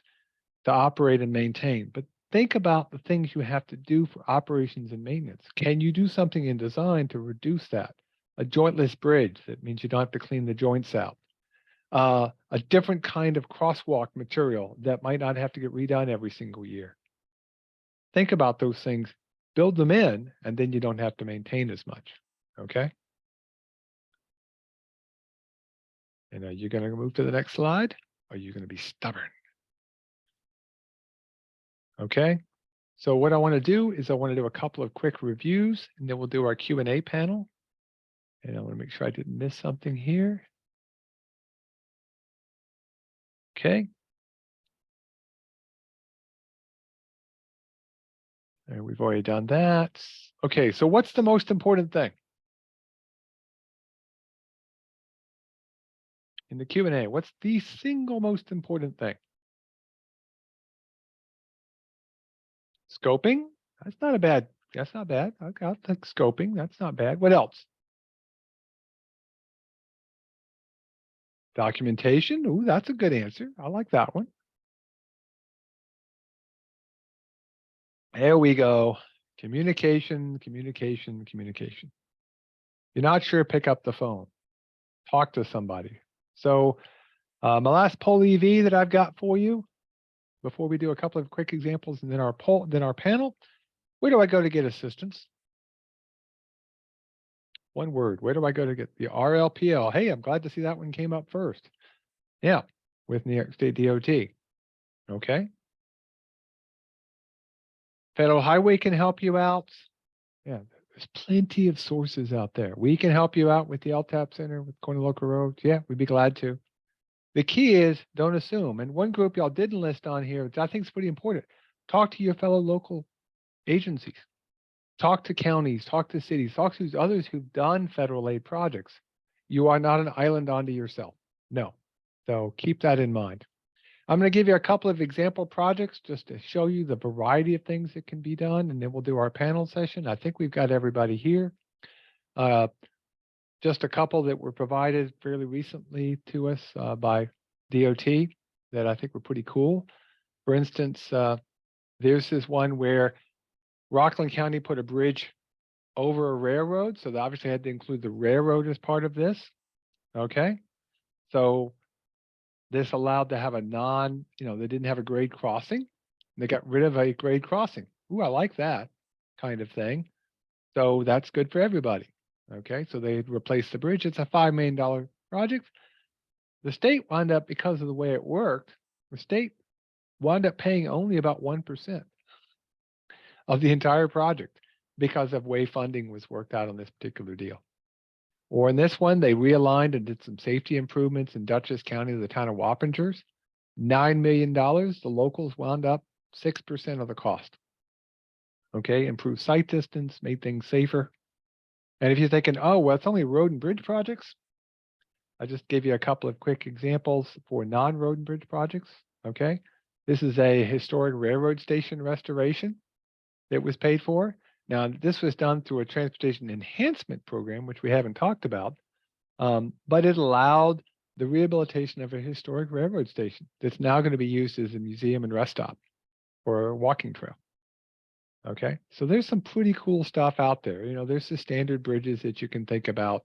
to operate and maintain. But think about the things you have to do for operations and maintenance. Can you do something in design to reduce that? A jointless bridge, that means you don't have to clean the joints out. A different kind of crosswalk material that might not have to get redone every single year. Think about those things, build them in, and then you don't have to maintain as much. Okay. And are you going to move to the next slide? Or are you going to be stubborn? Okay. So what I want to do is I want to do a couple of quick reviews, and then we'll do our Q&A panel. And I want to make sure I didn't miss something here. Okay. And we've already done that. Okay, so what's the most important thing? In the Q&A, what's the single most important thing? Scoping? That's not bad. Okay, I'll take scoping. That's not bad. What else? Documentation. Ooh, that's a good answer. I like that one. There we go. Communication. You're not sure, pick up the phone. Talk to somebody. So my last poll EV that I've got for you, before we do a couple of quick examples and then our panel, where do I go to get assistance? One word, where do I go to get the RLPL? Hey, I'm glad to see that one came up first. Yeah, with New York State DOT. Okay. Federal Highway can help you out. Yeah, there's plenty of sources out there. We can help you out with the LTAP Center, with Corner Local Roads. Yeah, we'd be glad to. The key is don't assume. And one group y'all didn't list on here, which I think is pretty important. Talk to your fellow local agencies. Talk to counties, talk to cities, talk to others who've done federal aid projects. You are not an island unto yourself. No. So keep that in mind. I'm going to give you a couple of example projects just to show you the variety of things that can be done, and then we'll do our panel session. I think we've got everybody here. Just a couple that were provided fairly recently to us by DOT that I think were pretty cool. For instance, there's this one where Rockland County put a bridge over a railroad, so they obviously had to include the railroad as part of this. Okay, so this allowed to have a they didn't have a grade crossing. They got rid of a grade crossing. Ooh, I like that kind of thing. So that's good for everybody. Okay, so they replaced the bridge. It's a $5 million project. The state wound up, because of the way it worked, the state wound up paying only about 1% of the entire project because of way funding was worked out on this particular deal. Or in this one, they realigned and did some safety improvements in Dutchess County, the town of Wappingers. $9 million. The locals wound up 6% of the cost. Okay, improved sight distance, made things safer. And if you're thinking, oh, well, it's only road and bridge projects, I just gave you a couple of quick examples for non-road and bridge projects. Okay, this is a historic railroad station restoration that was paid for. Now, this was done through a transportation enhancement program, which we haven't talked about, but it allowed the rehabilitation of a historic railroad station that's now going to be used as a museum and rest stop or a walking trail. Okay, so there's some pretty cool stuff out there. There's the standard bridges that you can think about,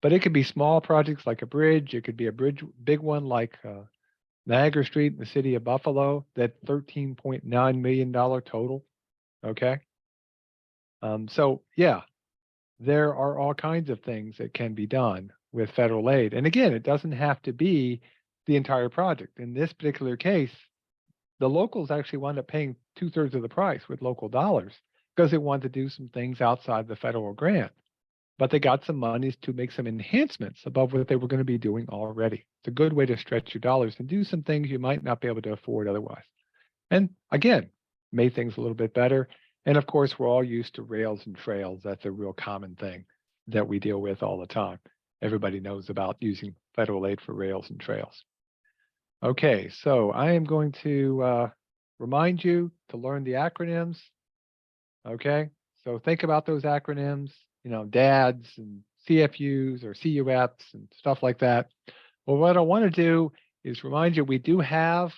but it could be small projects like a bridge. It could be a big one like Niagara Street in the city of Buffalo, that $13.9 million total. Okay. So yeah, there are all kinds of things that can be done with federal aid. And again, it doesn't have to be the entire project. In this particular case, the locals actually wound up paying 2/3 of the price with local dollars because they wanted to do some things outside the federal grant. But they got some monies to make some enhancements above what they were going to be doing already. It's a good way to stretch your dollars and do some things you might not be able to afford otherwise. And again, made things a little bit better. And of course, we're all used to rails and trails. That's a real common thing that we deal with all the time. Everybody knows about using federal aid for rails and trails. Okay, so I am going to remind you to learn the acronyms. Okay, so think about those acronyms, DADS and CFUs or CUFs and stuff like that. Well, what I want to do is remind you, we do have